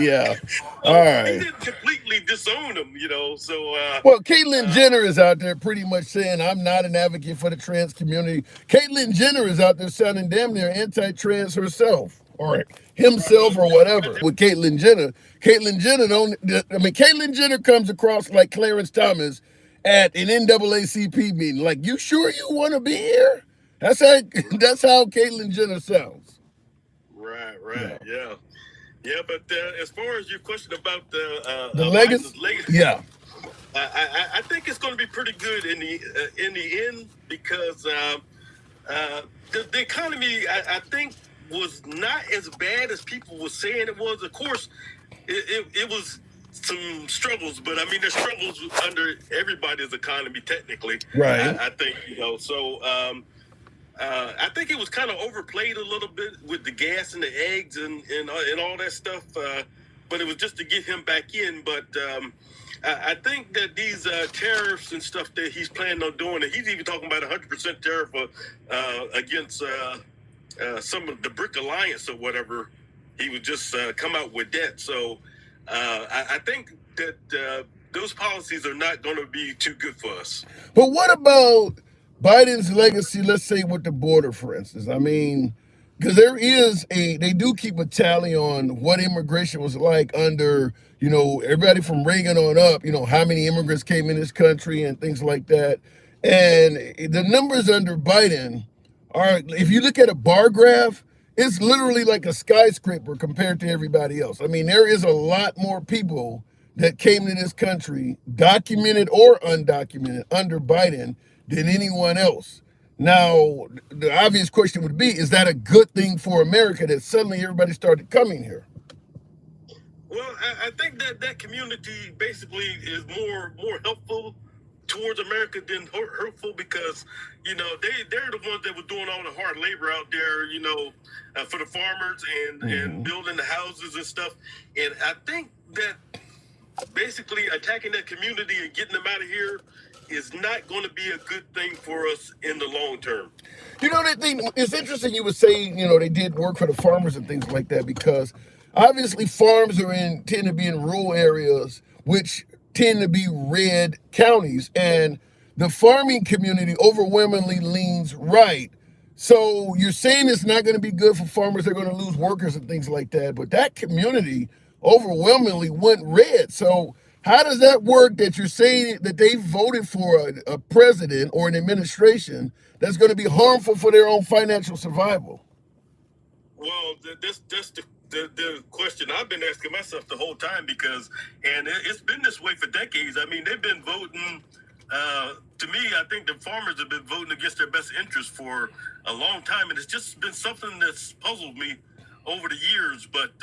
Yeah. All He right. didn't completely disown him, So Well, Caitlyn Jenner is out there pretty much saying, I'm not an advocate for the trans community. Caitlyn Jenner is out there sounding damn near anti-trans herself or himself or whatever. With Caitlyn Jenner don't, I mean, Caitlyn Jenner comes across like Clarence Thomas at an NAACP meeting. Like, you sure you want to be here? That's how, that's how Caitlyn Jenner sounds. right, yeah. Yeah, but as far as your question about The legacy? Biden's legacy, Yeah. I think it's going to be pretty good in the end because the economy I think was not as bad as people were saying it was. Of course, it was some struggles, but I mean there's struggles under everybody's economy technically. Right. I think so. I think it was kind of overplayed a little bit with the gas and the eggs and all that stuff. But it was just to get him back in. But I think that these tariffs and stuff that he's planning on doing, and he's even talking about 100% tariff against some of the BRIC Alliance or whatever. He would just come out with that. So I think that those policies are not going to be too good for us. But what about Biden's legacy, let's say with the border, for instance? I mean, because they do keep a tally on what immigration was like under, everybody from Reagan on up, how many immigrants came in this country and things like that. And the numbers under Biden are, if you look at a bar graph, it's literally like a skyscraper compared to everybody else. I mean, there is a lot more people that came to this country, documented or undocumented, under Biden than anyone else. Now, the obvious question would be, is that a good thing for America that suddenly everybody started coming here? Well, I think that community basically is more helpful towards America than hurtful because, they're the ones that were doing all the hard labor out there, for the farmers and building the houses and stuff. And I think that basically attacking that community and getting them out of here is not going to be a good thing for us in the long term. It's interesting you would say, they did work for the farmers and things like that because obviously farms tend to be in rural areas, which tend to be red counties, and the farming community overwhelmingly leans right. So you're saying it's not going to be good for farmers, they're going to lose workers and things like that, but that community overwhelmingly went red. So how does that work that you're saying that they voted for a president or an administration that's going to be harmful for their own financial survival? Well, that's the question I've been asking myself the whole time and it's been this way for decades. I mean, they've been voting, to me, I think the farmers have been voting against their best interest for a long time. And it's just been something that's puzzled me over the years. But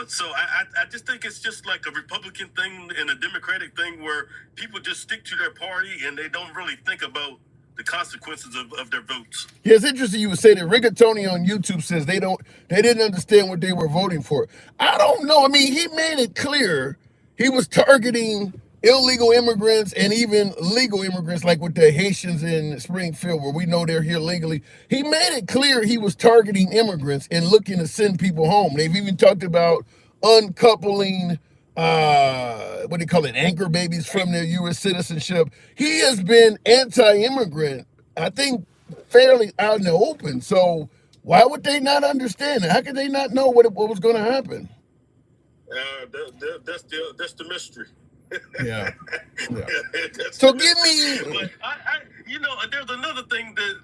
so I just think it's just like a Republican thing and a Democratic thing where people just stick to their party and they don't really think about the consequences of their votes. Yeah, it's interesting you would say that. Rigatoni on YouTube says they didn't understand what they were voting for. I don't know. I mean, he made it clear he was targeting illegal immigrants and even legal immigrants, like with the Haitians in Springfield, where we know they're here legally. He made it clear he was targeting immigrants and looking to send people home. They've even talked about uncoupling what do you call it, anchor babies from their U.S. citizenship. He has been anti-immigrant, I think, fairly out in the open. So why would they not understand it? How could they not know what was going to happen? That's the mystery. Yeah. So give me. But there's another thing that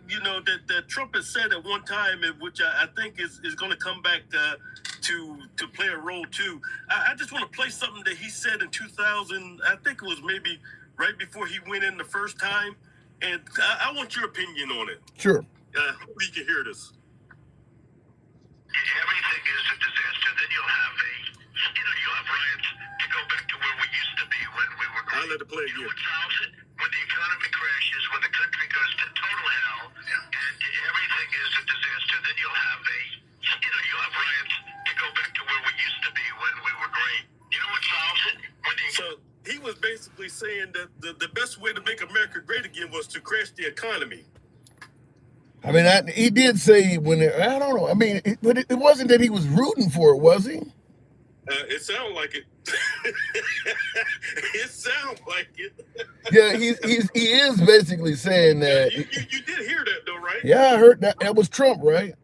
that Trump has said at one time, which I think is going to come back to play a role too. I just want to play something that he said in 2000. I think it was maybe right before he went in the first time, and I want your opinion on it. Sure. Hope you can hear this. Everything is a disaster. Then you'll have riots to go back to where we used to be when we were great. I'll let it play again. You know what solves it? When the economy crashes, when the country goes to total hell, and everything is a disaster, then you'll have riots to go back to where we used to be when we were great. You know what solves it? So he was basically saying that the best way to make America great again was to crash the economy. I mean, he did say I don't know. I mean, but it wasn't that he was rooting for it, was he? It sounds like it. It sounds like it. Yeah, he is basically saying that. You did hear that though, right? Yeah, I heard that. That was Trump, right?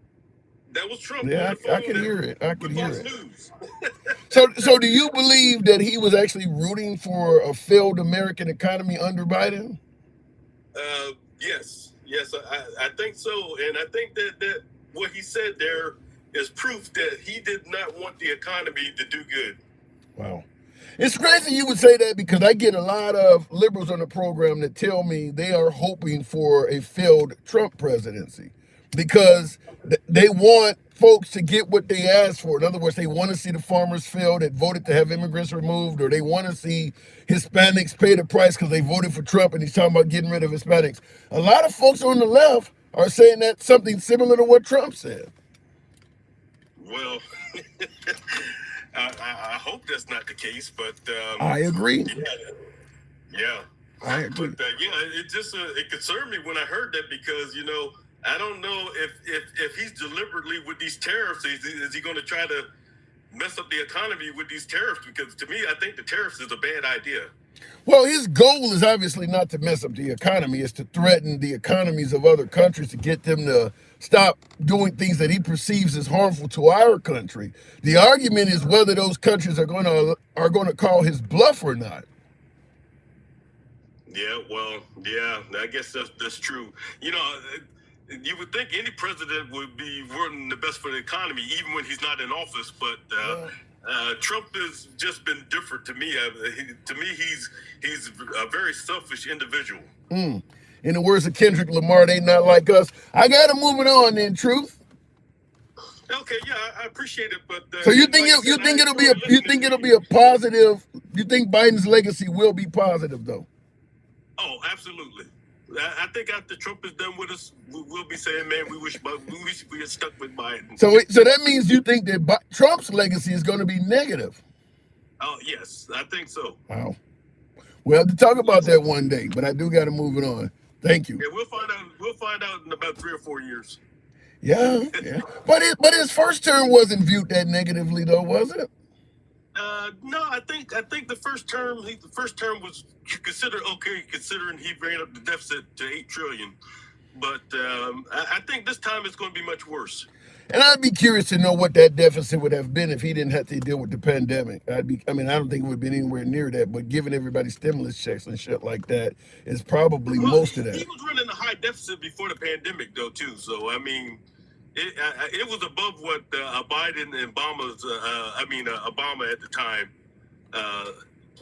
That was Trump. Yeah, on the phone I could hear it. I could with hear Fox it. News. So do you believe that he was actually rooting for a failed American economy under Biden? Yes, I think so, and I think that what he said there is proof that he did not want the economy to do good. Wow. It's crazy you would say that because I get a lot of liberals on the program that tell me they are hoping for a failed Trump presidency because they want folks to get what they asked for. In other words, they want to see the farmers fail that voted to have immigrants removed, or they want to see Hispanics pay the price because they voted for Trump and he's talking about getting rid of Hispanics. A lot of folks on the left are saying that something similar to what Trump said. Well, I hope that's not the case, but I agree. Yeah. I agree. But it just it concerned me when I heard that because I don't know if he's deliberately with these tariffs, is he going to try to mess up the economy with these tariffs? Because to me, I think the tariffs is a bad idea. Well, his goal is obviously not to mess up the economy. It's to threaten the economies of other countries to get them to stop doing things that he perceives as harmful to our country. The argument is whether those countries are going to call his bluff or not. Yeah, well, yeah, I guess that's true. You would think any president would be wanting the best for the economy, even when he's not in office. But Trump has just been different to me. To me, he's a very selfish individual. In the words of Kendrick Lamar, they not like us. I got to move it on then, Truth. Okay, yeah, I appreciate it, but so you think it'll be a positive? You think Biden's legacy will be positive though? Oh, absolutely. I think after Trump is done with us, we'll be saying, man, we wish we had stuck with Biden. So that means you think that Trump's legacy is going to be negative? Oh, yes, I think so. Wow. We'll have to talk about that one day, but I do got to move it on. Thank you. Yeah, we'll find out in about 3 or 4 years. Yeah. But his first term wasn't viewed that negatively, though, was it? No, I think the first term was considered okay, considering he ran up the deficit to $8 trillion. But I think this time it's going to be much worse. And I'd be curious to know what that deficit would have been if he didn't have to deal with the pandemic. I don't think it would have been anywhere near that. But giving everybody stimulus checks and shit like that is probably most of that. He was running a high deficit before the pandemic, though, too. So it was above what Biden and Obama at the time.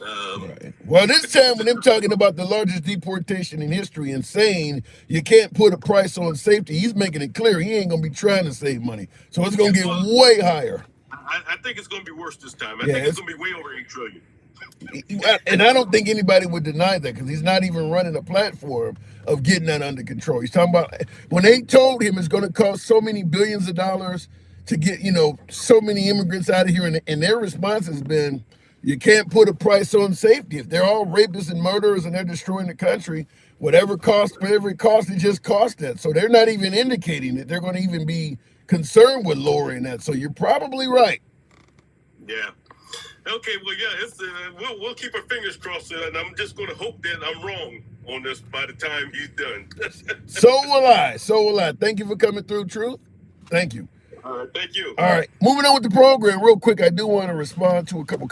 Right. Well, this time when them talking about the largest deportation in history and saying you can't put a price on safety, he's making it clear he ain't gonna be trying to save money. So it's gonna get way higher. I think it's gonna be worse this time. I think it's gonna be way over $8 trillion. And I don't think anybody would deny that because he's not even running a platform of getting that under control. He's talking about when they told him it's going to cost so many billions of dollars to get, so many immigrants out of here. And their response has been, you can't put a price on safety. If they're all rapists and murderers and they're destroying the country, whatever it costs, it just costs that. So they're not even indicating that they're going to even be concerned with lowering that. So you're probably right. Yeah. Okay, well, yeah, we'll keep our fingers crossed, and I'm just going to hope that I'm wrong on this by the time he's done. So will I. Thank you for coming through, Truth. Thank you. All right, thank you. All right, moving on with the program real quick. I do want to respond to a couple.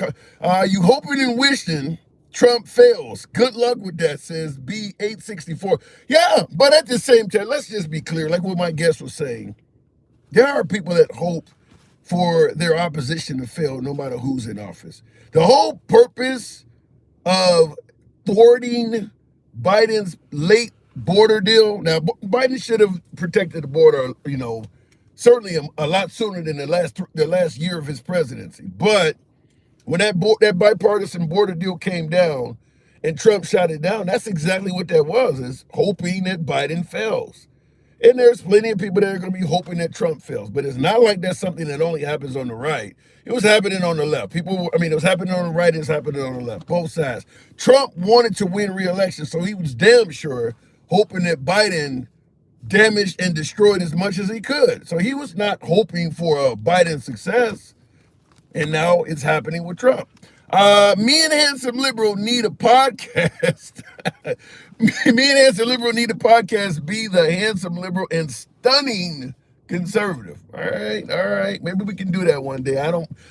You hoping and wishing Trump fails. Good luck with that, says B864. Yeah, but at the same time, let's just be clear, like what my guest was saying. There are people that hope for their opposition to fail no matter who's in office. The whole purpose of thwarting Biden's late border deal, now Biden should have protected the border, certainly a lot sooner than the last year of his presidency. But when that bipartisan border deal came down and Trump shot it down, that's exactly what that was, is hoping that Biden fails. And there's plenty of people that are going to be hoping that Trump fails. But it's not like that's something that only happens on the right. It was happening on the left. It was happening on the right, it's happening on the left, both sides. Trump wanted to win re-election, so he was damn sure hoping that Biden damaged and destroyed as much as he could. So he was not hoping for a Biden success. And now it's happening with Trump. Me and Handsome Liberal need a podcast. Me and Handsome Liberal need a podcast. Be the Handsome Liberal and Stunning Conservative. All right, all right. Maybe we can do that one day.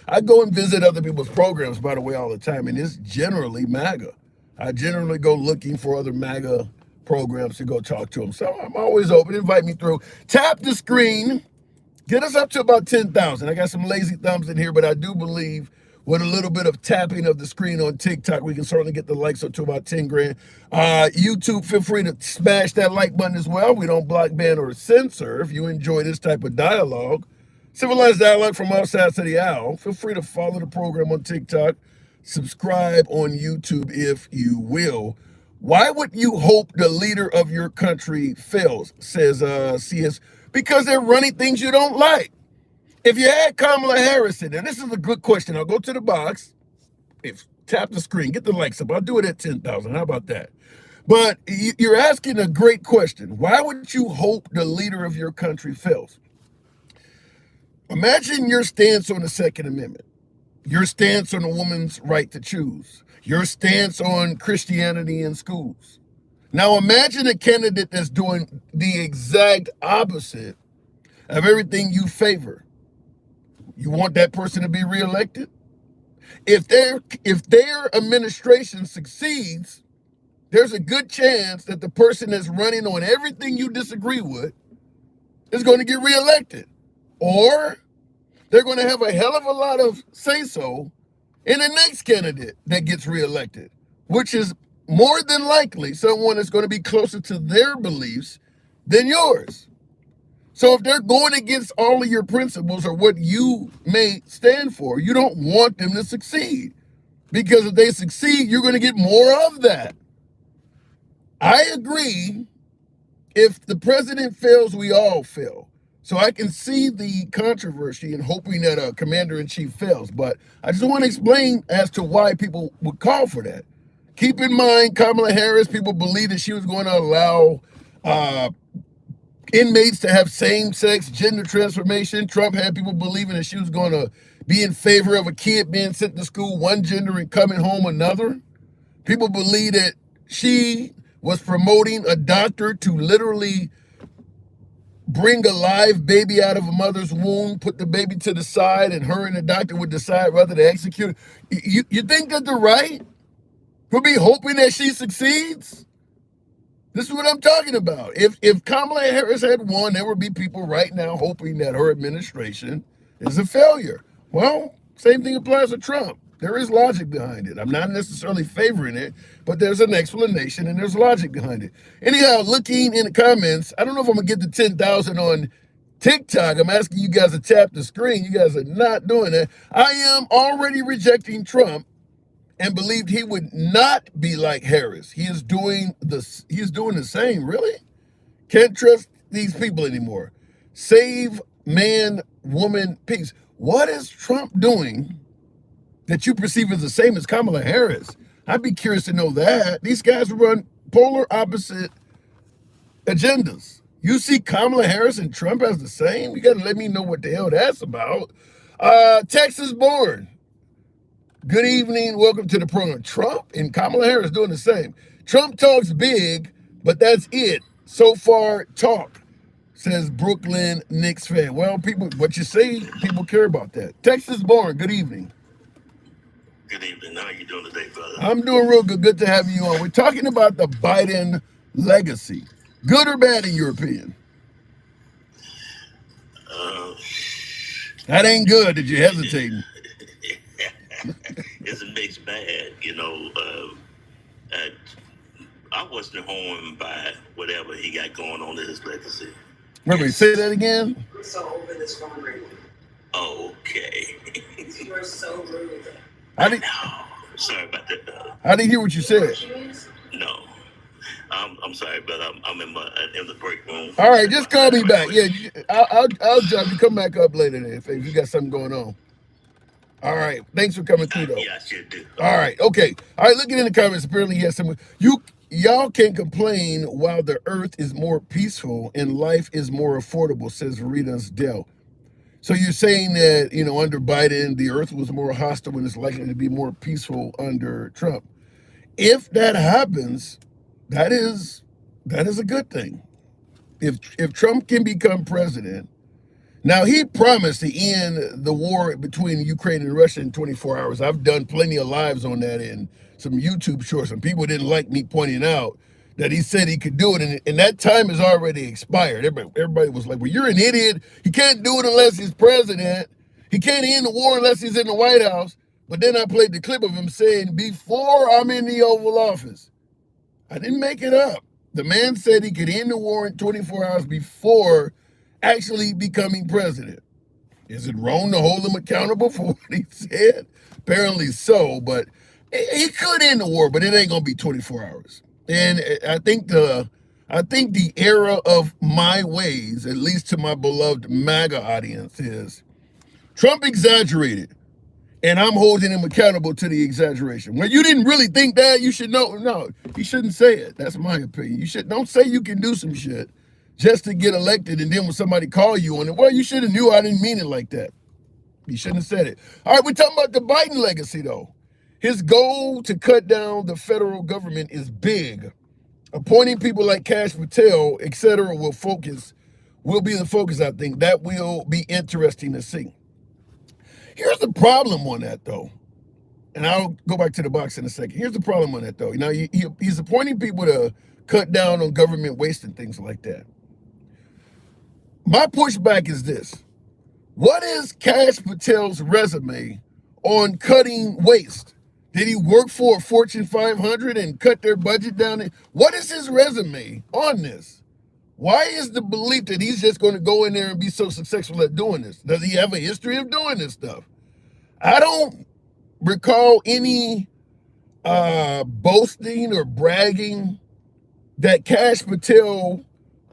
I go and visit other people's programs, by the way, all the time, and it's generally MAGA. I generally go looking for other MAGA programs to go talk to them. So I'm always open. Invite me through. Tap the screen. Get us up to about 10,000. I got some lazy thumbs in here, but I do believe with a little bit of tapping of the screen on TikTok, we can certainly get the likes up to about 10 grand. YouTube, feel free to smash that like button as well. We don't block, ban, or censor. If you enjoy this type of dialogue, civilized dialogue from outside to the owl, feel free to follow the program on TikTok. Subscribe on YouTube if you will. Why would you hope the leader of your country fails, says CS? Because they're running things you don't like. If you had Kamala Harris in there, this is a good question. I'll go to the box. Tap the screen, get the likes up. I'll do it at 10,000. How about that? But you're asking a great question. Why would you hope the leader of your country fails? Imagine your stance on the Second Amendment, your stance on a woman's right to choose, your stance on Christianity in schools. Now imagine a candidate that's doing the exact opposite of everything you favor. You want that person to be reelected? If their administration succeeds, there's a good chance that the person that's running on everything you disagree with is going to get reelected. Or they're going to have a hell of a lot of say-so in the next candidate that gets reelected, which is more than likely someone that's going to be closer to their beliefs than yours. So if they're going against all of your principles or what you may stand for, you don't want them to succeed. Because if they succeed, you're going to get more of that. I agree. If the president fails, we all fail. So I can see the controversy in hoping that a commander-in-chief fails. But I just want to explain as to why people would call for that. Keep in mind, Kamala Harris, people believe that she was going to allow inmates to have same-sex gender transformation. Trump had people believing that she was going to be in favor of a kid being sent to school one gender and coming home another. People believe that she was promoting a doctor to literally bring a live baby out of a mother's womb, put the baby to the side, and her and the doctor would decide whether to execute it. You think that the right would be hoping that she succeeds? This is what I'm talking about. If Kamala Harris had won, there would be people right now hoping that her administration is a failure. Well, same thing applies to Trump. There is logic behind it. I'm not necessarily favoring it, but there's an explanation and there's logic behind it. Anyhow, looking in the comments, I don't know if I'm going to get to 10,000 on TikTok. I'm asking you guys to tap the screen. You guys are not doing that. I am already rejecting Trump and believed he would not be like Harris. He is doing the same. Really? Can't trust these people anymore. Save man, woman, peace. What is Trump doing that you perceive as the same as Kamala Harris? I'd be curious to know that. These guys run polar opposite agendas. You see Kamala Harris and Trump as the same? You got to let me know what the hell that's about. Texas born. Good evening. Welcome to the program. Trump and Kamala Harris doing the same. Trump talks big, but that's it. So far, talk, says Brooklyn Knicks fan. Well, people, what you say, people care about that. Texas born. Good evening. Good evening. How are you doing today, brother? I'm doing real good. Good to have you on. We're talking about the Biden legacy. Good or bad in your opinion? That ain't good. Did you hesitate? It's a mixed bag, you know. I wasn't harmed by whatever he got going on in his legacy. Remember, say that again? You're so open this phone right now. Okay. You are so rude. I didn't. No, sorry about that. I didn't hear what you said. No, I'm sorry, but I'm in the break room. All right, just call me back. Yeah, I'll jump. You come back up later then if you got something going on. All right, thanks for coming through though. Yeah, I sure do. All right, okay. All right, looking in the comments, apparently he has some. Y'all can't complain while the earth is more peaceful and life is more affordable, says Rita's Dell. So you're saying that, under Biden, the earth was more hostile and it's likely to be more peaceful under Trump. If that happens, that is a good thing. If Trump can become president, now he promised to end the war between Ukraine and Russia in 24 hours. I've done plenty of lives on that in some YouTube shorts, and people didn't like me pointing out that he said he could do it, and that time has already expired. Everybody was like, well, you're an idiot. He can't do it unless he's president. He can't end the war unless he's in the White House. But then I played the clip of him saying, before I'm in the Oval Office. I didn't make it up. The man said he could end the war in 24 hours before actually becoming president. Is it wrong to hold him accountable for what he said? Apparently so, but he could end the war, but it ain't gonna be 24 hours. And I think the era of my ways, at least to my beloved MAGA audience, is Trump exaggerated, and I'm holding him accountable to the exaggeration. When you didn't really think that, you should know. No, you shouldn't say it. That's my opinion. Don't say you can do some shit just to get elected, and then when somebody call you on it, well, you should have knew I didn't mean it like that. You shouldn't have said it. All right, we're talking about the Biden legacy, though. His goal to cut down the federal government is big. Appointing people like Kash Patel, et cetera, will be the focus, I think. That will be interesting to see. Here's the problem on that, though. And I'll go back to the box in a second. Here's the problem on that, though. He's appointing people to cut down on government waste and things like that. My pushback is this. What is Kash Patel's resume on cutting waste? Did he work for a Fortune 500 and cut their budget down? What is his resume on this? Why is the belief that he's just going to go in there and be so successful at doing this? Does he have a history of doing this stuff? I don't recall any boasting or bragging that Kash Patel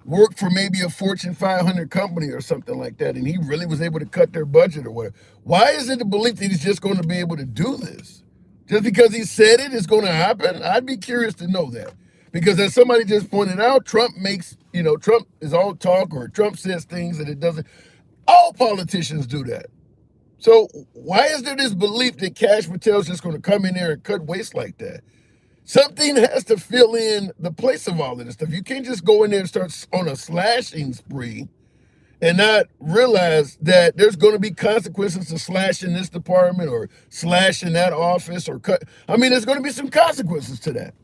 worked for maybe a Fortune 500 company or something like that, and he really was able to cut their budget or whatever. Why is it the belief that he's just going to be able to do this? Just because he said it is going to happen? I'd be curious to know that. Because as somebody just pointed out, Trump is all talk, or Trump says things that it doesn't. All politicians do that. So why is there this belief that Kash Patel is just going to come in there and cut waste like that? Something has to fill in the place of all of this stuff. You can't just go in there and start on a slashing spree and not realize that there's going to be consequences to slashing this department or slashing that office or cut. I mean, there's going to be some consequences to that.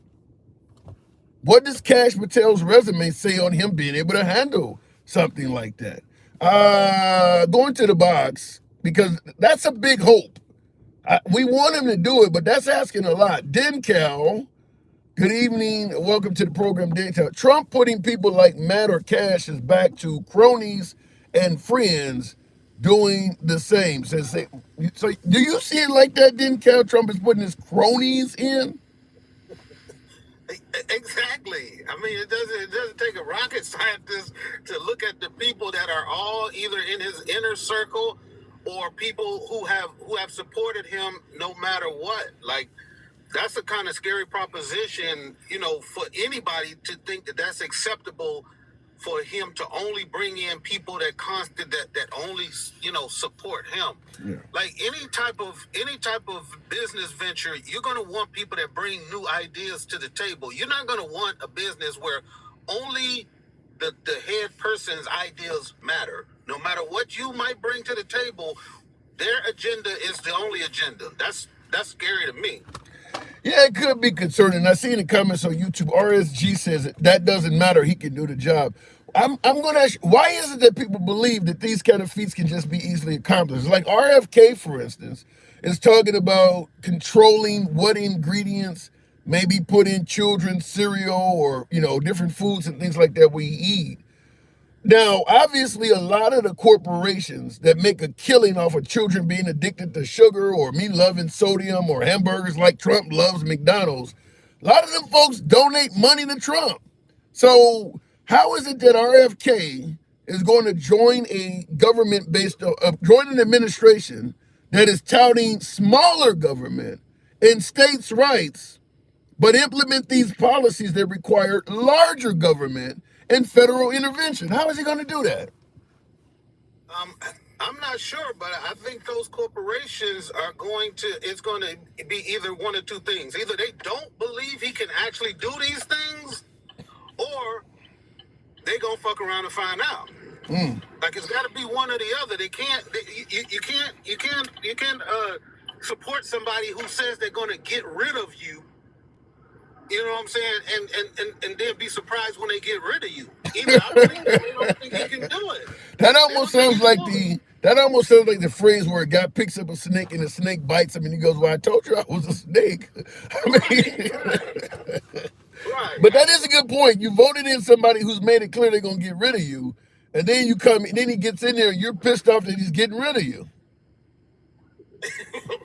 What does Kash Patel's resume say on him being able to handle something like that? Going to the box, because that's a big hope. We want him to do it, but that's asking a lot. Dencal, good evening. Welcome to the program, Dencal. Trump putting people like Matt or Kash is back to cronies and friends doing the same. So do you see it like that, Dencal? Trump is putting his cronies in? Exactly. I mean, it doesn't take a rocket scientist to look at the people that are all either in his inner circle or people who have supported him no matter what. Like, that's a kind of scary proposition, for anybody to think that that's acceptable, for him to only bring in people that only support him. Yeah. Like any type of business venture, you're going to want people that bring new ideas to the table. You're not going to want a business where only the head person's ideas matter. No matter what you might bring to the table, their agenda is the only agenda. That's scary to me. Yeah, it could be concerning. I see in the comments on YouTube, RSG says that doesn't matter. He can do the job. I'm going to ask you, why is it that people believe that these kind of feats can just be easily accomplished? Like RFK, for instance, is talking about controlling what ingredients may be put in children's cereal or, different foods and things like that we eat. Now, obviously, a lot of the corporations that make a killing off of children being addicted to sugar or me loving sodium or hamburgers like Trump loves McDonald's, a lot of them folks donate money to Trump. So how is it that RFK is going to join a join an administration that is touting smaller government and states' rights, but implement these policies that require larger government and federal intervention? How is he going to do that? I'm not sure, but I think those corporations are it's going to be either one or two things. Either they don't believe he can actually do these things, or they gonna fuck around and find out. Like, it's got to be one or the other. They can't. You can't support somebody who says they're gonna get rid of you. You know what I'm saying? And then be surprised when they get rid of you. Either I believe they don't think he can do it. That almost sounds like the phrase where a guy picks up a snake and the snake bites him and he goes, "Well, I told you I was a snake." I mean, Right. But that is a good point. You voted in somebody who's made it clear they're gonna get rid of you, and then then he gets in there and you're pissed off that he's getting rid of you.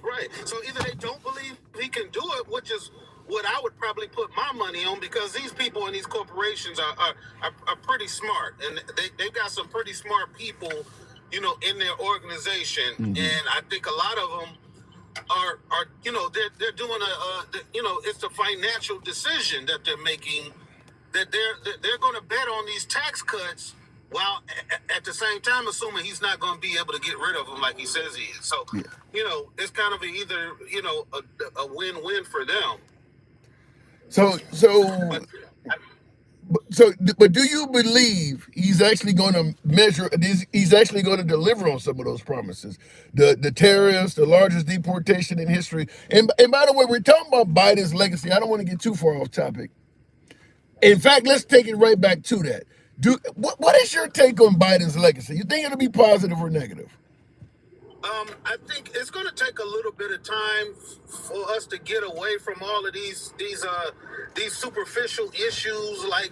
Right. So either they don't believe he can do it, which is what I would probably put my money on, because these people in these corporations are pretty smart, and they've got some pretty smart people, in their organization, and I think a lot of them are they're doing it's a financial decision that they're making, that they're going to bet on these tax cuts, while at the same time assuming he's not going to be able to get rid of them like he says he is. So, it's kind of either, a win-win for them. But do you believe he's actually going to he's actually going to deliver on some of those promises? The tariffs, the largest deportation in history. And by the way, we're talking about Biden's legacy. I don't want to get too far off topic. In fact, let's take it right back to that. What is your take on Biden's legacy? You think it'll be positive or negative? I think it's going to take a little bit of time for us to get away from all of these superficial issues, like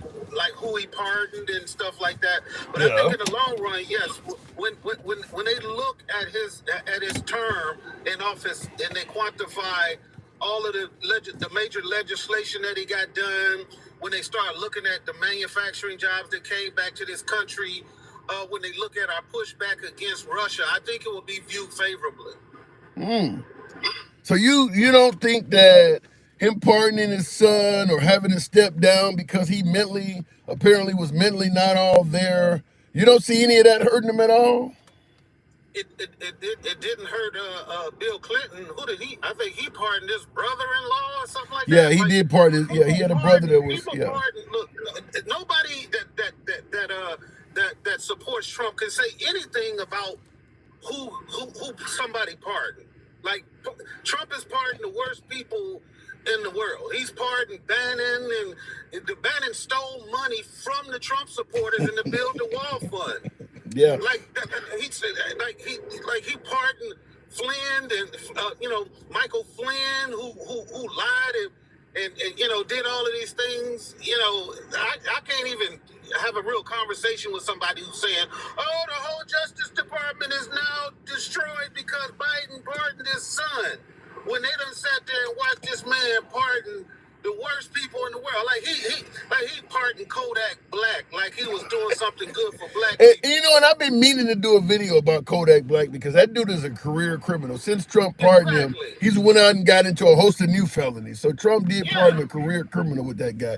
who he pardoned and stuff like that. But I think in the long run, yes, when they look at his term in office and they quantify all of the major legislation that he got done, when they start looking at the manufacturing jobs that came back to this country, when they look at our pushback against Russia, I think it will be viewed favorably. So you don't think that him pardoning his son or having to step down because he apparently was mentally not all there, you don't see any of that hurting him at all? It didn't hurt Bill Clinton. I think he pardoned his brother-in-law or something like that. Yeah, he did pardon. Yeah, he had a brother that was. Yeah. Look, nobody that supports Trump can say anything about who somebody pardoned. Like, Trump has pardoned the worst people in the world. He's pardoned Bannon, and Bannon stole money from the Trump supporters in the Build the Wall Fund. Yeah, he pardoned Flynn and Michael Flynn, who lied and did all of these things. I can't even have a real conversation with somebody who's saying, "Oh, the whole Justice Department is now destroyed because Biden pardoned his son," when they done sat there and watched this man pardon the worst people in the world. Like he pardoned Kodak Black like he was doing something good for black people. And I've been meaning to do a video about Kodak Black because that dude is a career criminal. Since Trump pardoned him, he's went out and got into a host of new felonies. So Trump did pardon a career criminal with that guy.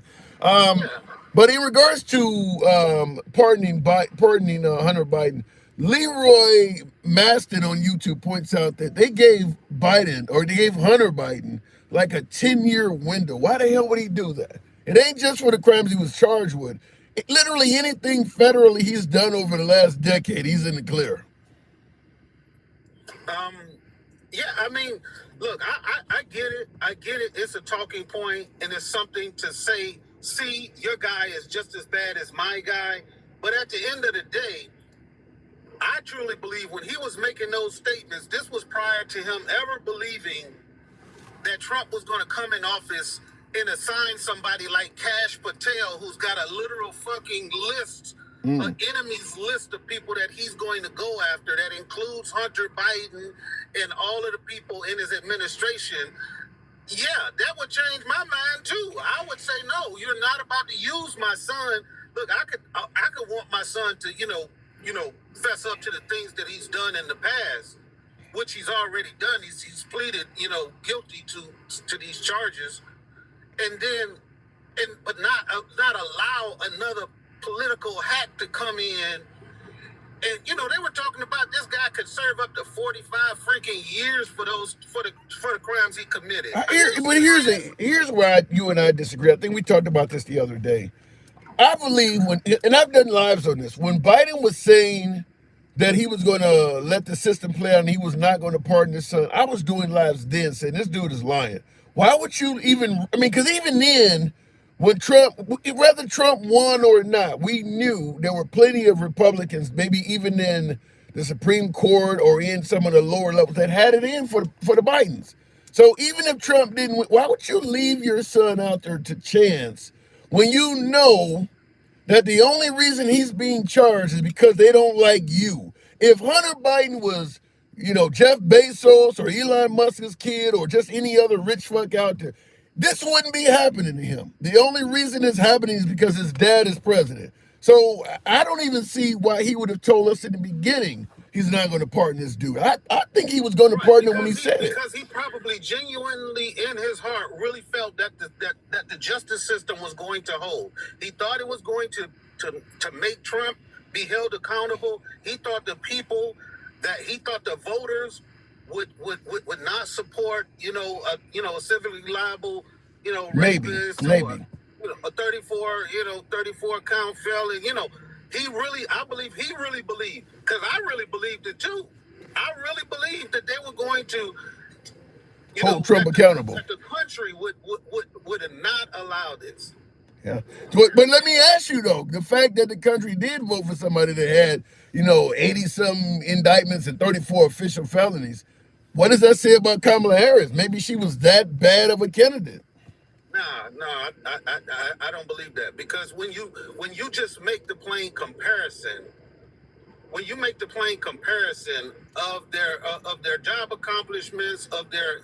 But in regards to pardoning Hunter Biden, Leroy Maston on YouTube points out that they gave Hunter Biden like a 10-year window. Why the hell would he do that? It ain't just for the crimes he was charged with. Literally anything federally he's done over the last decade, he's in the clear. Yeah, I mean, look, I get it. I get it. It's a talking point, and it's something to say, see, your guy is just as bad as my guy. But at the end of the day, I truly believe when he was making those statements, this was prior to him ever believing that Trump was going to come in office and assign somebody like Kash Patel, who's got a literal fucking list, an enemies list of people that he's going to go after, that includes Hunter Biden and all of the people in his administration. Yeah, that would change my mind too. I would say, no, you're not about to use my son. Look, I could want my son to, fess up to the things that he's done in the past, which he's already done. He's pleaded, guilty to these charges, but not allow another political hack to come in And they were talking about this guy could serve up to 45 freaking years for the crimes he committed. Here's where you and I disagree. I think we talked about this the other day. I believe and I've done lives on this, when Biden was saying that he was going to let the system play out and he was not going to pardon his son, I was doing lives then saying this dude is lying. Why would you even, because even then, when whether Trump won or not, we knew there were plenty of Republicans, maybe even in the Supreme Court or in some of the lower levels, that had it in for the Bidens. So even if Trump didn't win, why would you leave your son out there to chance when you know that the only reason he's being charged is because they don't like you? If Hunter Biden was, Jeff Bezos or Elon Musk's kid or just any other rich fuck out there, this wouldn't be happening to him. The only reason it's happening is because his dad is president. So I don't even see why he would have told us in the beginning he's not going to pardon this dude. I think he was going to pardon him when he said it. Because he probably genuinely in his heart really felt that the justice system was going to hold. He thought it was going to make Trump be held accountable. He thought the voters would not support, a civilly liable, rapist maybe. or a 34 count felon. I believe he really believed, because I really believed it too. I really believed that they were going to hold Trump accountable. That the country would have not allowed this. Yeah, but let me ask you though, the fact that the country did vote for somebody that had 80-some indictments and 34 official felonies, what does that say about Kamala Harris? Maybe she was that bad of a candidate. No, I don't believe that, because when you just make the plain comparison, of their job accomplishments, of their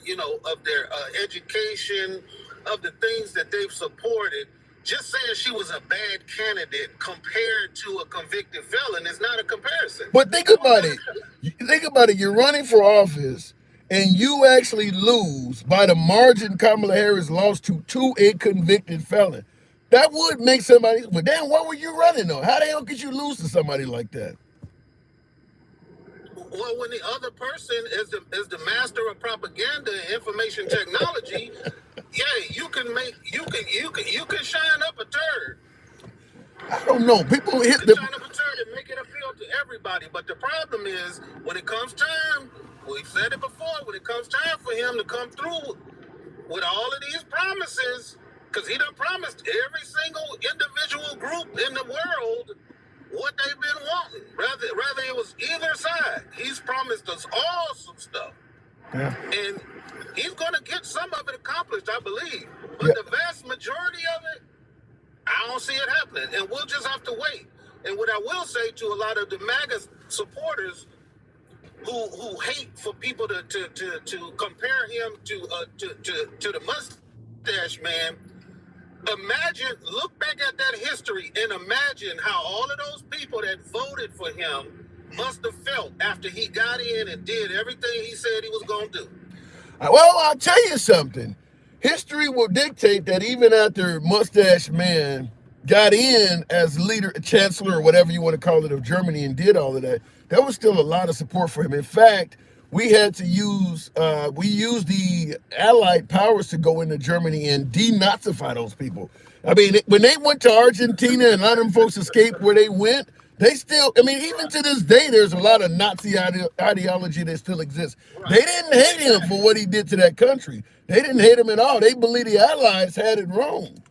education, of the things that they've supported, just saying she was a bad candidate compared to a convicted felon is not a comparison. But think about it. You're running for office, and you actually lose by the margin Kamala Harris lost to a convicted felon. That would make somebody, but damn, what were you running on? How the hell could you lose to somebody like that? Well, when the other person is the master of propaganda and information technology, yeah, you can shine up a turd. I don't know. People hit shine up a turd and make it appeal to everybody. But the problem is, when it comes time, we've said it before, when it comes time for him to come through with all of these promises, because he done promised every single individual group in the world what they've been wanting. Rather it was either side. He's promised us all some stuff. Yeah. And he's going to get some of it accomplished, I believe. But the vast majority of it, I don't see it happening. And we'll just have to wait. And what I will say to a lot of the MAGA supporters who hate for people to compare him to the mustache man, look back at that history and imagine how all of those people that voted for him must have felt after he got in and did everything he said he was going to do. Well, I'll tell you something. History will dictate that even after Mustache Man got in as leader, chancellor, or whatever you want to call it, of Germany and did all of that, there was still a lot of support for him. In fact, we had to use the Allied powers to go into Germany and denazify those people. I mean, when they went to Argentina and a lot of them folks escaped where they went, they still, even to this day, there's a lot of Nazi ideology that still exists. Right. They didn't hate him for what he did to that country. They didn't hate him at all. They believe the Allies had it wrong.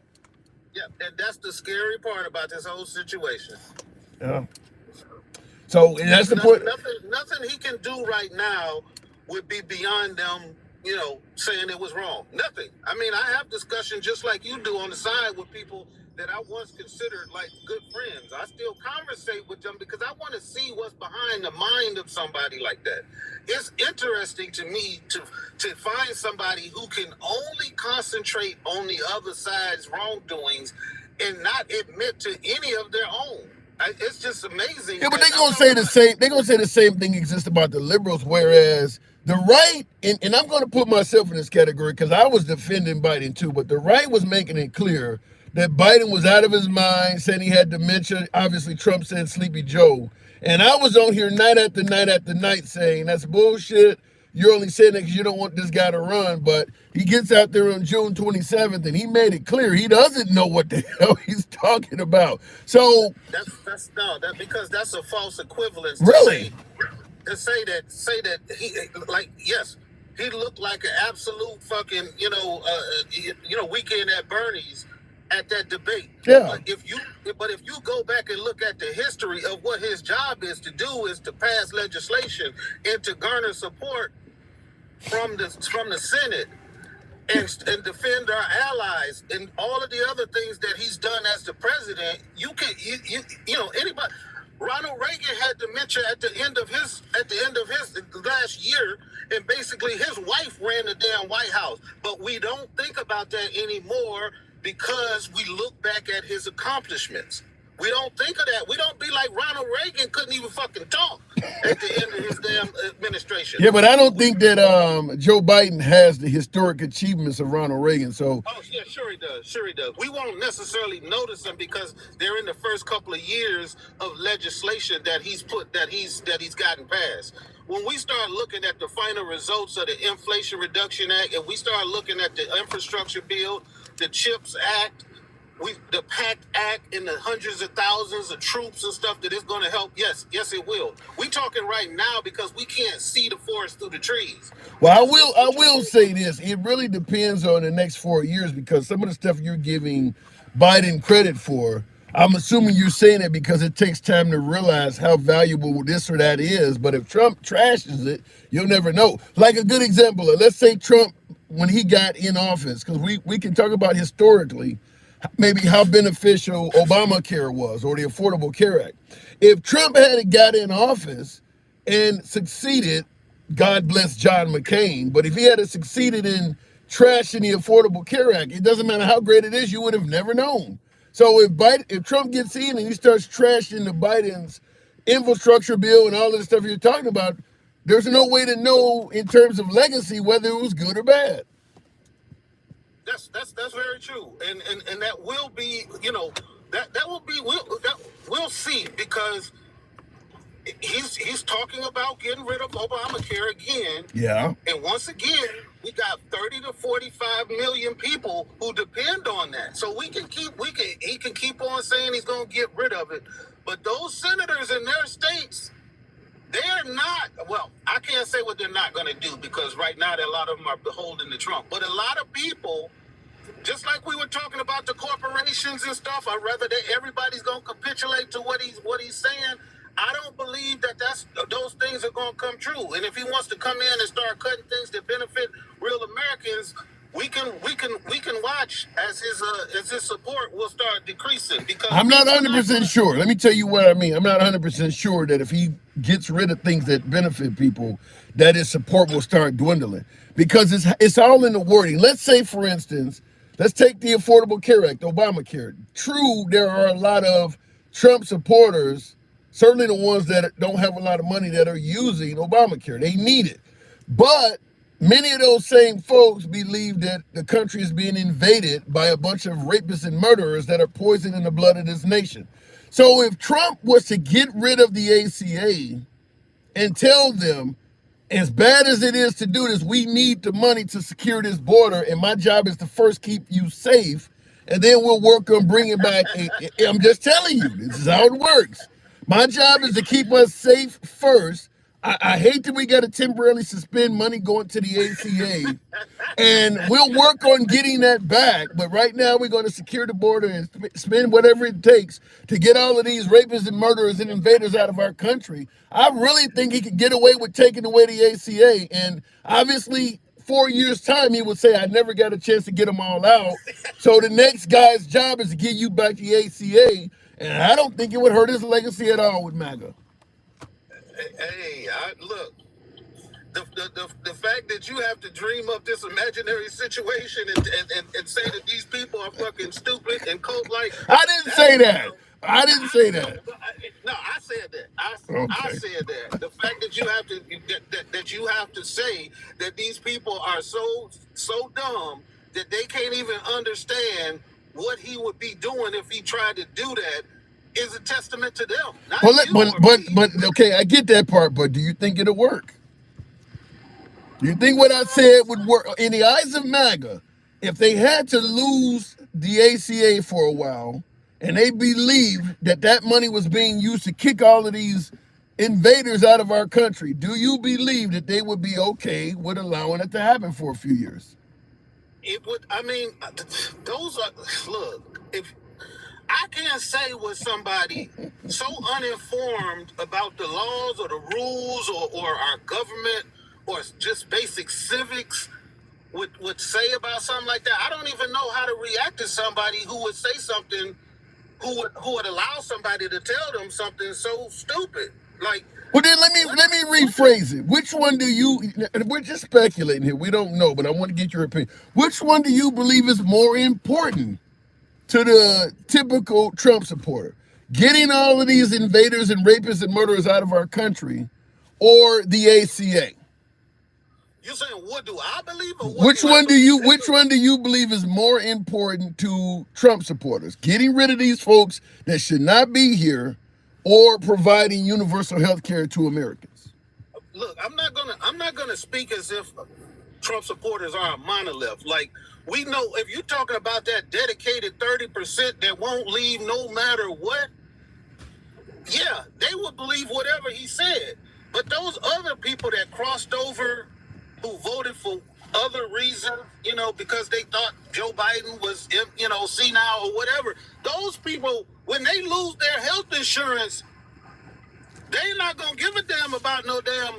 Yeah, and that's the scary part about this whole situation. Yeah. So that's the point. Nothing he can do right now would be beyond them, saying it was wrong. Nothing. I have discussions just like you do on the side with people that I once considered like good friends. I still conversate with them because I want to see what's behind the mind of somebody like that. It's interesting to me to find somebody who can only concentrate on the other side's wrongdoings and not admit to any of their own. It's just amazing. Yeah, but they're gonna say the same. They're gonna say the same thing exists about the liberals, whereas the right, and I'm gonna put myself in this category because I was defending Biden too, but the right was making it clear that Biden was out of his mind, saying he had dementia. Obviously, Trump said Sleepy Joe, And I was on here night after night after night saying that's bullshit. You're only saying that because you don't want this guy to run. But he gets out there on June 27th and he made it clear he doesn't know what the hell he's talking about. So because that's a false equivalence. really, To say that he, like, yes, he looked like an absolute fucking weekend at Bernie's at that debate. Yeah. But if you go back and look at the history of what his job is to do is to pass legislation and to garner support from the Senate and defend our allies and all of the other things that he's done as the president, anybody. Ronald Reagan had dementia at the end of his last year, and basically his wife ran the damn White House. But we don't think about that anymore because we look back at his accomplishments. We don't think of that. We don't be like Ronald Reagan couldn't even fucking talk at the end of his damn administration. Yeah, but I don't think that Joe Biden has the historic achievements of Ronald Reagan. So yeah, sure he does. Sure he does. We won't necessarily notice them because they're in the first couple of years of legislation that he's gotten passed. When we start looking at the final results of the Inflation Reduction Act and we start looking at the infrastructure bill, the CHIPS Act, the PACT Act, and the hundreds of thousands of troops and stuff that is going to help. Yes, it will. We talking right now because we can't see the forest through the trees. Well, I will say this. It really depends on the next 4 years because some of the stuff you're giving Biden credit for, I'm assuming you're saying it because it takes time to realize how valuable this or that is. But if Trump trashes it, you'll never know. Like a good example, let's say Trump, when he got in office, because we can talk about historically, maybe how beneficial Obamacare was or the Affordable Care Act. If Trump had got in office and succeeded, God bless John McCain, but if he had succeeded in trashing the Affordable Care Act, it doesn't matter how great it is, you would have never known. So if Trump gets in and he starts trashing the Biden's infrastructure bill and all of the stuff you're talking about, there's no way to know in terms of legacy whether it was good or bad. That's very true, and that will be, we'll see because he's talking about getting rid of Obamacare again. Yeah. And once again, we got 30 to 45 million people who depend on that. So he can keep on saying he's going to get rid of it, but those senators in their states, they're not, well, I can't say what they're not going to do because right now a lot of them are beholden to Trump. But a lot of people, just like we were talking about the corporations and stuff, I'd rather that everybody's going to capitulate to what he's saying. I don't believe that those things are going to come true. And if he wants to come in and start cutting things that benefit real Americans, we can watch as his support will start decreasing. Because I'm not 100% sure. Let me tell you what I mean. I'm not 100% sure that if he gets rid of things that benefit people, that his support will start dwindling. Because it's all in the wording. Let's say, for instance, let's take the Affordable Care Act, Obamacare. True, there are a lot of Trump supporters, certainly the ones that don't have a lot of money, that are using Obamacare. They need it. But many of those same folks believe that the country is being invaded by a bunch of rapists and murderers that are poisoning the blood of this nation. So if Trump was to get rid of the ACA and tell them, as bad as it is to do this, we need the money to secure this border, and my job is to first keep you safe, and then we'll work on bringing back. I'm just telling you, this is how it works. My job is to keep us safe first. I hate that we got to temporarily suspend money going to the ACA, and we'll work on getting that back. But right now, we're going to secure the border and spend whatever it takes to get all of these rapists and murderers and invaders out of our country. I really think he could get away with taking away the ACA. And obviously, 4 years' time, he would say, I never got a chance to get them all out. So the next guy's job is to give you back the ACA. And I don't think it would hurt his legacy at all with MAGA. Hey, look, the fact that you have to dream up this imaginary situation and say that these people are fucking stupid and cult-like. I didn't say that. I didn't say that. No, I said that. I said that. The fact that you have to say that these people are so dumb that they can't even understand what he would be doing if he tried to do that. is a testament to them, not But, you but, or but, me. but, okay, I get that part, but do you think it'll work? Do you think what I said would work in the eyes of MAGA? If they had to lose the ACA for a while, and they believed that that money was being used to kick all of these invaders out of our country, do you believe that they would be okay with allowing it to happen for a few years? It would. I mean, those are. Look, if I can't say what somebody so uninformed about the laws or the rules or our government or just basic civics would say about something like that. I don't even know how to react to somebody who would say something, who would allow somebody to tell them something so stupid. Like, well, then let me rephrase it. Which one do you? We're just speculating here. We don't know, but I want to get your opinion. Which one do you believe is more important to the typical Trump supporter? Getting all of these invaders and rapists and murderers out of our country, or the ACA? you saying what do I believe, or Which one do you believe is more important to Trump supporters? Getting rid of these folks that should not be here, or providing universal health care to Americans? Look, I'm not gonna speak as if Trump supporters are a monolith. Like, we know, if you're talking about that dedicated 30% that won't leave no matter what, yeah, they would believe whatever he said. But those other people that crossed over, who voted for other reasons, because they thought Joe Biden was, senile or whatever, those people, when they lose their health insurance, they not gonna give a damn about no damn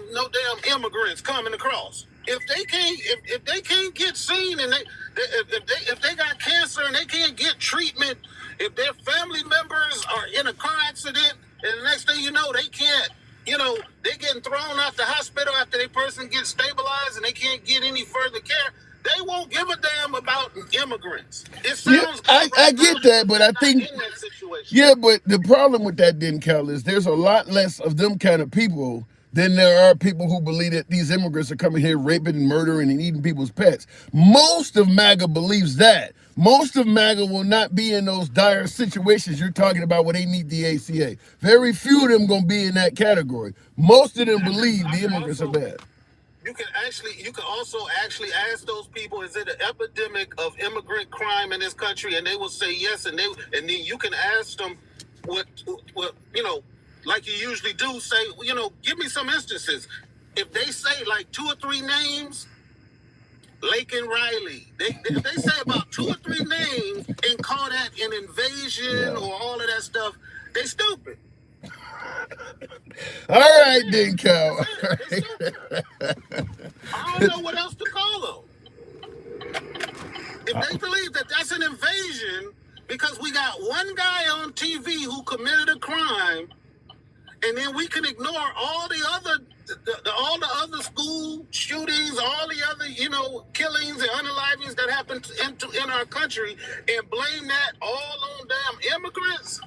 immigrants coming across. If they can't get seen, and if they got cancer and they can't get treatment, if their family members are in a car accident, and the next thing you know, they can't, they getting thrown out the hospital after their person gets stabilized and they can't get any further care, they won't give a damn about immigrants. It sounds I get that, but I think in that situation. Yeah, but the problem with that, then, Cal, is there's a lot less of them kind of people than there are people who believe that these immigrants are coming here raping and murdering and eating people's pets. Most of MAGA believes that. Most of MAGA will not be in those dire situations you're talking about where they need the ACA. Very few of them going to be in that category. Most of them believe the immigrants are bad. You can also ask those people, is it an epidemic of immigrant crime in this country? And they will say yes, and then you can ask them what like you usually do, say, give me some instances. If they say like 2 or 3 names, Lake and Riley, if they say about 2 or 3 names and call that an invasion or all of that stuff, they stupid. All right, then, Cal. I don't know what else to call them. If they believe that that's an invasion because we got one guy on TV who committed a crime, and then we can ignore all the other school shootings, all the other killings and unalivings that happened in our country, and blame that all on damn immigrants.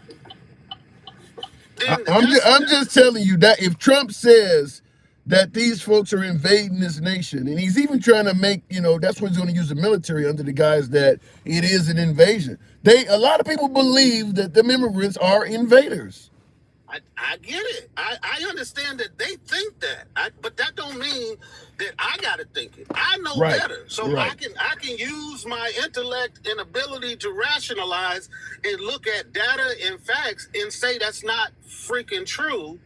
I'm just telling you that if Trump says that these folks are invading this nation, and he's even trying to make, that's when he's going to use the military under the guise that it is an invasion. A lot of people believe that the immigrants are invaders. I get it. I understand that they think that, but that don't mean that I gotta think it. I know better, so I can use my intellect and ability to rationalize and look at data and facts and say that's not freaking true.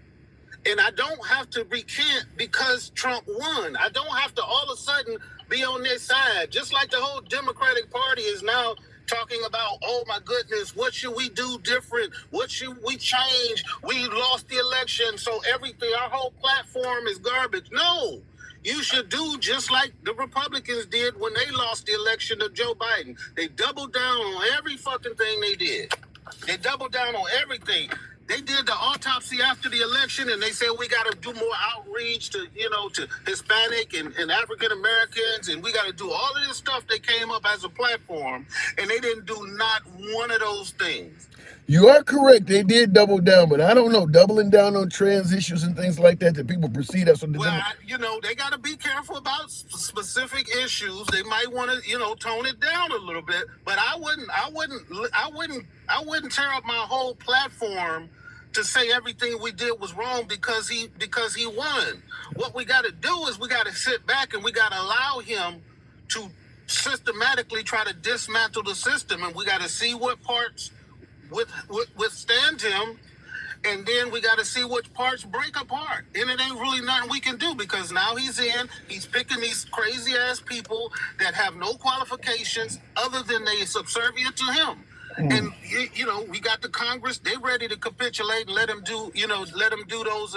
And I don't have to recant because Trump won. I don't have to all of a sudden be on their side. Just like the whole Democratic Party is now talking about, oh my goodness, what should we do different? What should we change? We lost the election, so everything, our whole platform is garbage. No, you should do just like the Republicans did when they lost the election to Joe Biden. They doubled down on every fucking thing they did. They doubled down on everything. They did the autopsy after the election, and they said we got to do more outreach to Hispanic and African Americans, and we got to do all of this stuff. They came up as a platform, and they didn't do not one of those things. You are correct. They did double down, but I don't know, doubling down on trans issues and things like that people perceive that's what they got to be careful about specific issues. They might want to, tone it down a little bit, but I I wouldn't tear up my whole platform to say everything we did was wrong because he won. What we got to do is we got to sit back and we got to allow him to systematically try to dismantle the system, and we got to see what parts withstand him, and then we got to see which parts break apart. And it ain't really nothing we can do because now he's picking these crazy ass people that have no qualifications other than they subservient to him. And we got the Congress; they ready to capitulate and let him do those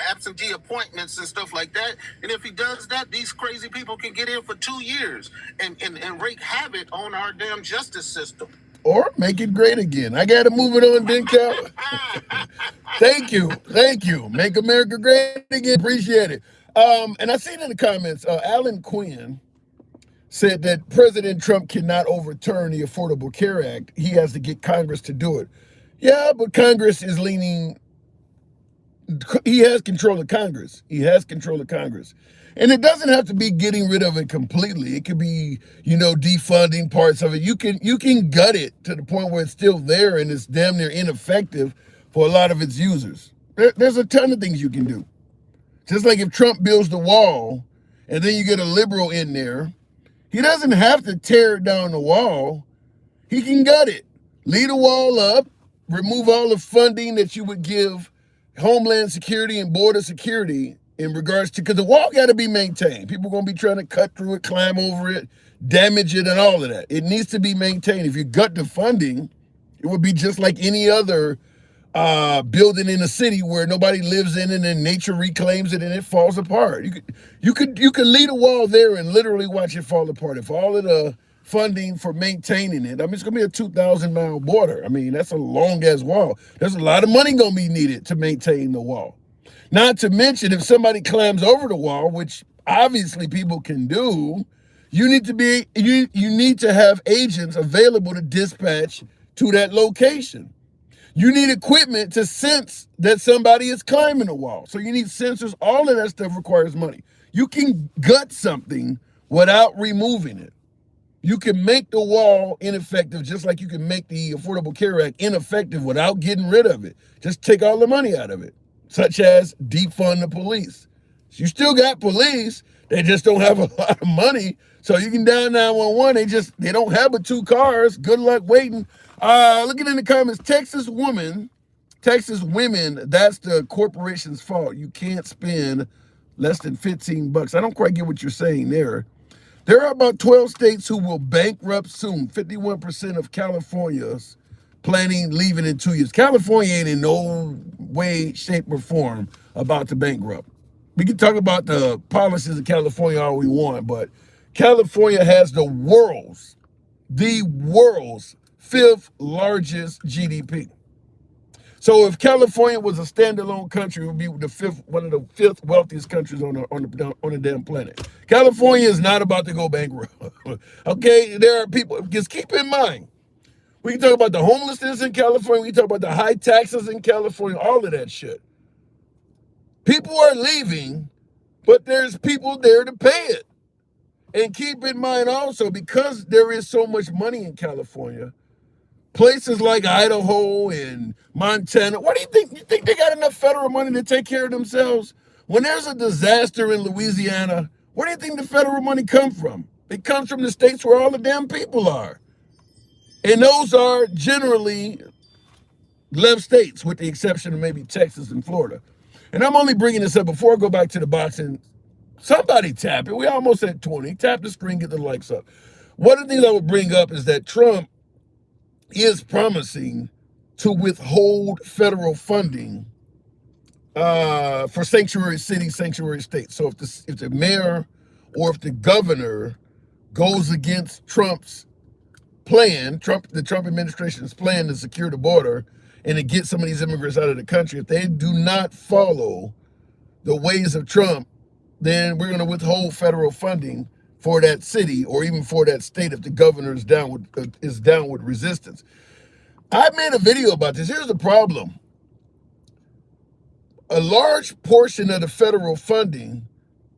absentee appointments and stuff like that. And if he does that, these crazy people can get in for 2 years and wreak havoc on our damn justice system. Or make it great again. I got to move it on, Denkel. Thank you. Make America great again. Appreciate it. And I seen in the comments, Alan Quinn said that President Trump cannot overturn the Affordable Care Act. He has to get Congress to do it. Yeah, but Congress is leaning, he has control of Congress. And it doesn't have to be getting rid of it completely. It could be, defunding parts of it. You can gut it to the point where it's still there and it's damn near ineffective for a lot of its users. There's a ton of things you can do. Just like if Trump builds the wall and then you get a liberal in there, he doesn't have to tear down the wall. He can gut it. Leave the wall up, remove all the funding that you would give Homeland Security and Border Security in regards to, because the wall got to be maintained. People are going to be trying to cut through it, climb over it, damage it, and all of that. It needs to be maintained. If you gut the funding, it would be just like any other building in a city where nobody lives in it and nature reclaims it and it falls apart. You could lead a wall there and literally watch it fall apart. If all of the funding for maintaining it, it's gonna be a 2,000-mile border. That's a long ass wall. There's a lot of money gonna be needed to maintain the wall. Not to mention if somebody climbs over the wall, which obviously people can do, you need to have agents available to dispatch to that location. You need equipment to sense that somebody is climbing a wall. So you need sensors. All of that stuff requires money. You can gut something without removing it. You can make the wall ineffective just like you can make the Affordable Care Act ineffective without getting rid of it. Just take all the money out of it, such as defund the police. You still got police. They just don't have a lot of money. So you can dial 911. They don't have but 2 cars. Good luck waiting. Looking in the comments, Texas women, that's the corporation's fault. You can't spend less than $15. I don't quite get what you're saying there. There are about 12 states who will bankrupt soon. 51% of California's planning leaving in 2 years. California ain't in no way, shape, or form about to bankrupt. We can talk about the policies of California all we want, but California has the world's 5th largest GDP. So if California was a standalone country, it would be one of the 5th wealthiest countries on the damn planet. California is not about to go bankrupt. Okay, there are people. Just keep in mind, we can talk about the homelessness in California. We can talk about the high taxes in California. All of that shit. People are leaving, but there's people there to pay it. And keep in mind also, because there is so much money in California, places like Idaho and Montana, what do you think? You think they got enough federal money to take care of themselves? When there's a disaster in Louisiana, where do you think the federal money comes from? It comes from the states where all the damn people are. And those are generally left states, with the exception of maybe Texas and Florida. And I'm only bringing this up before I go back to the boxing. Somebody tap it. We almost at 20. Tap the screen, get the likes up. One of the things I would bring up is that Trump is promising to withhold federal funding for sanctuary cities, sanctuary states. So if the mayor or if the governor goes against Trump's plan, the Trump administration's plan to secure the border and to get some of these immigrants out of the country, if they do not follow the ways of Trump, then we're going to withhold federal funding for that city or even for that state if the governor is down with resistance. I made a video about this. Here's the problem. A large portion of the federal funding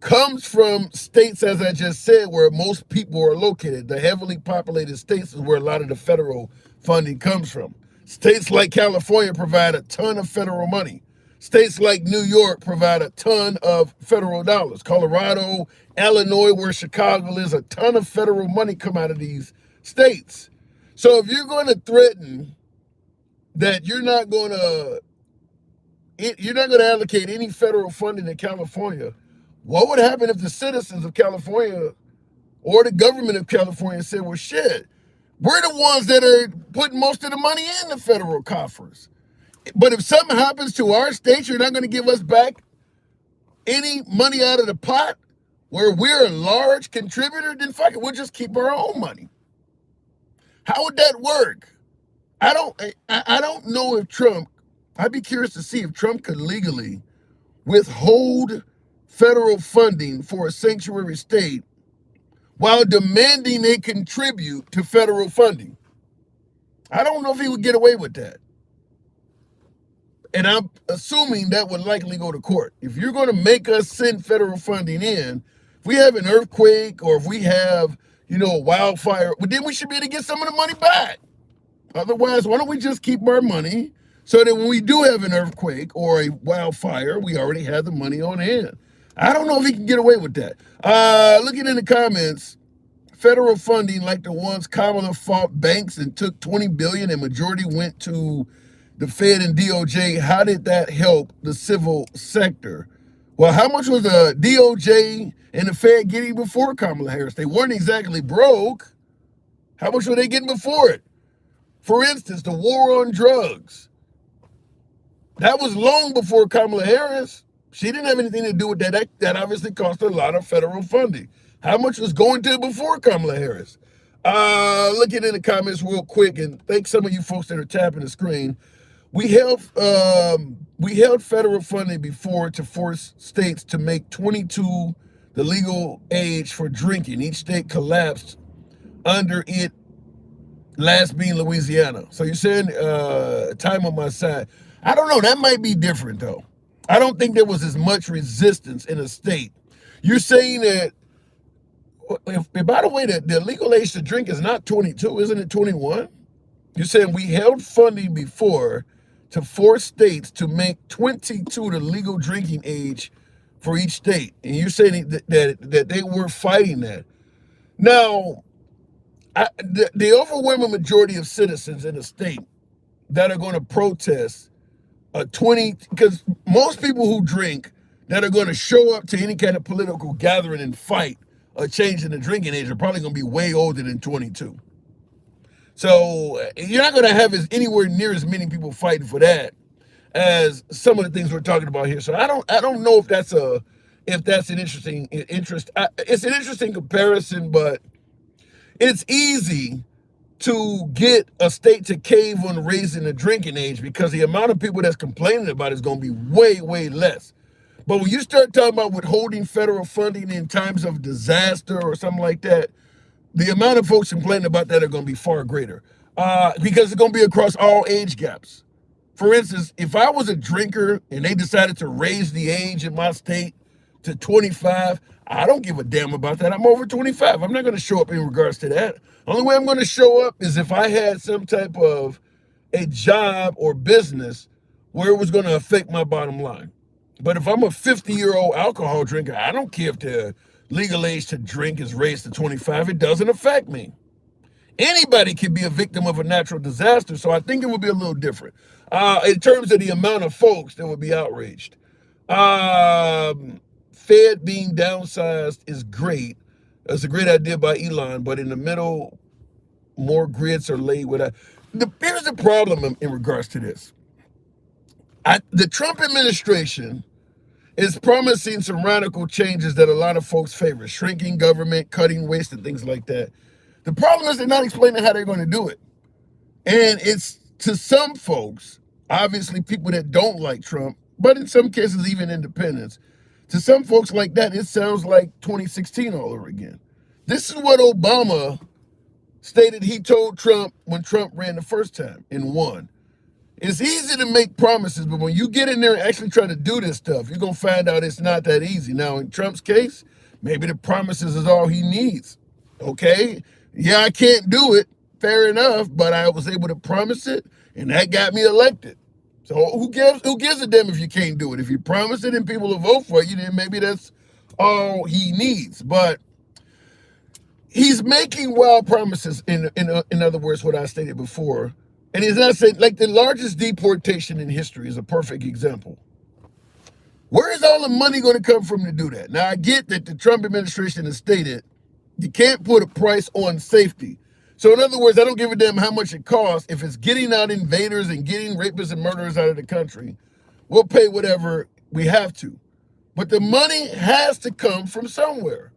comes from states, as I just said, where most people are located. The heavily populated states is where a lot of the federal funding comes from. States like California provide a ton of federal money. States like New York provide a ton of federal dollars. Colorado, Illinois, where Chicago is, a ton of federal money come out of these states. So if you're going to threaten that you're not going to allocate any federal funding to California, what would happen if the citizens of California or the government of California said, well, shit, we're the ones that are putting most of the money in the federal coffers. But if something happens to our state, you're not going to give us back any money out of the pot where we're a large contributor, then fuck it, we'll just keep our own money. How would that work? I don't know if Trump, I'd be curious to see if Trump could legally withhold federal funding for a sanctuary state while demanding they contribute to federal funding. I don't know if he would get away with that. And I'm assuming that would likely go to court. If you're going to make us send federal funding in, if we have an earthquake or if we have, a wildfire, well, then we should be able to get some of the money back. Otherwise, why don't we just keep our money so that when we do have an earthquake or a wildfire, we already have the money on hand. I don't know if he can get away with that. Looking in the comments, federal funding like the ones Kamala fought banks and took $20 billion and majority went to the Fed and DOJ. How did that help the civil sector? Well, how much was the DOJ and the Fed getting before Kamala Harris? They weren't exactly broke. How much were they getting before it? For instance, the war on drugs. That was long before Kamala Harris. She didn't have anything to do with that. That obviously cost a lot of federal funding. How much was going to before Kamala Harris? Looking in the comments real quick, and thanks some of you folks that are tapping the screen. We held federal funding before to force states to make 22 the legal age for drinking. Each state collapsed under it, last being Louisiana. So you're saying time on my side. I don't know. That might be different, though. I don't think there was as much resistance in a state. You're saying that, by the way, the legal age to drink is not 22, isn't it 21? You're saying we held funding before to force states to make 22 the legal drinking age for each state. And you're saying that they were fighting that. Now, the overwhelming majority of citizens in the state that are going to protest because most people who drink that are going to show up to any kind of political gathering and fight a change in the drinking age are probably going to be way older than 22. So you're not going to have anywhere near as many people fighting for that as some of the things we're talking about here. So I don't know if that's an interesting interest. It's an interesting comparison, but it's easy to get a state to cave on raising the drinking age because the amount of people that's complaining about it is going to be way, way less. But when you start talking about withholding federal funding in times of disaster or something like that, the amount of folks complaining about that are going to be far greater because it's going to be across all age gaps. For instance, if I was a drinker and they decided to raise the age in my state to 25, I don't give a damn about that. I'm over 25. I'm not going to show up in regards to that. Only way I'm going to show up is if I had some type of a job or business where it was going to affect my bottom line. But if I'm a 50-year-old alcohol drinker, I don't care if the legal age to drink is raised to 25. It doesn't affect me. Anybody can be a victim of a natural disaster, so I think it would be a little different. In terms of the amount of folks that would be outraged. Fed being downsized is great. That's a great idea by Elon, but in the middle, more grids are laid with here's the problem in regards to this. The Trump administration is promising some radical changes that a lot of folks favor, shrinking government, cutting waste, and things like that. The problem is they're not explaining how they're going to do it. And it's, to some folks, obviously people that don't like Trump, but in some cases even independents, to some folks like that, it sounds like 2016 all over again. This is what Obama stated he told Trump when Trump ran the first time and won. It's easy to make promises, but when you get in there and actually try to do this stuff, you're going to find out it's not that easy. Now, in Trump's case, maybe the promises is all he needs. Okay? Yeah, I can't do it. Fair enough, but I was able to promise it, and that got me elected. So who gives a damn if you can't do it? If you promise it and people will vote for you, then maybe that's all he needs. But he's making wild promises, in other words, what I stated before. And he's not saying, like the largest deportation in history is a perfect example. Where is all the money going to come from to do that? Now, I get that the Trump administration has stated you can't put a price on safety. So in other words, I don't give a damn how much it costs. If it's getting out invaders and getting rapists and murderers out of the country, we'll pay whatever we have to. But the money has to come from somewhere.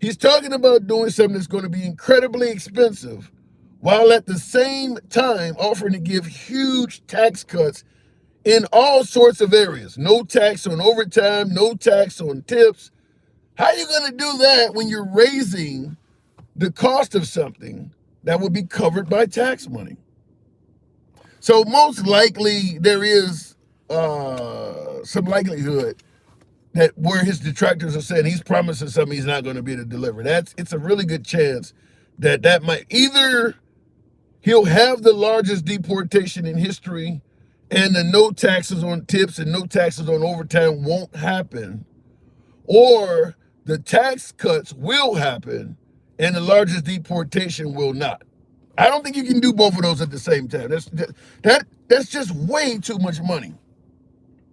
He's talking about doing something that's going to be incredibly expensive, while at the same time offering to give huge tax cuts in all sorts of areas. No tax on overtime, no tax on tips. How are you going to do that when you're raising the cost of something that would be covered by tax money? So most likely there is some likelihood that where his detractors are saying he's promising something he's not going to be able to deliver. It's a really good chance that might either he'll have the largest deportation in history and the no taxes on tips and no taxes on overtime won't happen, or the tax cuts will happen and the largest deportation will not. I don't think you can do both of those at the same time. That's just way too much money.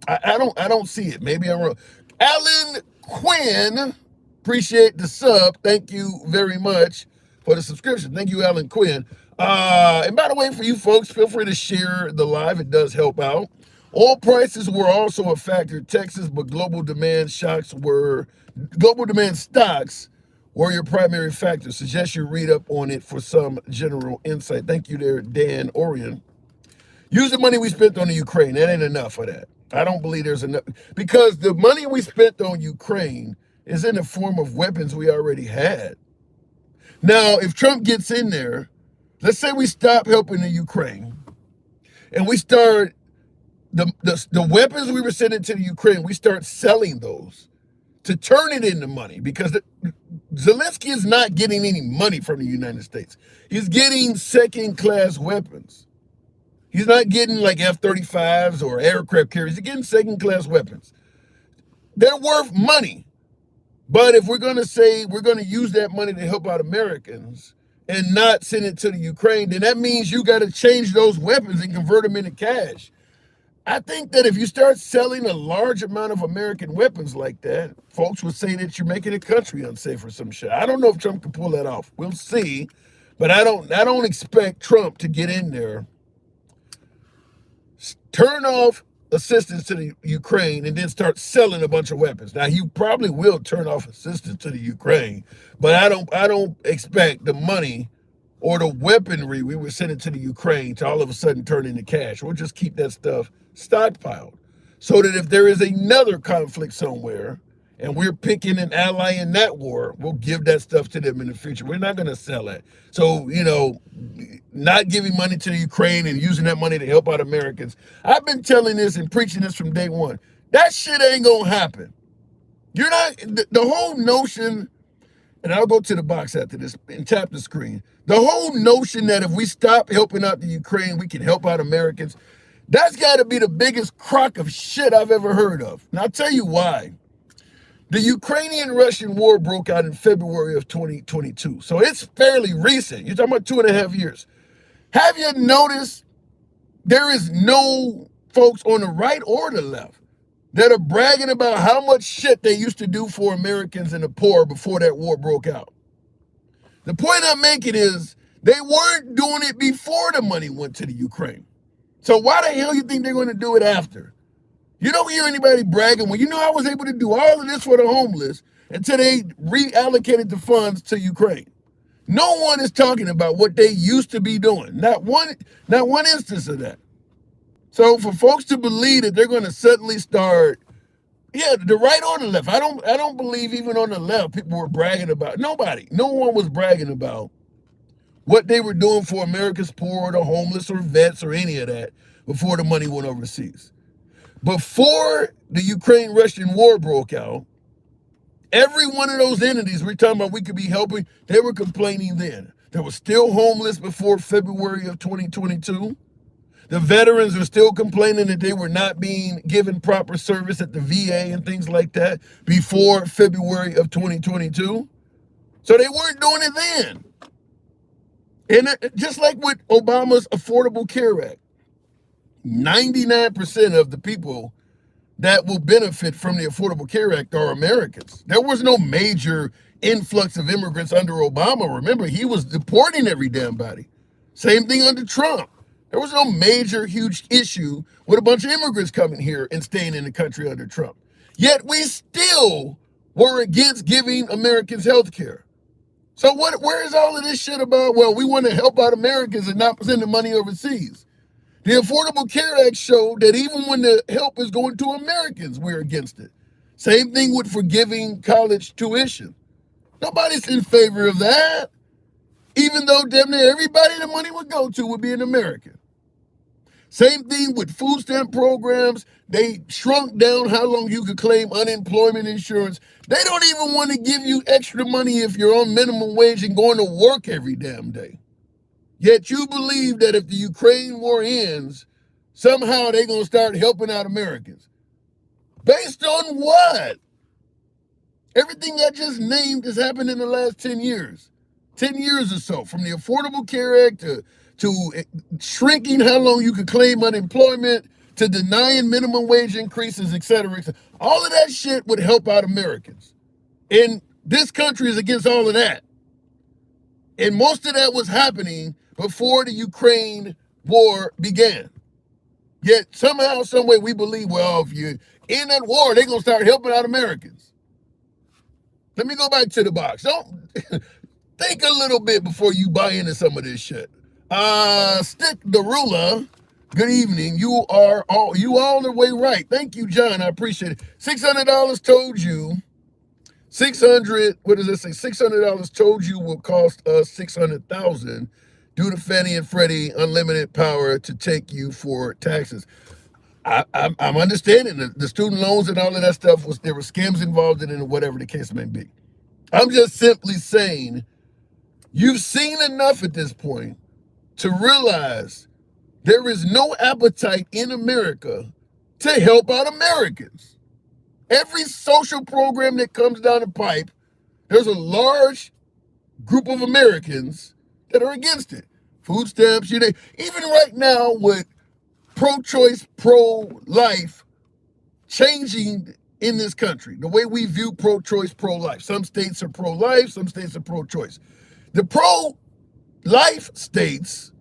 I don't see it. Maybe I'm wrong. Alan Quinn, appreciate the sub. Thank you very much for the subscription. Thank you, Alan Quinn. And by the way, for you folks, feel free to share the live. It does help out. Oil prices were also a factor in Texas, but global demand stocks were your primary factor. Suggest you read up on it for some general insight. Thank you there, Dan Orion. Use the money we spent on the Ukraine. That ain't enough for that. I don't believe there's enough, because the money we spent on Ukraine is in the form of weapons we already had. Now, if Trump gets in there, let's say we stop helping the Ukraine and we start the weapons we were sending to the Ukraine, we start selling those to turn it into money, because Zelensky is not getting any money from the United States. He's getting second-class weapons. He's not getting like F-35s or aircraft carriers. He's getting second-class weapons. They're worth money. But if we're going to say we're going to use that money to help out Americans and not send it to the Ukraine, then that means you got to change those weapons and convert them into cash. I think that if you start selling a large amount of American weapons like that, folks would say that you're making the country unsafe or some shit. I don't know if Trump can pull that off. We'll see. But I don't expect Trump to get in there, turn off assistance to the Ukraine, and then start selling a bunch of weapons. Now, he probably will turn off assistance to the Ukraine, but I don't expect the money or the weaponry we were sending to the Ukraine to all of a sudden turn into cash. We'll just keep that stuff stockpiled so that if there is another conflict somewhere and we're picking an ally in that war, we'll give that stuff to them in the future. We're not going to sell it. So, not giving money to the Ukraine and using that money to help out Americans. I've been telling this and preaching this from day one. That shit ain't going to happen. You're not, the whole notion, and I'll go to the box after this and tap the screen. The whole notion that if we stop helping out the Ukraine, we can help out Americans, that's got to be the biggest crock of shit I've ever heard of. And I'll tell you why. The Ukrainian-Russian war broke out in February of 2022. So it's fairly recent. You're talking about 2.5 years. Have you noticed there is no folks on the right or the left that are bragging about how much shit they used to do for Americans and the poor before that war broke out? The point I'm making is they weren't doing it before the money went to the Ukraine. So why the hell you think they're going to do it after? You don't hear anybody bragging, well, I was able to do all of this for the homeless until they reallocated the funds to Ukraine. No one is talking about what they used to be doing. Not one instance of that. So for folks to believe that they're going to suddenly start, the right or the left, I don't believe even on the left people were bragging about, no one was bragging about what they were doing for America's poor or the homeless or vets or any of that. before the money went overseas. Before the Ukraine-Russian war broke out, every one of those entities we're talking about we could be helping, they were complaining then. They were still homeless before February of 2022. The veterans are still complaining that they were not being given proper service at the VA and things like that before February of 2022. So they weren't doing it then. And just like with Obama's Affordable Care Act, 99% of the people that will benefit from the Affordable Care Act are Americans. There was no major influx of immigrants under Obama. Remember, he was deporting every damn body. Same thing under Trump. There was no major, huge issue with a bunch of immigrants coming here and staying in the country under Trump. Yet we still were against giving Americans health care. So where is all of this shit about, well, we want to help out Americans and not send the money overseas? The Affordable Care Act showed that even when the help is going to Americans, we're against it. Same thing with forgiving college tuition. Nobody's in favor of that, even though damn near everybody the money would go to would be an American. Same thing with food stamp programs. They shrunk down how long you could claim unemployment insurance. They don't even want to give you extra money if you're on minimum wage and going to work every damn day. Yet you believe that if the Ukraine war ends, somehow they're going to start helping out Americans. Based on what? Everything I just named has happened in the last 10 years. 10 years or so, from the Affordable Care Act to shrinking how long you could claim unemployment, to denying minimum wage increases, et cetera, et cetera. All of that shit would help out Americans. And this country is against all of that. And most of that was happening before the Ukraine war began. Yet somehow, some way, we believe, well, if you're in that war, they're going to start helping out Americans. Let me go back to the box. Don't think a little bit before you buy into some of this shit. Stick the ruler. Good evening. You all the way right. Thank you, John. I appreciate it. $600 told you. 600. What does it say? $600 told you will cost us 600,000 due to Fannie and Freddie unlimited power to take you for taxes. I'm understanding the student loans and all of that stuff there were scams involved in it, or whatever the case may be. I'm just simply saying you've seen enough at this point to realize there is no appetite in America to help out Americans. Every social program that comes down the pipe, there's a large group of Americans that are against it. Food stamps, even right now with pro-choice, pro-life changing in this country, the way we view pro-choice, pro-life. Some states are pro-life, some states are pro-choice. The pro-life states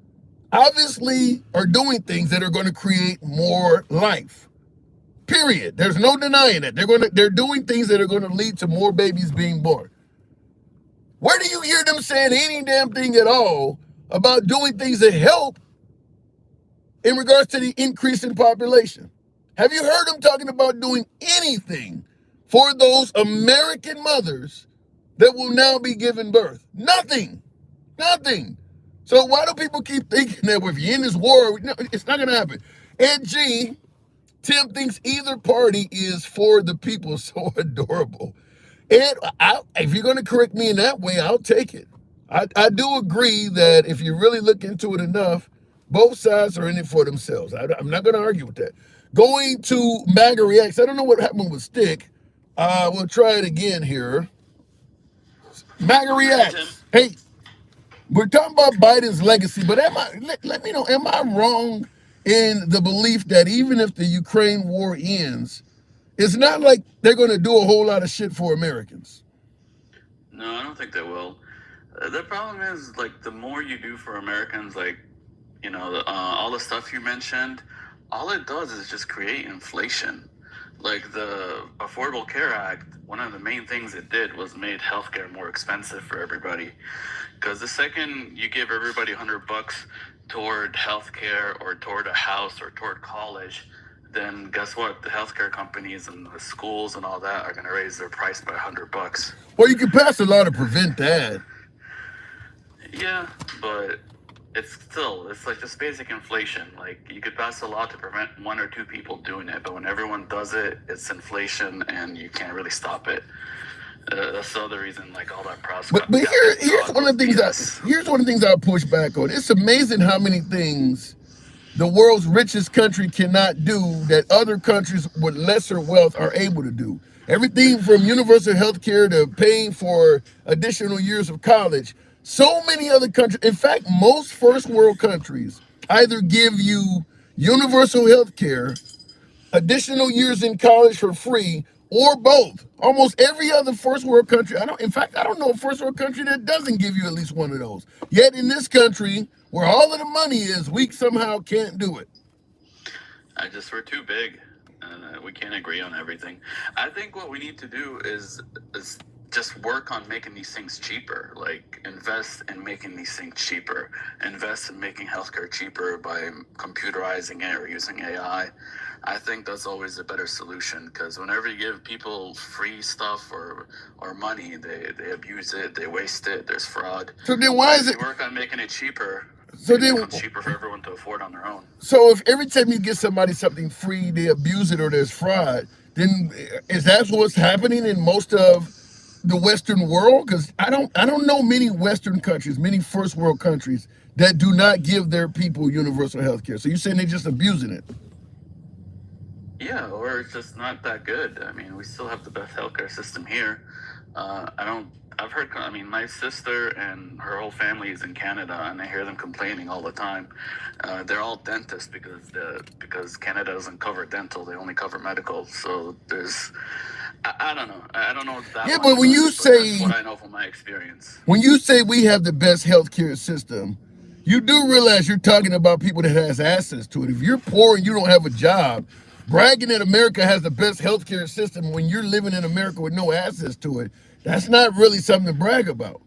obviously are doing things that are going to create more life. Period. There's no denying it. They're doing things that are going to lead to more babies being born. Where do you hear them saying any damn thing at all about doing things that help in regards to the increase in population? Have you heard them talking about doing anything for those American mothers that will now be giving birth? Nothing. Nothing. So why do people keep thinking that if you're in this war, no, it's not going to happen? And G, Tim thinks either party is for the people. So adorable. And if you're going to correct me in that way, I'll take it. I do agree that if you really look into it enough, both sides are in it for themselves. I'm not going to argue with that. Going to MAGA Reacts, I don't know what happened with Stick. We'll try it again here. MAGA Reacts. Hey, we're talking about Biden's legacy, but let me know, am I wrong in the belief that even if the Ukraine war ends, it's not like they're going to do a whole lot of shit for Americans? No, I don't think they will. The problem is, like, the more you do for Americans, like, all the stuff you mentioned, all it does is just create inflation. Like the Affordable Care Act, one of the main things it did was made healthcare more expensive for everybody. Because the second you give everybody $100 toward healthcare or toward a house or toward college, then guess what? The healthcare companies and the schools and all that are going to raise their price by $100. Well, you can pass a law to prevent that. Yeah, but it's like just basic inflation. Like, you could pass a law to prevent one or two people doing it, but when everyone does it, it's inflation, and you can't really stop it. That's the other reason, like, all that But here's one of the things I push back on. It's amazing how many things the world's richest country cannot do that other countries with lesser wealth are able to do. Everything from universal health care to paying for additional years of college. So many other countries, in fact, most first world countries either give you universal health care, additional years in college for free, or both. Almost every other first world country, I don't know a first world country that doesn't give you at least one of those. Yet in this country, where all of the money is, we somehow can't do it. We're too big, and we can't agree on everything. I think what we need to do is just work on making these things cheaper. Like, invest in making these things cheaper. Invest in making healthcare cheaper by computerizing it or using AI. I think that's always a better solution, because whenever you give people free stuff or money, they abuse it, they waste it, there's fraud. So then why is it work on making it cheaper? So it then becomes cheaper for everyone to afford on their own. So if every time you give somebody something free, they abuse it or there's fraud, then is that what's happening in most of the Western world? Because I don't know many Western countries, many first world countries that do not give their people universal health care. So you're saying they're just abusing it? Yeah, or it's just not that good. I mean, we still have the best healthcare system here. I've heard, my sister and her whole family is in Canada, and I hear them complaining all the time. They're all dentists because Canada doesn't cover dental; they only cover medical. So I don't know. I don't know that. Yeah, but when you say, that's what I know from my experience. When you say we have the best healthcare system, you do realize you're talking about people that has access to it. If you're poor and you don't have a job, bragging that America has the best healthcare system when you're living in America with no access to it, that's not really something to brag about.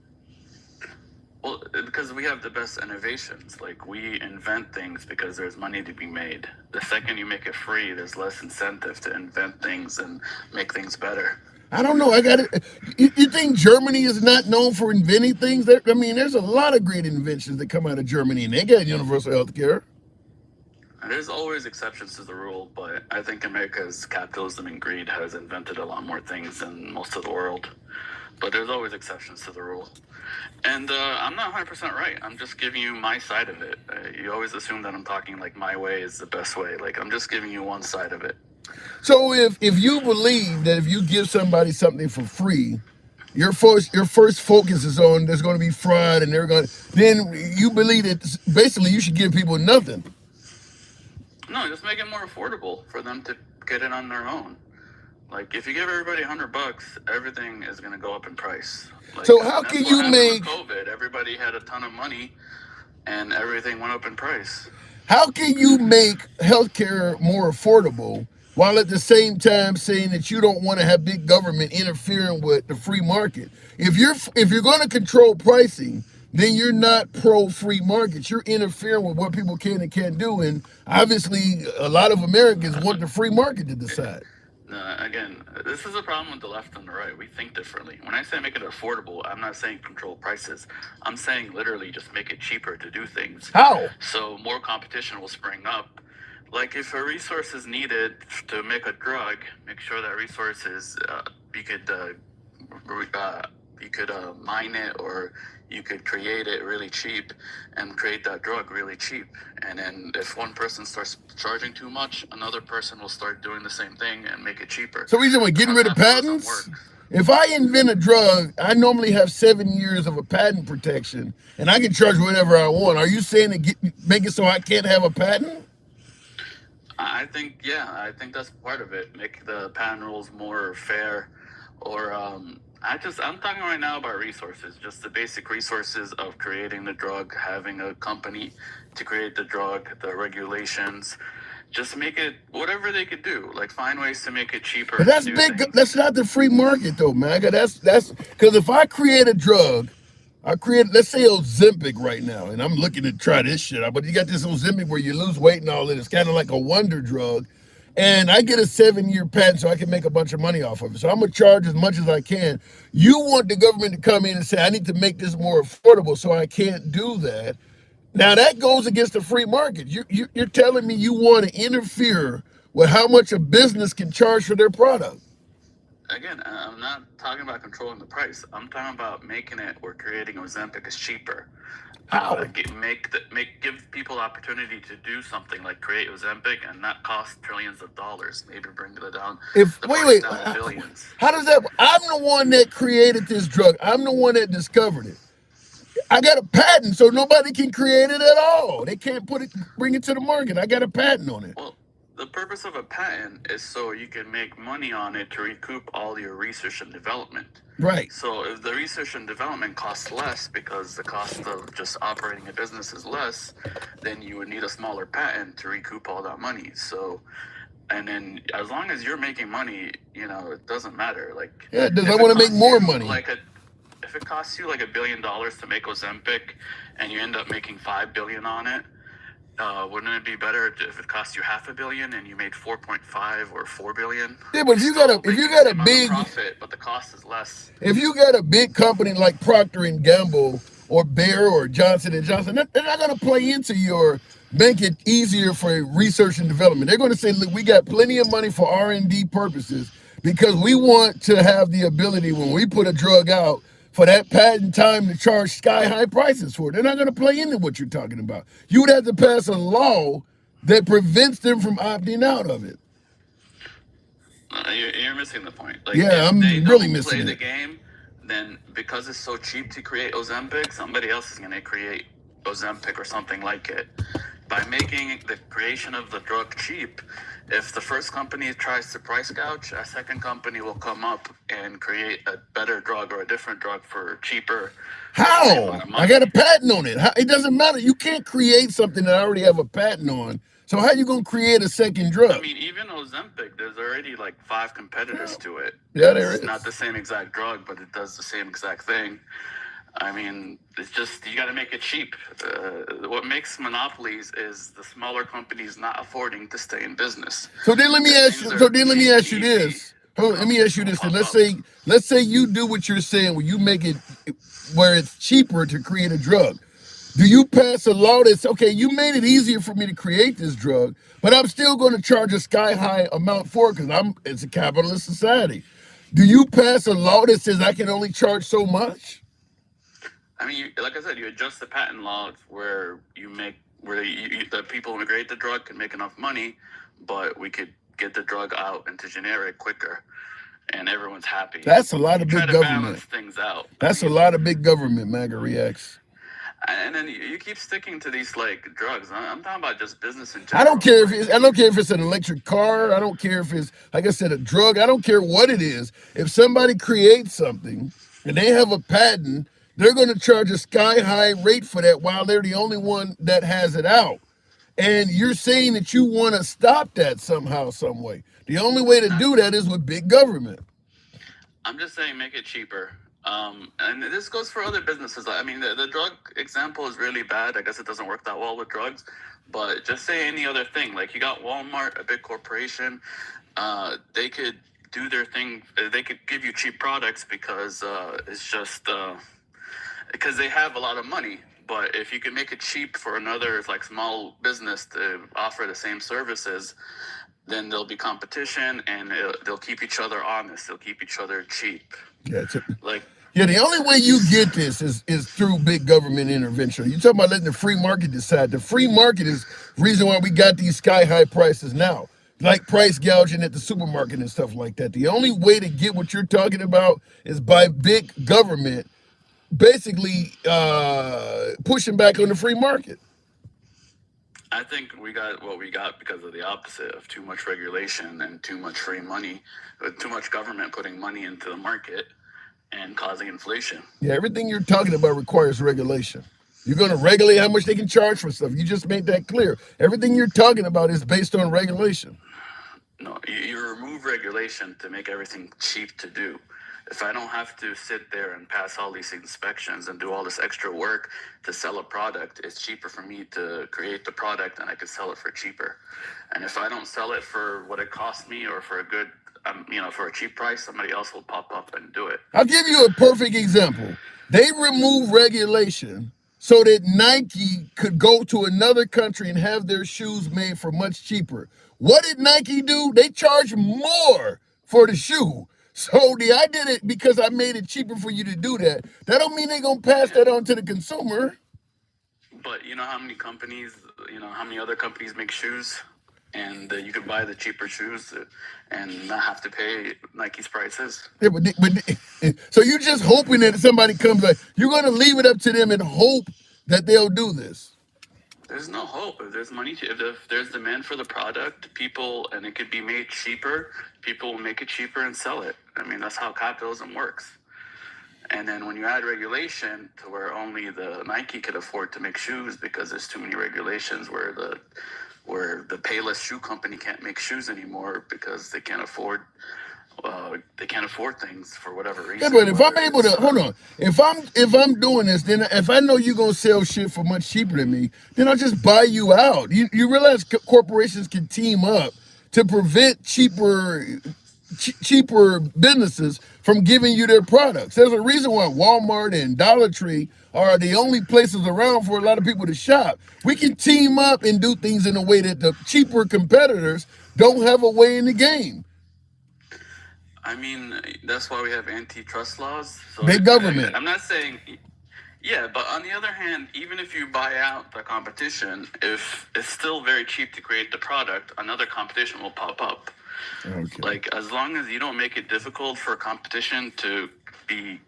Well, because we have the best innovations. Like, we invent things because there's money to be made. The second you make it free, there's less incentive to invent things and make things better. I don't know. You think Germany is not known for inventing things? There's a lot of great inventions that come out of Germany, and they got universal health care. There's always exceptions to the rule, but I think America's capitalism and greed has invented a lot more things than most of the world. But there's always exceptions to the rule. And I'm not 100% right. I'm just giving you my side of it. You always assume that I'm talking like my way is the best way. Like, I'm just giving you one side of it. So if you believe that if you give somebody something for free, your first focus is on there's going to be fraud and then you believe that basically you should give people nothing. No, just make it more affordable for them to get it on their own. Like, if you give everybody $100, everything is going to go up in price. Like, so how can you make COVID? Everybody had a ton of money, and everything went up in price. How can you make healthcare more affordable while at the same time saying that you don't want to have big government interfering with the free market? If you're going to control pricing, then you're not pro-free markets. You're interfering with what people can and can't do, and obviously a lot of Americans want the free market to decide. Again, this is a problem with the left and the right. We think differently. When I say make it affordable, I'm not saying control prices. I'm saying literally just make it cheaper to do things. How? So more competition will spring up. Like, if a resource is needed to make a drug, make sure that resource is you could mine it, or you could create it really cheap and create that drug really cheap. And then if one person starts charging too much, another person will start doing the same thing and make it cheaper. So we're getting rid of patents? If I invent a drug, I normally have 7 years of a patent protection, and I can charge whatever I want. Are you saying to make it so I can't have a patent? I think that's part of it. Make the patent rules more fair, or I'm talking right now about resources, just the basic resources of creating the drug, having a company to create the drug, the regulations. Just make it whatever they could do. Like, find ways to make it cheaper. But that's big. That's not the free market, though, MAGA. That's because if I create a drug, let's say Ozempic right now, and I'm looking to try this shit out. But you got this Ozempic where you lose weight and all that. It's kind of like a wonder drug. And I get a 7-year patent so I can make a bunch of money off of it. So I'm going to charge as much as I can. You want the government to come in and say, I need to make this more affordable, so I can't do that. Now that goes against the free market. You're telling me you want to interfere with how much a business can charge for their product. Again, I'm not talking about controlling the price. I'm talking about making it or creating Ozempic is cheaper. How? Give people opportunity to do something like create Ozempic and not cost trillions of dollars. Maybe bring it down. If The wait, price wait, down to billions. how does that? I'm the one that created this drug. I'm the one that discovered it. I got a patent, so nobody can create it at all. They can't bring it to the market. I got a patent on it. Well, the purpose of a patent is so you can make money on it to recoup all your research and development. Right. So if the research and development costs less because the cost of just operating a business is less, then you would need a smaller patent to recoup all that money. So, and then as long as you're making money, it doesn't matter. Like, yeah, it does. I want to make more money. If it costs you like $1 billion to make Ozempic, and you end up making $5 billion on it, wouldn't it be better if it cost you $500 million and you made 4.5 or 4 billion? Yeah, but if you got a big profit, but the cost is less. If you got a big company like Procter and Gamble or Bayer or Johnson and Johnson, they're not going to play into your make it easier for research and development. They're going to say, look, we got plenty of money for R&D purposes because we want to have the ability when we put a drug out for that patent time to charge sky-high prices for it. They're not going to play into what you're talking about. You would have to pass a law that prevents them from opting out of it. You're missing the point. Like, yeah, I'm really missing play the game, then because it's so cheap to create Ozempic, somebody else is going to create Ozempic or something like it. By making the creation of the drug cheap, if the first company tries to price gouge, a second company will come up and create a better drug or a different drug for cheaper. How? I got a patent on it. It doesn't matter. You can't create something that I already have a patent on. So how are you going to create a second drug? I mean, even Ozempic, there's already like 5 competitors to it. Yeah, there is. It's not the same exact drug, but it does the same exact thing. I mean, it's just, you got to make it cheap. What makes monopolies is the smaller companies not affording to stay in business. So then let me ask you. This. Let me ask you this. Let's say you do what you're saying, where you make it where it's cheaper to create a drug. Do you pass a law that's okay? You made it easier for me to create this drug, but I'm still going to charge a sky-high amount for it because it's a capitalist society. Do you pass a law that says I can only charge so much? I mean, like I said, you adjust the patent law where the people who create the drug can make enough money, but we could get the drug out into generic quicker, and everyone's happy. That's a lot of big government. Balance things out. That's a lot of big government, MAGA reacts. And then you keep sticking to these like drugs. I'm talking about just business in general. I don't care if it's an electric car. I don't care if it's, like I said, a drug. I don't care what it is. If somebody creates something and they have a patent, they're going to charge a sky-high rate for that while they're the only one that has it out. And you're saying that you want to stop that somehow, some way. The only way to do that is with big government. I'm just saying make it cheaper. And this goes for other businesses. I mean, the drug example is really bad. I guess it doesn't work that well with drugs. But just say any other thing. Like you got Walmart, a big corporation. They could do their thing. They could give you cheap products because it's just because they have a lot of money. But if you can make it cheap for another like small business to offer the same services, then there'll be competition and they'll keep each other honest. They'll keep each other cheap. Yeah, the only way you get this is through big government intervention. You're talking about letting the free market decide. The free market is the reason why we got these sky-high prices now, like price gouging at the supermarket and stuff like that. The only way to get what you're talking about is by big government basically pushing back on the free market. I think we got what we got because of the opposite of too much regulation and too much free money, too much government putting money into the market and causing inflation. Yeah, everything you're talking about requires regulation. You're going to regulate how much they can charge for stuff. You just made that clear. Everything you're talking about is based on regulation. No, you remove regulation to make everything cheap to do. If I don't have to sit there and pass all these inspections and do all this extra work to sell a product, it's cheaper for me to create the product and I can sell it for cheaper. And if I don't sell it for what it cost me or for a good, for a cheap price, somebody else will pop up and do it. I'll give you a perfect example. They remove regulation so that Nike could go to another country and have their shoes made for much cheaper. What did Nike do? They charge more for the shoe. So I did it because I made it cheaper for you to do that. That don't mean they're going to pass that on to the consumer. But you know how many companies, how many other companies make shoes? And you could buy the cheaper shoes and not have to pay Nike's prices. Yeah, so you're just hoping that somebody comes like, you're going to leave it up to them and hope that they'll do this. There's no hope. If there's money, if there's demand for the product, and it could be made cheaper, people will make it cheaper and sell it. I mean, that's how capitalism works. And then when you add regulation to where only the Nike could afford to make shoes because there's too many regulations where the Payless shoe company can't make shoes anymore because they can't afford things for whatever reason. Yeah, but if I'm able to hold on, if I'm doing this, then if I know you're gonna sell shit for much cheaper than me, then I'll just buy you out. You realize corporations can team up to prevent cheaper businesses from giving you their products. There's a reason why Walmart and Dollar Tree are the only places around for a lot of people to shop. We can team up and do things in a way that the cheaper competitors don't have a way in the game. I mean, that's why we have antitrust laws. So Big government. I'm not saying, yeah, but on the other hand, even if you buy out the competition, if it's still very cheap to create the product, another competition will pop up. Okay. Like, as long as you don't make it difficult for competition to be,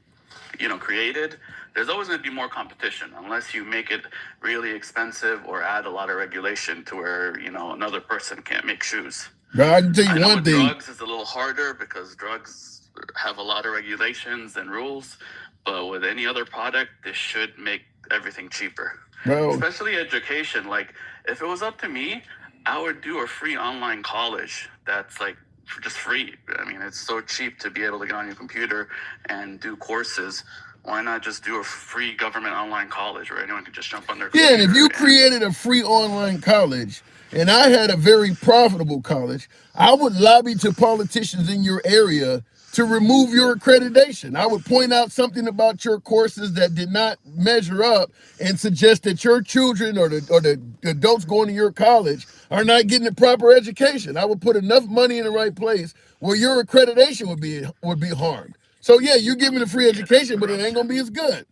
created, there's always going to be more competition unless you make it really expensive or add a lot of regulation to where, another person can't make shoes. But I can tell you one thing. Drugs is a little harder because drugs have a lot of regulations and rules. But with any other product, this should make everything cheaper. Well, especially education. Like, if it was up to me, I would do a free online college that's like just free. I mean, it's so cheap to be able to get on your computer and do courses. Why not just do a free government online college where anyone can just jump on their computer? Yeah, and if you created a free online college and I had a very profitable college, I would lobby to politicians in your area to remove your accreditation. I would point out something about your courses that did not measure up and suggest that your children or the adults going to your college are not getting the proper education. I would put enough money in the right place where your accreditation would be harmed. So yeah, you're giving a free education, but it ain't gonna be as good.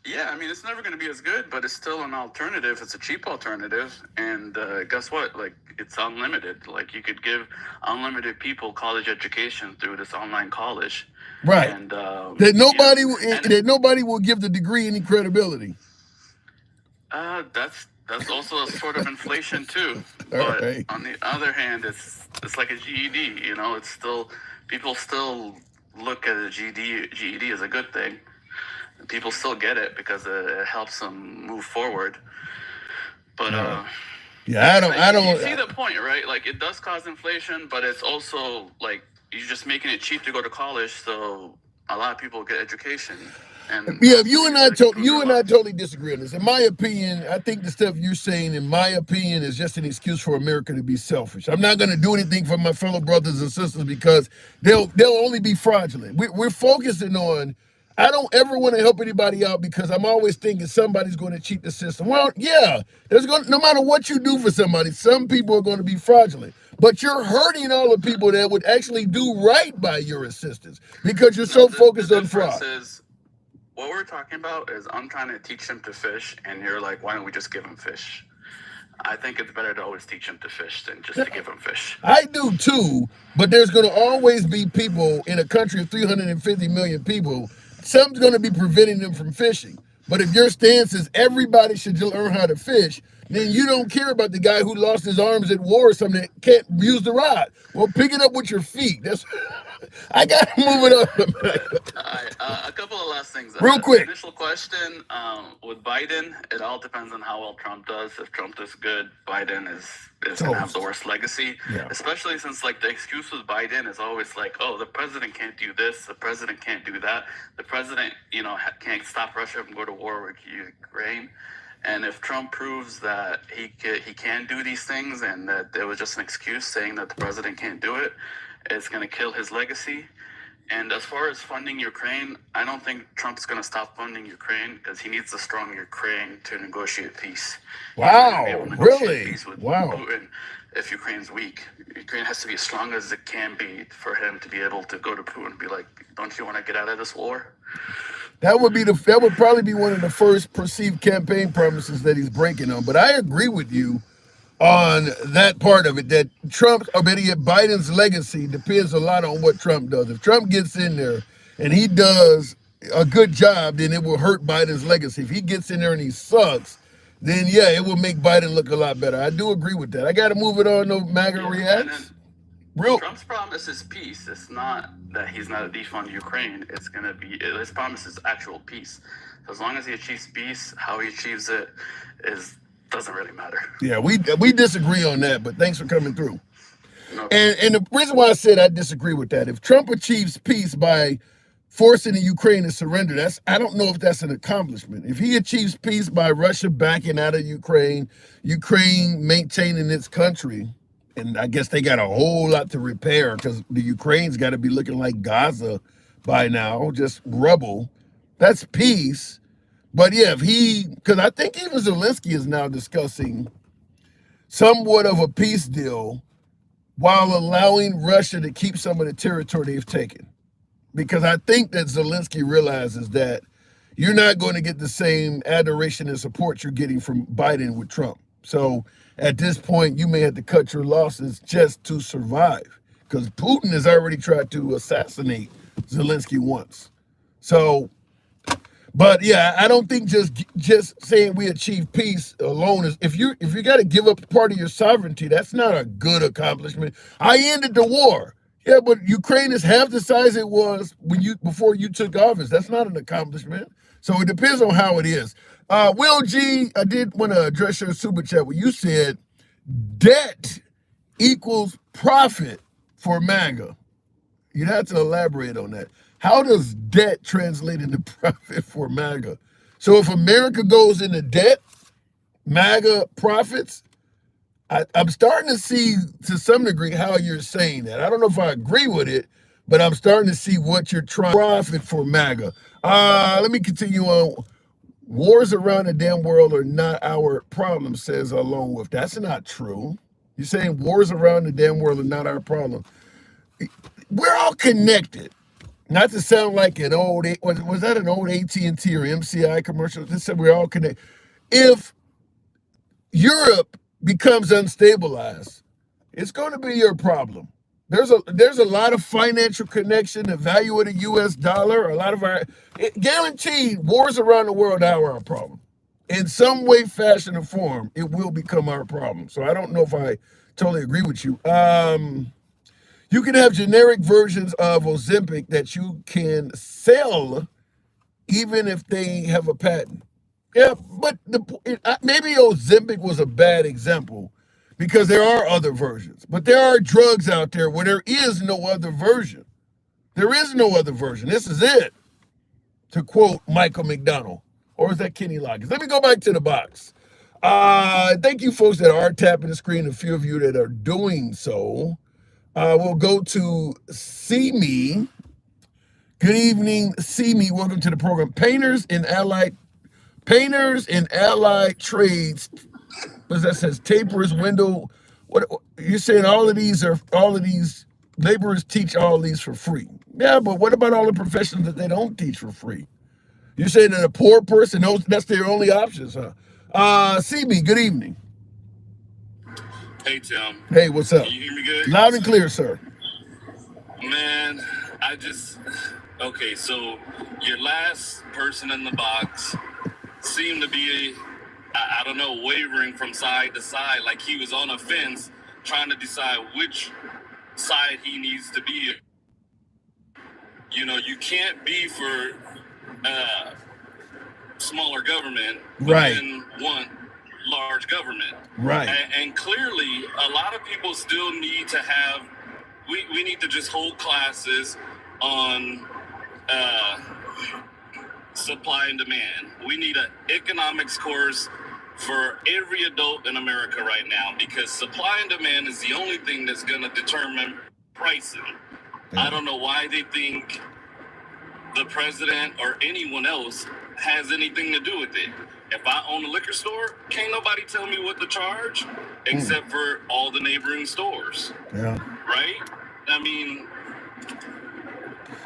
Yeah, I mean, it's never going to be as good, but it's still an alternative. It's a cheap alternative. And guess what? Like, it's unlimited. Like, you could give unlimited people college education through this online college. Right. And that nobody will give the degree any credibility. That's also a sort of inflation too. But right. On the other hand, it's like a GED. It's still, people still look at a GED as a good thing. People still get it because it helps them move forward. But yeah, I don't. You see the point, right? Like, it does cause inflation, but it's also like you're just making it cheap to go to college, so a lot of people get education. And yeah, you and I totally disagree on this. In my opinion, I think the stuff you're saying, in my opinion, is just an excuse for America to be selfish. I'm not going to do anything for my fellow brothers and sisters because they'll only be fraudulent. We're focusing on. I don't ever want to help anybody out because I'm always thinking somebody's going to cheat the system. Well, yeah, no matter what you do for somebody, some people are going to be fraudulent. But you're hurting all the people that would actually do right by your assistance because you're so focused on fraud. What we're talking about is I'm trying to teach them to fish, and you're like, why don't we just give them fish? I think it's better to always teach them to fish than just to give them fish. I do too, but there's going to always be people in a country of 350 million people. Something's going to be preventing them from fishing. But if your stance is everybody should learn how to fish, then you don't care about the guy who lost his arms at war or something that can't use the rod. Well, pick it up with your feet. I got to move it up. All right, a couple of last things. Real quick. Initial question, with Biden, it all depends on how well Trump does. If Trump does good, Biden is going to have the worst legacy. Yeah. Especially since, like, the excuse with Biden is always like, oh, the president can't do this, the president can't do that. The president, can't stop Russia from going to war with Ukraine. And if Trump proves that he can do these things and that there was just an excuse saying that the president can't do it, it's going to kill his legacy. And as far as funding Ukraine, I don't think Trump's going to stop funding Ukraine because he needs a strong Ukraine to negotiate peace. Wow, really? Peace with Wow. Putin if Ukraine's weak. Ukraine has to be as strong as it can be for him to be able to go to Putin and be like, don't you want to get out of this war? That would probably be one of the first perceived campaign promises that he's breaking on. But I agree with you on that part of it, that Trump, or better yet, Biden's legacy depends a lot on what Trump does. If Trump gets in there and he does a good job, then it will hurt Biden's legacy. If he gets in there and he sucks, then yeah, it will make Biden look a lot better. I do agree with that. I got to move it on. No MAGA reacts. Trump's promise is peace. It's not that he's not a defund Ukraine. It's going to be, his promise is actual peace. So as long as he achieves peace, how he achieves it doesn't really matter. Yeah, we disagree on that, but thanks for coming through. No. And the reason why I said I disagree with that, if Trump achieves peace by forcing the Ukraine to surrender, I don't know if that's an accomplishment. If he achieves peace by Russia backing out of Ukraine, Ukraine maintaining its country, and I guess they got a whole lot to repair because the Ukraine's got to be looking like Gaza by now, just rubble. That's peace. But yeah, because I think even Zelensky is now discussing somewhat of a peace deal while allowing Russia to keep some of the territory they've taken. Because I think that Zelensky realizes that you're not going to get the same adoration and support you're getting from Biden with Trump. So at this point, you may have to cut your losses just to survive, because Putin has already tried to assassinate Zelensky once. So, but yeah, I don't think just saying we achieve peace alone is, if you got to give up part of your sovereignty, that's not a good accomplishment. I ended the war. Yeah, but Ukraine is half the size it was before you took office. That's not an accomplishment. So it depends on how it is. Will G, I did want to address your super chat where you said debt equals profit for MAGA. You'd have to elaborate on that. How does debt translate into profit for MAGA? So if America goes into debt, MAGA profits? I'm starting to see, to some degree, how you're saying that. I don't know if I agree with it, but I'm starting to see what you're trying to profit for MAGA. Let me continue on. Wars around the damn world are not our problem, says Lone Wolf. That's not true. You're saying wars around the damn world are not our problem. We're all connected. Not to sound like an old, was that an old AT&T or MCI commercial? They said we're all connected. If Europe becomes unstabilized, it's going to be your problem. There's a lot of financial connection, the value of the U.S. dollar, a lot of guaranteed wars around the world are our problem. In some way, fashion, or form, it will become our problem. So I don't know if I totally agree with you. You can have generic versions of Ozempic that you can sell even if they have a patent. Yeah, but maybe Ozempic was a bad example because there are other versions. But there are drugs out there where there is no other version. There is no other version. This is it, to quote Michael McDonald. Or is that Kenny Loggins? Let me go back to the box. Thank you folks that are tapping the screen, a few of you that are doing so. We'll go to See Me. Good evening, See Me. Welcome to the program. Painters and allied trades. What that says? Tapers, window. What you're saying? All of these laborers teach all of these for free. Yeah, but what about all the professions that they don't teach for free? You're saying that a poor person, that's their only options, huh? See Me. Good evening. Hey, Tim. Hey, what's up? Can you hear me good? Loud and clear, sir. Man, okay, so your last person in the box seemed to be, I don't know, wavering from side to side, like he was on a fence trying to decide which side he needs to be. You know, you can't be for smaller government, but right, then want large government. Right. And clearly, a lot of people still need to have, we need to just hold classes on supply and demand. We need an economics course for every adult in America right now, because supply and demand is the only thing that's going to determine pricing. I don't know why they think the president or anyone else has anything to do with it. If I own a liquor store, can't nobody tell me what to charge except for all the neighboring stores. Yeah. Right? I mean,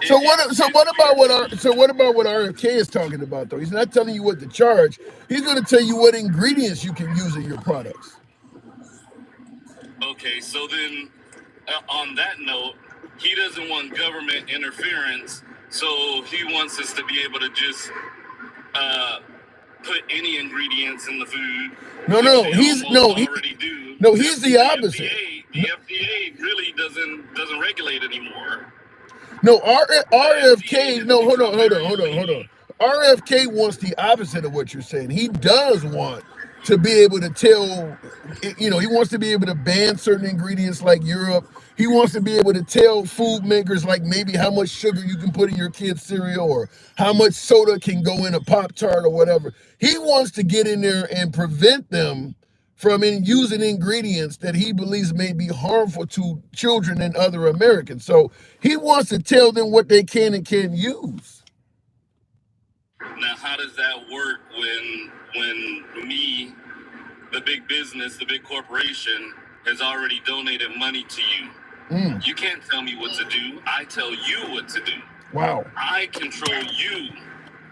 So what about what RFK is talking about though? He's not telling you what to charge. He's going to tell you what ingredients you can use in your products. Okay, so then on that note, he doesn't want government interference, so he wants us to be able to just put any ingredients in the food. He's the opposite. The FDA really doesn't regulate anymore. No, RFK. No, hold on. RFK wants the opposite of what you're saying. He does want to be able to tell, he wants to be able to ban certain ingredients like Europe. He wants to be able to tell food makers like maybe how much sugar you can put in your kid's cereal or how much soda can go in a Pop-Tart or whatever. He wants to get in there and prevent them from using ingredients that he believes may be harmful to children and other Americans. So he wants to tell them what they can and can't use. Now, how does that work when me, the big business, the big corporation, has already donated money to you? You can't tell me what to do. I tell you what to do. Wow. I control you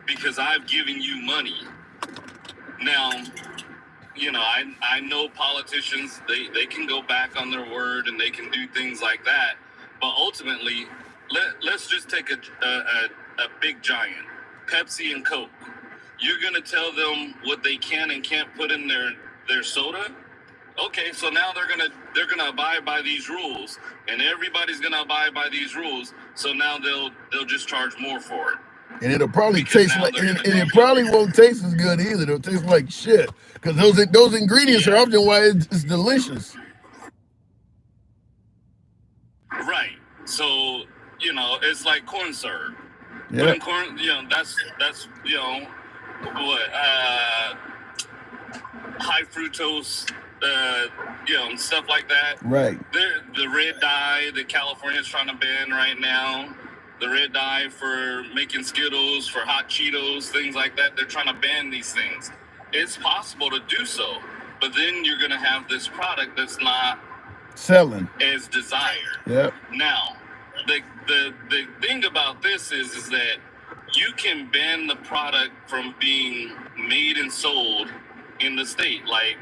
because I've given you money. Now, I know politicians, they can go back on their word and they can do things like that. But ultimately, let's just take a big giant, Pepsi and Coke. You're going to tell them what they can and can't put in their soda? Okay, so now they're gonna abide by these rules, and everybody's gonna abide by these rules. So now they'll just charge more for it. And it'll probably taste like, and it probably won't taste as good either. It'll taste like shit because those ingredients are often why it's delicious. Right. So it's like corn syrup. Yeah. Corn, that's what high fructose. Stuff like that. Right. The red dye that California's trying to ban right now, the red dye for making Skittles, for hot Cheetos, things like that, they're trying to ban these things. It's possible to do so, but then you're going to have this product that's not selling as desired. Yep. Now, the thing about this is that you can ban the product from being made and sold in the state, like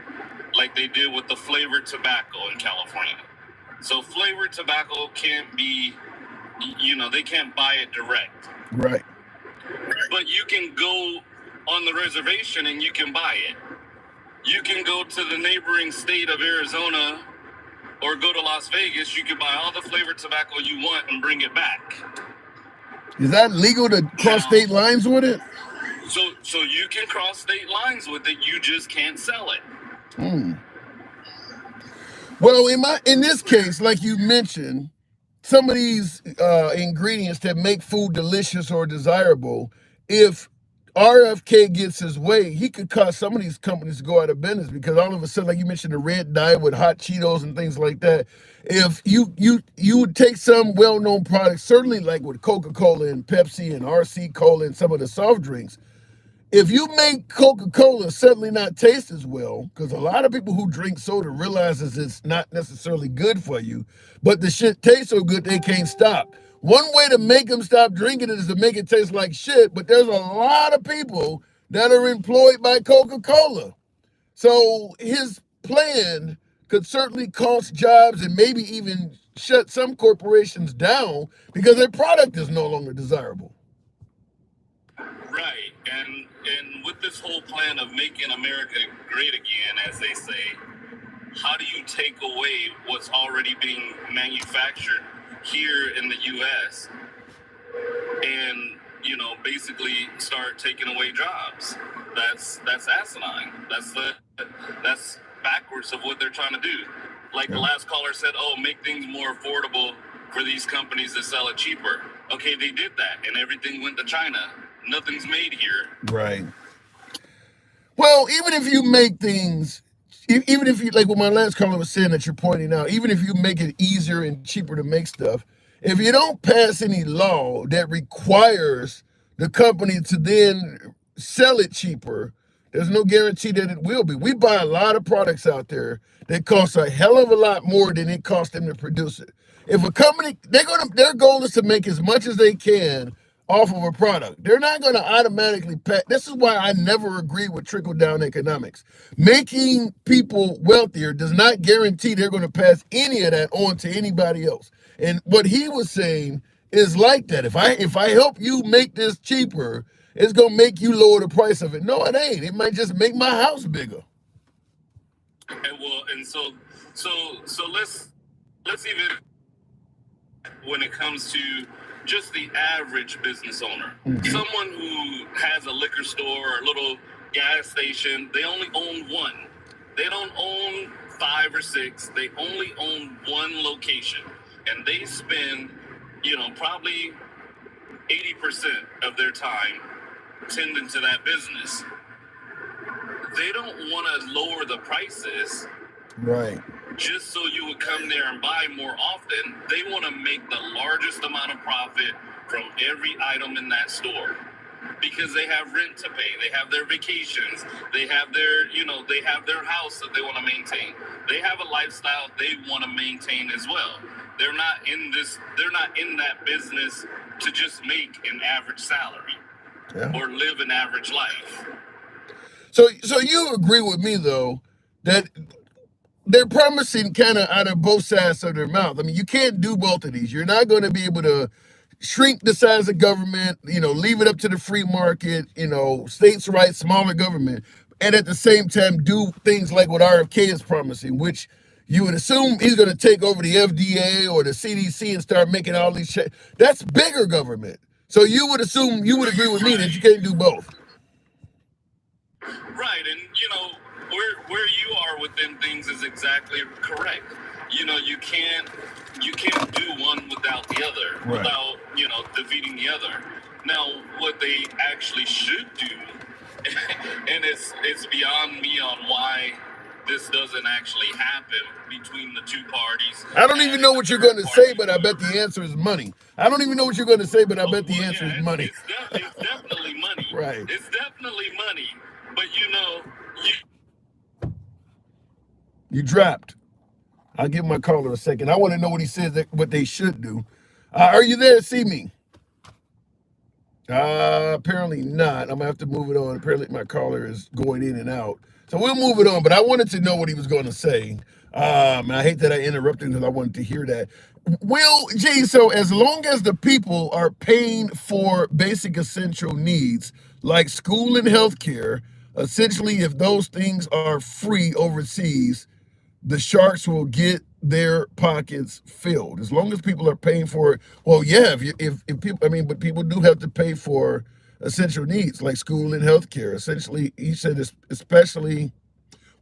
they did with the flavored tobacco in California. So flavored tobacco can't be, they can't buy it direct. Right. But you can go on the reservation and you can buy it. You can go to the neighboring state of Arizona or go to Las Vegas. You can buy all the flavored tobacco you want and bring it back. Is that legal to cross state lines with it? So you can cross state lines with it. You just can't sell it. Well, in this case, like you mentioned, some of these ingredients that make food delicious or desirable, if RFK gets his way, he could cause some of these companies to go out of business because all of a sudden, like you mentioned, the red dye with hot Cheetos and things like that. If you would take some well-known products, certainly like with Coca-Cola and Pepsi and RC Cola and some of the soft drinks, if you make Coca-Cola suddenly not taste as well, because a lot of people who drink soda realizes it's not necessarily good for you, but the shit tastes so good they can't stop. One way to make them stop drinking it is to make it taste like shit, but there's a lot of people that are employed by Coca-Cola. So his plan could certainly cost jobs and maybe even shut some corporations down because their product is no longer desirable. Right, and with this whole plan of making America great again, as they say, how do you take away what's already being manufactured here in the U.S. and basically start taking away jobs? That's asinine. That's backwards of what they're trying to do. Like the last caller said, make things more affordable for these companies to sell it cheaper. Okay, they did that, and everything went to China. Nothing's made here. Right. Well, even if you make things, even if you, like what my last caller was saying that you're pointing out, even if you make it easier and cheaper to make stuff, If you don't pass any law that requires the company to then sell it cheaper, there's no guarantee that it will be. We buy a lot of products out there that cost a hell of a lot more than it costs them to produce it. If a company, their goal is to make as much as they can off of a product. They're not going to automatically pay. This is why I never agree with trickle-down economics. Making people wealthier does not guarantee they're going to pass any of that on to anybody else. And what he was saying is like that. If I help you make this cheaper, it's going to make you lower the price of it. No, it ain't. It might just make my house bigger. And so let's even, when it comes to just the average business owner, someone who has a liquor store or a little gas station, they only own one. They don't own 5 or 6. They only own one location, and they spend, probably 80% of their time tending to that business. They don't want to lower the prices, right, just so you would come there and buy more often. They want to make the largest amount of profit from every item in that store, because they have rent to pay, they have their vacations, they have their, they have their house that they want to maintain. They have a lifestyle they want to maintain as well. They're not in that business to just make an average salary or live an average life. So you agree with me, though, that they're promising kind of out of both sides of their mouth. I mean, you can't do both of these. You're not going to be able to shrink the size of government, leave it up to the free market, states' rights, smaller government, and at the same time do things like what RFK is promising, which you would assume he's going to take over the FDA or the CDC and start making all these That's bigger government. So you would assume, you would agree with me that you can't do both. Right, and where you are within things is exactly correct. You can't do one without the other, right, without defeating the other. Now, what they actually should do, and it's beyond me on why this doesn't actually happen between the two parties. I don't even know what you're going to say, but I bet the answer is money. I don't even know what you're going to say, but I bet the answer is money. It's definitely money. Right. It's definitely money. But you dropped. I'll give my caller a second. I want to know what he says, what they should do. Are you there? See me? Apparently not. I'm going to have to move it on. Apparently my caller is going in and out. So we'll move it on, but I wanted to know what he was going to say. I hate that I interrupted because I wanted to hear that. Well, Jay, so as long as the people are paying for basic essential needs like school and healthcare, essentially if those things are free overseas, the sharks will get their pockets filled. As long as people are paying for it. Well, yeah, if people, but people do have to pay for essential needs like school and healthcare. Essentially, he said, especially,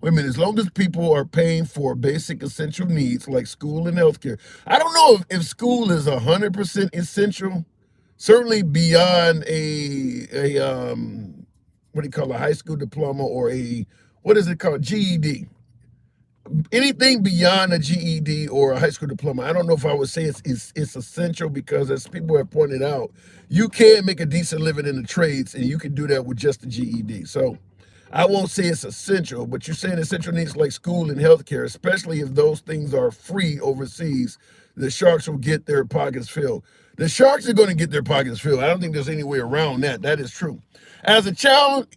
as long as people are paying for basic essential needs like school and healthcare. I don't know if school is 100% essential. Certainly beyond a what do you call a high school diploma or what is it called, GED. Anything beyond a GED or a high school diploma, I don't know if I would say it's essential, because as people have pointed out, you can make a decent living in the trades and you can do that with just a GED. So I won't say it's essential, but you're saying essential needs like school and healthcare, especially if those things are free overseas, the sharks will get their pockets filled. The sharks are going to get their pockets filled. I don't think there's any way around that. That is true. As a child,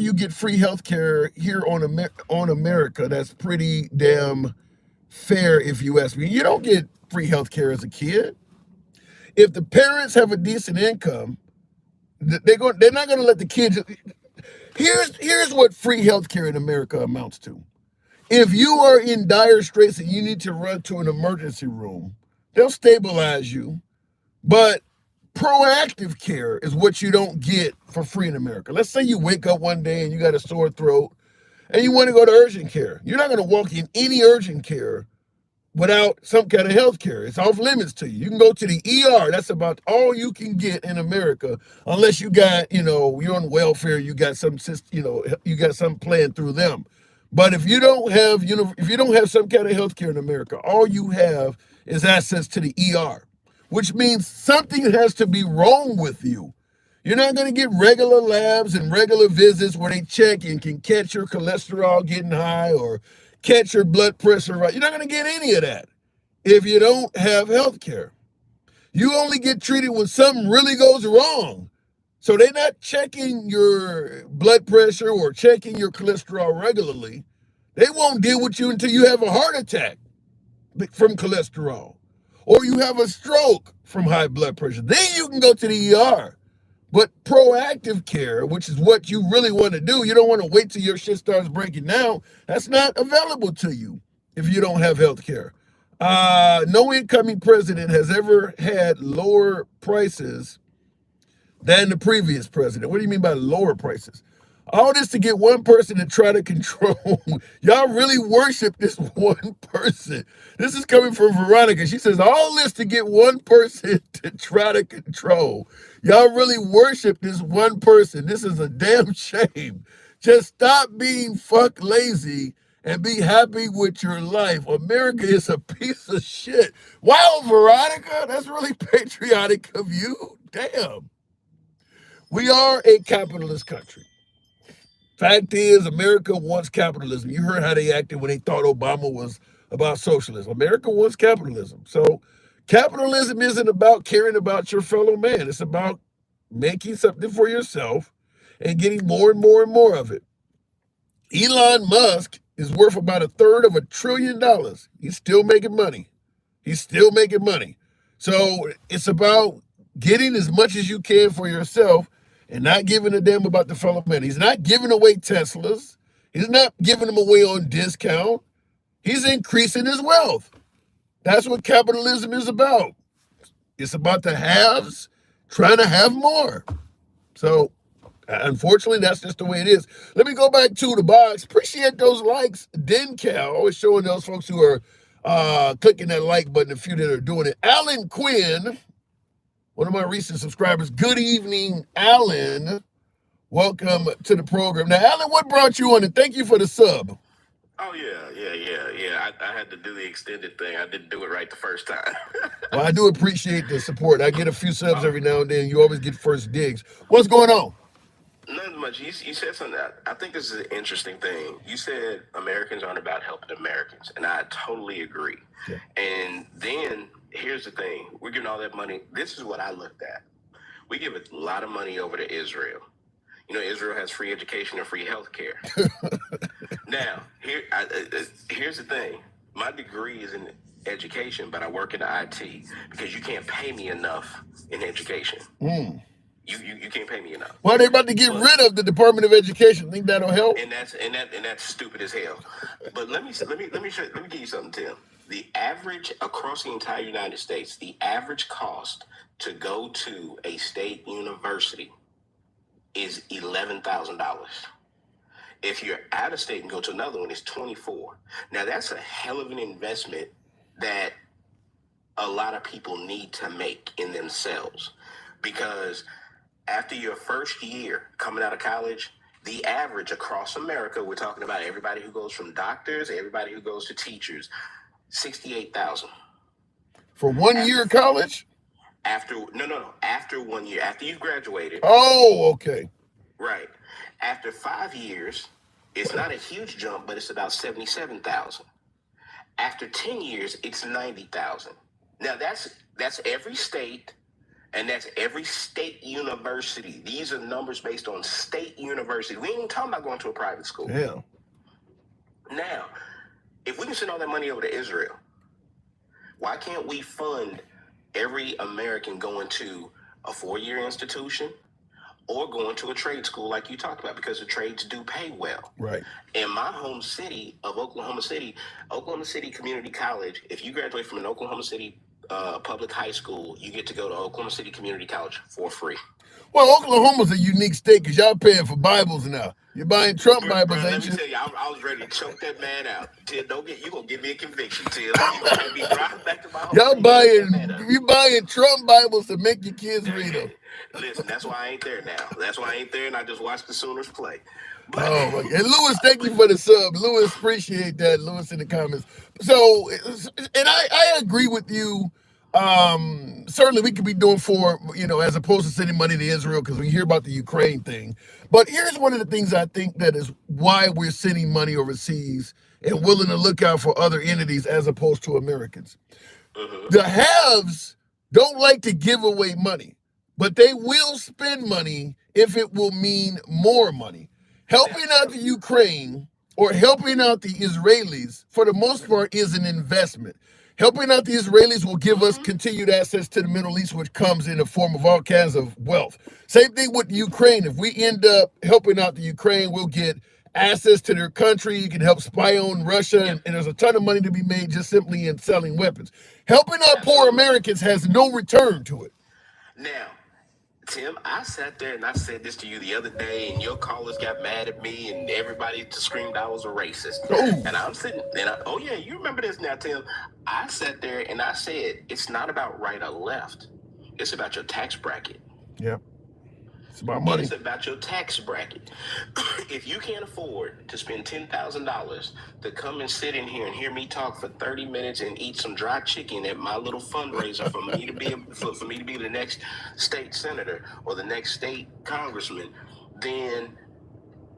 you get free healthcare here on America. That's pretty damn fair, if you ask me. You don't get free healthcare as a kid. If the parents have a decent income, they're not going to let the kids. Here's what free healthcare in America amounts to. If you are in dire straits and you need to run to an emergency room, they'll stabilize you, but proactive care is what you don't get for free in America. Let's say you wake up one day and you got a sore throat and you want to go to urgent care. You're not going to walk in any urgent care without some kind of health care. It's off limits to you. You can go to the ER. That's about all you can get in America, unless you got, you're on welfare, you got some, you got some plan through them. But if you don't have, if you don't have some kind of health care in America, all you have is access to the ER. which means something has to be wrong with you. You're not going to get regular labs and regular visits where they check and can catch your cholesterol getting high or catch your blood pressure right. You're not going to get any of that if you don't have health care. You only get treated when something really goes wrong. So they're not checking your blood pressure or checking your cholesterol regularly. They won't deal with you until you have a heart attack from cholesterol or you have a stroke from high blood pressure. Then you can go to the ER. But proactive care, which is what you really want to do, you don't want to wait till your shit starts breaking down. That's not available to you if you don't have health care. No incoming president has ever had lower prices than the previous president. What do you mean by lower prices? All this to get one person to try to control. Y'all really worship this one person. This is coming from Veronica. She says, all this to get one person to try to control. Y'all really worship this one person. This is a damn shame. Just stop being fuck lazy and be happy with your life. America is a piece of shit. Wow, Veronica, that's really patriotic of you. Damn. We are a capitalist country. Fact is, America wants capitalism. You heard how they acted when they thought Obama was about socialism. America wants capitalism. So capitalism isn't about caring about your fellow man. It's about making something for yourself and getting more and more and more of it. Elon Musk is worth about $1/3 trillion. He's still making money. He's still making money. So it's about getting as much as you can for yourself and not giving a damn about the fellow man. He's not giving away Teslas. He's not giving them away on discount. He's increasing his wealth. That's what capitalism is about. It's about the haves trying to have more. So, unfortunately, that's just the way it is. Let me go back to the box. Appreciate those likes. Dencal, always showing those folks who are clicking that like button, a few that are doing it. Alan Quinn, one of my recent subscribers. Good evening, Alan. Welcome to the program. Now, Alan, what brought you on? And thank you for the sub. Oh, yeah. I had to do the extended thing. I didn't do it right the first time. Well, I do appreciate the support. I get a few subs every now and then. You always get first digs. What's going on? Not much. You said something. I think this is an interesting thing. You said Americans aren't about helping Americans, and I totally agree. Yeah. And then here's the thing. We're giving all that money. This is what I looked at. We give a lot of money over to Israel. You know, Israel has free education and free health care. Now, here's the thing. My degree is in education, but I work in IT because you can't pay me enough in education. You can't pay me enough. Well, they're about to get rid of the Department of Education. Think that'll help? And that's stupid as hell. But let me give you something, Tim. The average across the entire United States, the average cost to go to a state university is $11,000. If you're out of state and go to another one, it's $24,000. Now that's a hell of an investment that a lot of people need to make in themselves, because after your first year coming out of college, the average across America, we're talking about everybody who goes from doctors, everybody who goes to teachers, $68,000 for 1 year of college. After 1 year, after you've graduated. Oh, okay. Right. After 5 years, it's not a huge jump, but it's about $77,000. After 10 years, it's $90,000. Now that's every state, and that's every state university. These are numbers based on state university. We ain't even talking about going to a private school. Yeah. Now, if we can send all that money over to Israel, why can't we fund every American going to a 4-year institution or going to a trade school like you talked about, because the trades do pay well. Right. In my home city of Oklahoma City Community College, if you graduate from an Oklahoma City public high school, you get to go to Oklahoma City Community College for free. Well, Oklahoma's a unique state because y'all paying for Bibles now. You're buying Trump Bibles, ain't you? Let me tell you, I was ready to choke that man out. Till you gonna give me a conviction, Till. You gonna be driving back to my home. You buying Trump Bibles to make your kids read them. Listen, that's why I ain't there now. That's why I ain't there, and I just watch the Sooners play. But, oh, my God. And Lewis, thank you for the sub. Lewis, appreciate that. Lewis in the comments. So, and I agree with you Certainly we could be doing for, as opposed to sending money to Israel, because we hear about the Ukraine thing. But here's one of the things I think that is why we're sending money overseas and willing to look out for other entities as opposed to Americans. The haves don't like to give away money, but they will spend money if it will mean more money. Helping out the Ukraine or helping out the Israelis, for the most part, is an investment. Helping out the Israelis will give us continued access to the Middle East, which comes in the form of all kinds of wealth. Same thing with Ukraine. If we end up helping out the Ukraine, we'll get access to their country. You can help spy on Russia, and there's a ton of money to be made just simply in selling weapons. Helping out poor Americans has no return to it. Now, Tim, I sat there and I said this to you the other day, and your callers got mad at me, and everybody screamed I was a racist. Oh. And I'm sitting, and oh yeah, you remember this now, Tim. I sat there and I said, it's not about right or left. It's about your tax bracket. Yep. It's about money. It's about your tax bracket. If you can't afford to spend $10,000 to come and sit in here and hear me talk for 30 minutes and eat some dry chicken at my little fundraiser for me to be for me to be the next state senator or the next state congressman, then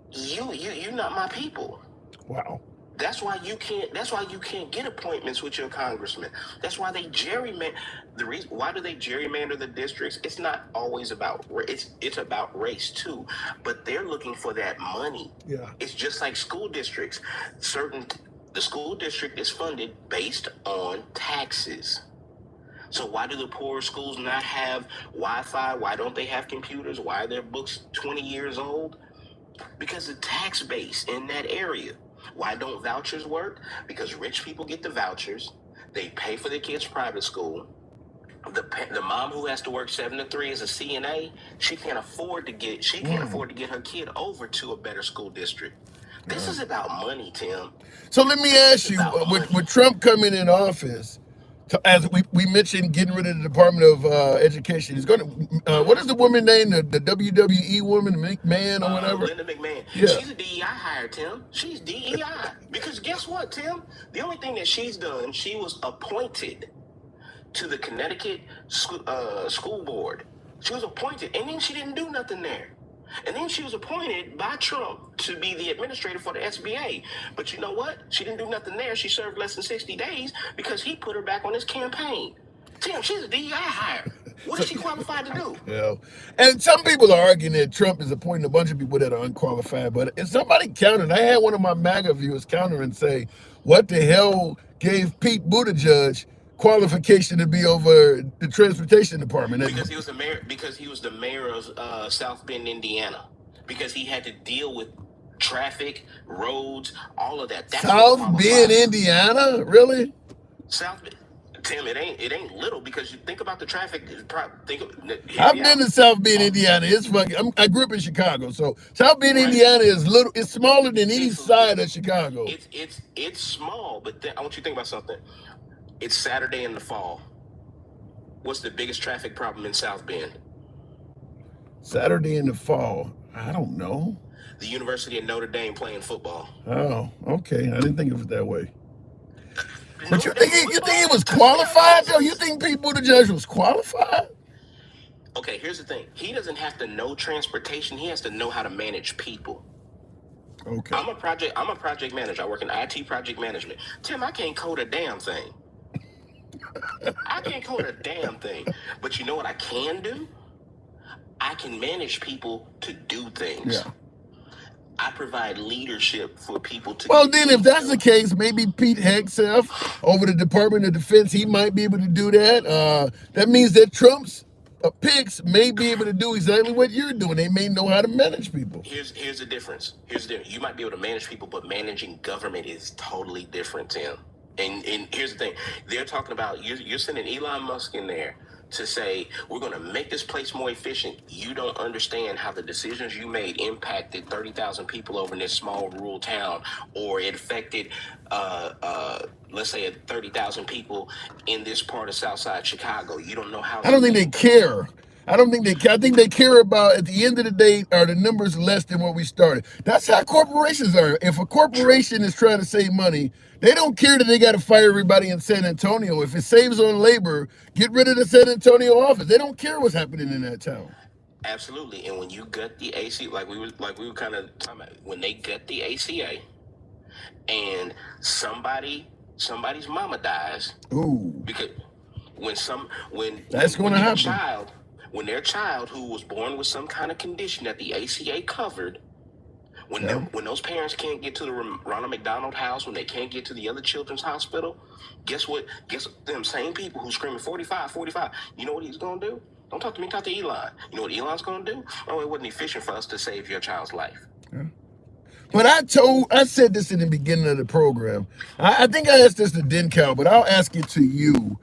you're not my people. Wow. That's why you can't get appointments with your congressman. That's why they gerrymander. The reason why do they gerrymander the districts? It's not always about it's about race too, but they're looking for that money. Yeah. It's just like school districts. The school district is funded based on taxes. So why do the poor schools not have Wi-Fi? Why don't they have computers? Why are their books 20 years old? Because the tax base in that area. Why don't vouchers work? Because rich people get the vouchers. They pay for their kids' private school. The mom who has to work 7 to 3 as a CNA, she can't afford to get her kid over to a better school district. This is about money, Tim. So let me ask you, with Trump coming in office, as we mentioned, getting rid of the Department of Education, he's going to, what is the woman name, the WWE woman, McMahon or whatever? Linda McMahon. Yeah. She's a DEI hire, Tim. She's DEI. Because guess what, Tim? The only thing that she's done, she was appointed to the Connecticut school board. She was appointed, and then she didn't do nothing there. And then she was appointed by Trump to be the administrator for the SBA. But you know what? She didn't do nothing there. She served less than 60 days because he put her back on his campaign. Tim, she's a DEI hire. What is she qualified to do? Yeah. And some people are arguing that Trump is appointing a bunch of people that are unqualified. But if somebody countered, I had one of my MAGA viewers counter and say, what the hell gave Pete Buttigieg qualification to be over the transportation department? Because he was the mayor. Because he was the mayor of South Bend, Indiana. Because he had to deal with traffic, roads, all of that. That's South Bend, Indiana, really? South Bend, Tim. It ain't little because you think about the traffic. I've been to South Bend, Indiana. It's fucking. I grew up in Chicago, so South Bend, Indiana is little. It's smaller than any side of Chicago. It's small, but I want you to think about something. It's Saturday in the fall. What's the biggest traffic problem in South Bend? Saturday in the fall. I don't know. The University of Notre Dame playing football. Oh, okay. I didn't think of it that way. But you think he was qualified though? You think Pete Buttigieg was qualified? Okay, here's the thing. He doesn't have to know transportation. He has to know how to manage people. Okay. I'm a project manager. I work in IT project management. Tim, I can't code a damn thing. I can't code a damn thing. But you know what I can do? I can manage people to do things. Yeah. I provide leadership for people to. Well, then, if that's the case, maybe Pete Hegseth over the Department of Defense, he might be able to do that. That means that Trump's picks may be able to do exactly what you're doing. They may know how to manage people. Here's the difference. You might be able to manage people, but managing government is totally different, Tim. And here's the thing. They're talking about you're sending Elon Musk in there to say, we're going to make this place more efficient. You don't understand how the decisions you made impacted 30,000 people over in this small rural town, or it affected, let's say, 30,000 people in this part of Southside Chicago. You don't know how. I don't think they care. I don't think they care. I think they care about, at the end of the day, are the numbers less than what we started. That's how corporations are. If a corporation is trying to save money, they don't care that they got to fire everybody in San Antonio. If it saves on labor, get rid of the San Antonio office. They don't care what's happening in that town. Absolutely. And when you gut the AC, like we were kind of talking about, when they gut the ACA and somebody's mama dies, because when that's going to happen. happen. When their child who was born with some kind of condition that the ACA covered, when those parents can't get to the Ronald McDonald House, when they can't get to the other children's hospital, guess what? Guess them same people who screaming 45, 45. You know what he's going to do? Don't talk to me, talk to Elon. You know what Elon's going to do? Oh, it wasn't efficient for us to save your child's life. Yeah. But I said this in the beginning of the program. I think I asked this to Dencal, but I'll ask it to you.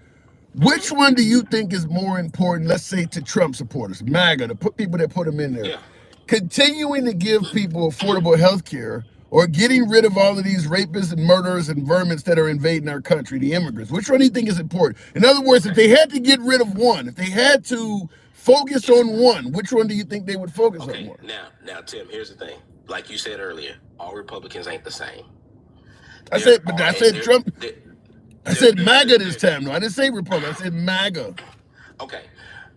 Which one do you think is more important, let's say, to Trump supporters, MAGA, the people that put him in there? Yeah. Continuing to give people affordable health care, or getting rid of all of these rapists and murderers and vermin that are invading our country, the immigrants? Which one do you think is important? In other words, if they had to get rid of one, if they had to focus on one, which one do you think they would focus on more? Now, Tim, here's the thing. Like you said earlier, all Republicans ain't the same. I said Trump. I said MAGA this time. No, I didn't say Republican. I said MAGA. Okay.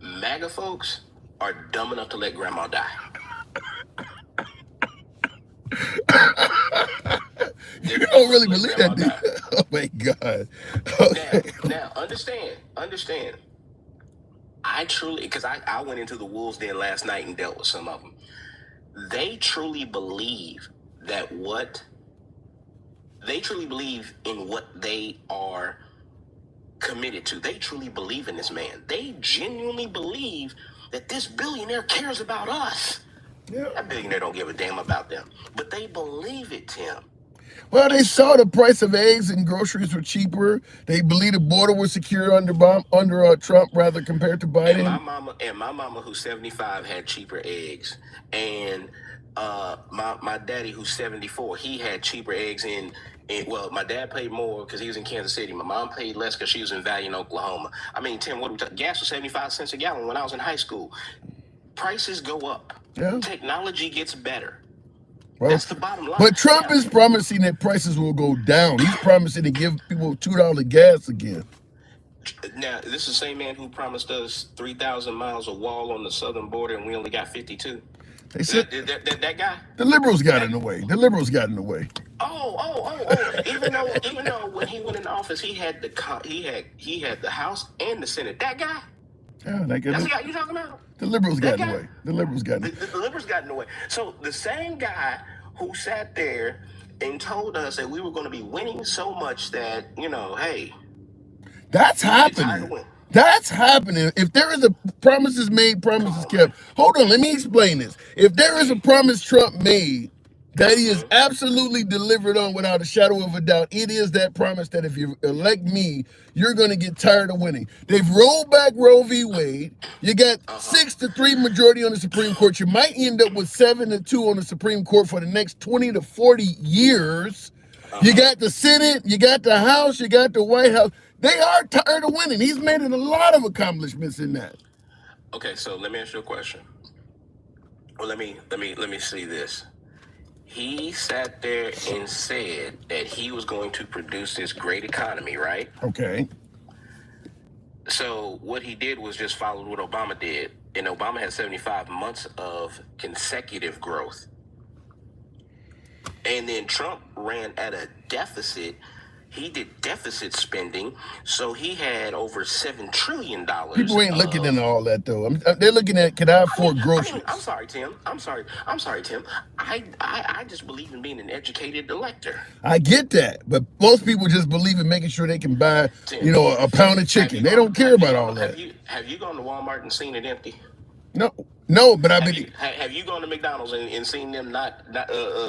MAGA folks are dumb enough to let grandma die. You don't really believe that, do you? Oh, my God. Okay. Now, understand. I truly, because I went into the wolves den last night and dealt with some of them. They truly believe in what they are committed to. They truly believe in this man. They genuinely believe that this billionaire cares about us. Yeah. That billionaire don't give a damn about them, but they believe it, Tim. Well, they saw the price of eggs and groceries were cheaper. They believe the border was secure under Trump, rather, compared to Biden. And my mama, who's 75, had cheaper eggs, and my daddy, who's 74, he had cheaper eggs well, my dad paid more because he was in Kansas City. My mom paid less because she was in Valiant, Oklahoma. I mean, Tim, gas was 75 cents a gallon when I was in high school. Prices go up. Yeah. Technology gets better. Well, that's the bottom line. But Trump is promising that prices will go down. He's promising to give people $2 gas again. Now, this is the same man who promised us 3,000 miles of wall on the southern border, and we only got 52. They said that guy. The liberals got in the way. Oh! Even though when he went in office, he had the House and the Senate. That guy. Yeah, that guy. That's the guy you talking about. The liberals got in the way. The liberals got in the way. So the same guy who sat there and told us that we were going to be winning so much that, hey, that's happening. That's happening. If there is a promises made, promises kept. Hold on, let me explain this. If there is a promise Trump made that he is absolutely delivered on without a shadow of a doubt, it is that promise that if you elect me, you're going to get tired of winning. They've rolled back Roe v. Wade. You got 6-3 majority on the Supreme Court. You might end up with 7-2 on the Supreme Court for the next 20 to 40 years. You got the Senate, you got the House, you got the White House. They are tired of winning. He's made a lot of accomplishments in that. Okay, so let me ask you a question. Well, let me see this. He sat there and said that he was going to produce this great economy, right? Okay. So what he did was just follow what Obama did. And Obama had 75 months of consecutive growth. And then Trump ran at a deficit. He did deficit spending, so he had over $7 trillion. People ain't looking into all that, though. They're looking at, can I afford groceries? I'm sorry, Tim. I just believe in being an educated elector. I get that, but most people just believe in making sure they can buy, a pound of chicken. They don't care about all that. Have you gone to Walmart and seen it empty? No, but I've been. Have you gone to McDonald's and seen them not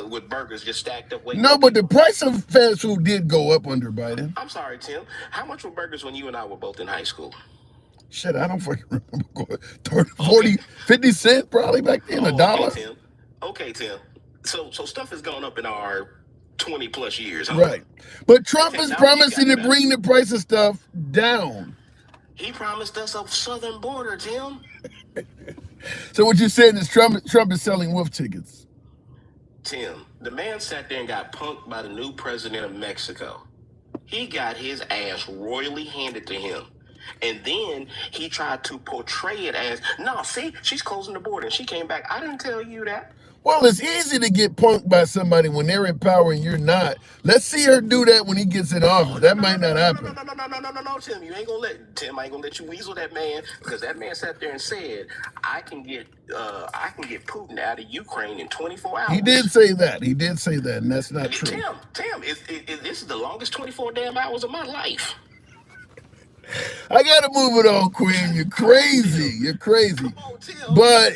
with burgers just stacked up? No, but the price of fast food did go up under Biden. I'm sorry, Tim. How much were burgers when you and I were both in high school? Shit, I don't fucking remember. 30, 40, 50 cents probably back then, $1. Okay, Tim. So stuff has gone up in our 20 plus years. Huh? Right. But Trump is promising to bring the price of stuff down. He promised us a southern border, Tim. So what you're saying is Trump is selling wolf tickets. Tim, the man sat there and got punked by the new president of Mexico. He got his ass royally handed to him. And then he tried to portray it as, no, see, she's closing the border. And she came back. I didn't tell you that. Well, it's easy to get punked by somebody when they're in power and you're not. Let's see her do that when he gets in office. That might not happen. No, Tim. You ain't gonna let Tim. I ain't gonna let you weasel that man, because that man sat there and said, I can get Putin out of Ukraine in 24 hours. He did say that. He did say that, and that's not true. Tim, this is the longest 24 damn hours of my life. I gotta move it on, Quinn. You're crazy. You're crazy. But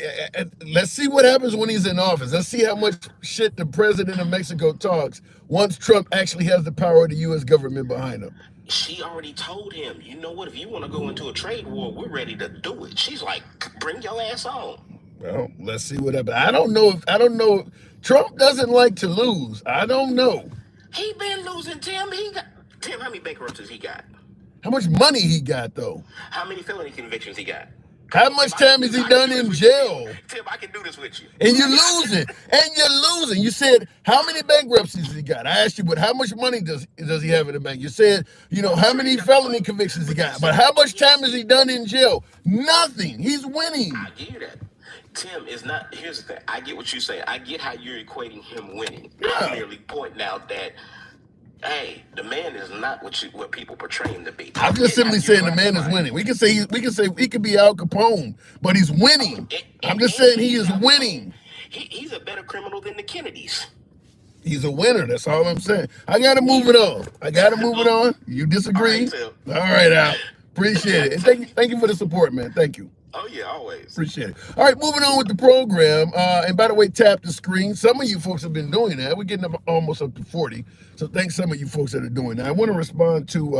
let's see what happens when he's in office. Let's see how much shit the president of Mexico talks once Trump actually has the power of the U.S. government behind him. She already told him, you know what, if you want to go into a trade war, we're ready to do it. She's like, bring your ass on. Well, let's see what happens. I don't know. Trump doesn't like to lose. I don't know. He been losing, Tim. Tim, how many bankruptcies he got? How much money he got, though? How many felony convictions he got? How much time has he done in jail? Tim, I can do this with you. And you're losing. You said, how many bankruptcies he got? I asked you, but how much money does he have in the bank? You said, how many felony convictions he got. But how much time has he done in jail? Nothing. He's winning. I get that. Tim, is not. Here's the thing. I get what you say. I get how you're equating him winning. Yeah. I'm merely pointing out that, hey, the man is not what people portray him to be. I'm just simply saying the man is winning. We can say he could be Al Capone, but he's winning. I'm just saying he is winning. He's a better criminal than the Kennedys. He's a winner. That's all I'm saying. I gotta move it on. You disagree? All right, Al. Appreciate it. And thank you for the support, man. Thank you. Oh, yeah, always. Appreciate it. All right, moving on with the program. And by the way, tap the screen. Some of you folks have been doing that. We're getting almost up to 40. So thanks some of you folks that are doing that. I want to respond to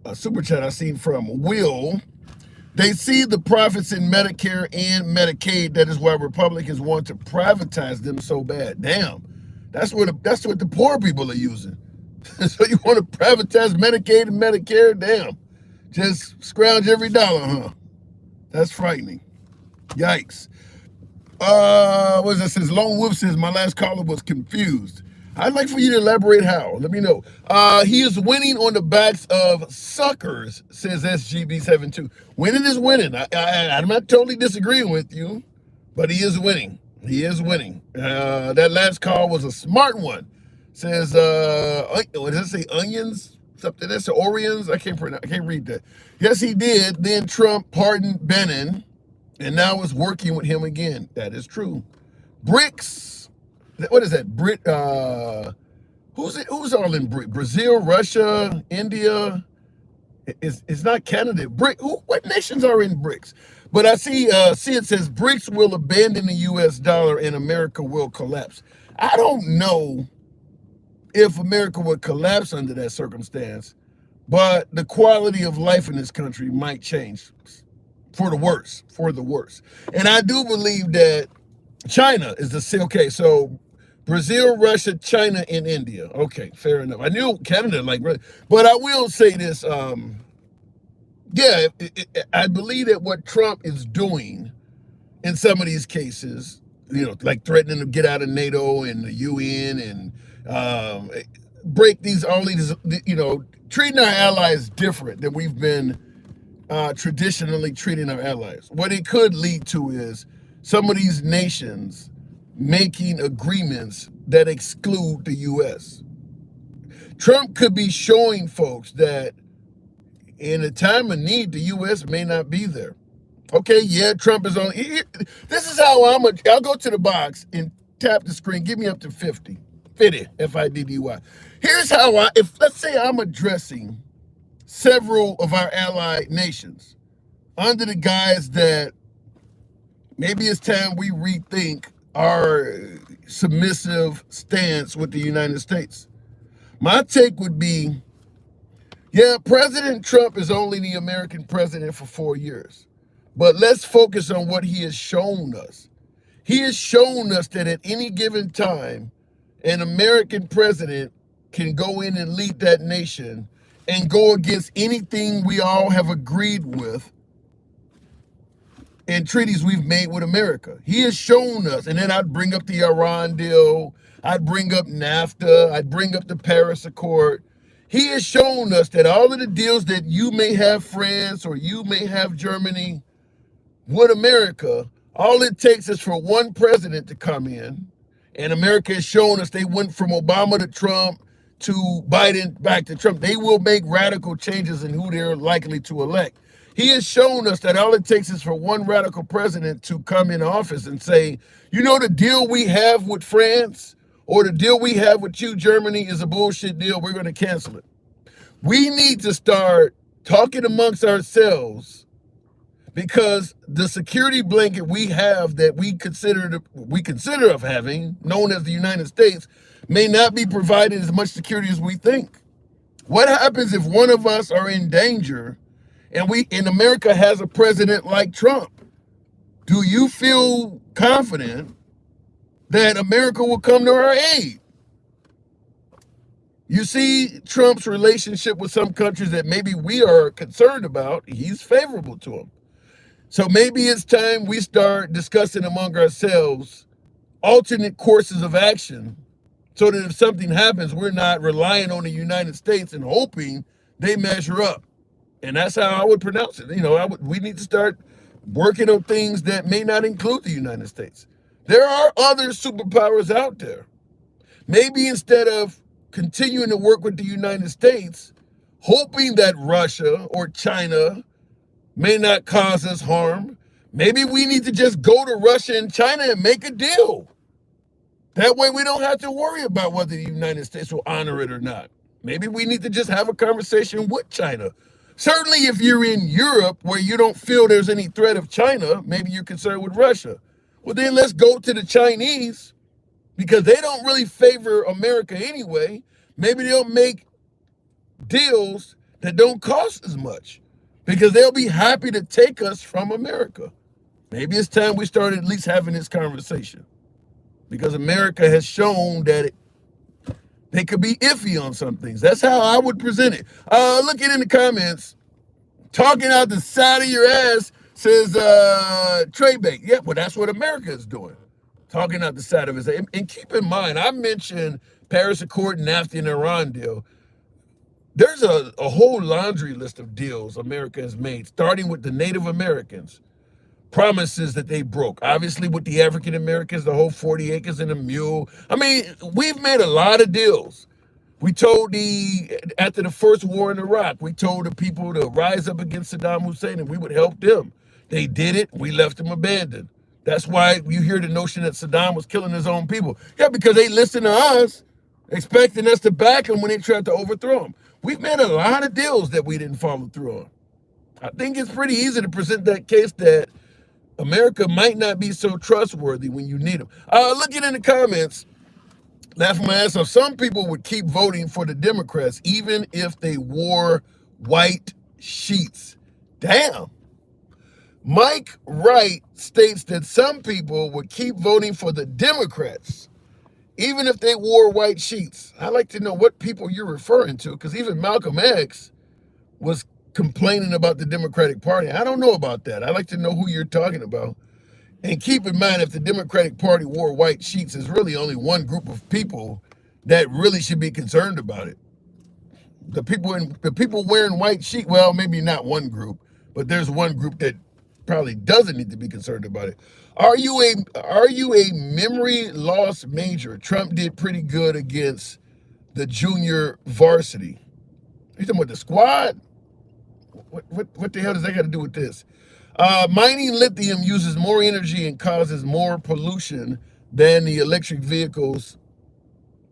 a super chat I seen from Will. They see the profits in Medicare and Medicaid. That is why Republicans want to privatize them so bad. Damn. That's what the poor people are using. So you want to privatize Medicaid and Medicare? Damn. Just scrounge every dollar, huh? That's frightening. Yikes. What does that say? Lone Wolf says, my last caller was confused. I'd like for you to elaborate how. Let me know. He is winning on the backs of suckers, says SGB72. Winning is winning. I'm not totally disagreeing with you, but he is winning. He is winning. That last call was a smart one. Says, what does it say? Onions? Something that's the Orions. I can't read that. Yes, he did. Then Trump pardoned Bannon, and now is working with him again. That is true. BRICS. What is that? Who's all in BRICS? Brazil, Russia, India. It's not Canada. What nations are in BRICS? But I see it says BRICS will abandon the U.S. dollar and America will collapse. I don't know if America would collapse under that circumstance, but the quality of life in this country might change for the worse, And I do believe that China is okay, so Brazil, Russia, China, and India. Okay, fair enough. I knew Canada, but I will say this, I believe that what Trump is doing in some of these cases, like threatening to get out of NATO and the UN and break all these, treating our allies different than we've been traditionally treating our allies. What it could lead to is some of these nations making agreements that exclude the U.S. Trump could be showing folks that in a time of need, the U.S. may not be there. Okay, yeah, Trump is on. This is how I'll go to the box and tap the screen. Give me up to 50. F-I-D-D-Y. Here's how let's say I'm addressing several of our allied nations under the guise that maybe it's time we rethink our submissive stance with the United States. My take would be, yeah, President Trump is only the American president for 4 years, but let's focus on what he has shown us. He has shown us that at any given time, an American president can go in and lead that nation and go against anything we all have agreed with and treaties we've made with America. He has shown us, and then I'd bring up the Iran deal, I'd bring up NAFTA, I'd bring up the Paris Accord. He has shown us that all of the deals that you may have France or you may have Germany with America, all it takes is for one president to come in, and America has shown us they went from Obama to Trump to Biden back to Trump. They will make radical changes in who they're likely to elect. He has shown us that all it takes is for one radical president to come in office and say, you know, the deal we have with France or the deal we have with you, Germany, is a bullshit deal. We're going to cancel it. We need to start talking amongst ourselves, because the security blanket we have that we consider of having, known as the United States, may not be provided as much security as we think. What happens if one of us are in danger and America has a president like Trump? Do you feel confident that America will come to our aid? You see Trump's relationship with some countries that maybe we are concerned about, he's favorable to them. So maybe it's time we start discussing among ourselves alternate courses of action, so that if something happens, we're not relying on the United States and hoping they measure up. And that's how I would pronounce it. You know, we need to start working on things that may not include the United States. There are other superpowers out there. Maybe instead of continuing to work with the United States, hoping that Russia or China may not cause us harm, maybe we need to just go to Russia and China and make a deal. That way we don't have to worry about whether the United States will honor it or not. Maybe we need to just have a conversation with China. Certainly if you're in Europe where you don't feel there's any threat of China, maybe you're concerned with Russia. Well, then let's go to the Chinese, because they don't really favor America anyway. Maybe they'll make deals that don't cost as much, because they'll be happy to take us from America. Maybe it's time we start at least having this conversation, because America has shown that they could be iffy on some things. That's how I would present it. Looking in the comments, talking out the side of your ass, says Trey Bank. Yeah, well, that's what America is doing. Talking out the side of his ass. And keep in mind, I mentioned Paris Accord, NAFTA, and Iran deal. There's a whole laundry list of deals America has made, starting with the Native Americans, promises that they broke. Obviously, with the African Americans, the whole 40 acres and a mule. I mean, we've made a lot of deals. We told after the first war in Iraq, we told the people to rise up against Saddam Hussein and we would help them. They did it. We left them abandoned. That's why you hear the notion that Saddam was killing his own people. Yeah, because they listened to us, expecting us to back them when they tried to overthrow them. We've made a lot of deals that we didn't follow through on. I think it's pretty easy to present that case that America might not be so trustworthy when you need them. Looking in the comments, laughing my ass off, some people would keep voting for the Democrats even if they wore white sheets. Damn. Mike Wright states that some people would keep voting for the Democrats even if they wore white sheets. I'd like to know what people you're referring to, because even Malcolm X was complaining about the Democratic Party. I don't know about that. I'd like to know who you're talking about. And keep in mind, if the Democratic Party wore white sheets, there's really only one group of people that really should be concerned about it. The people wearing white sheets, well, maybe not one group, but there's one group that probably doesn't need to be concerned about it. Are you a memory loss major? Trump did pretty good against the junior varsity. You talking about the squad? What the hell does that got to do with this? Mining lithium uses more energy and causes more pollution than the electric vehicles.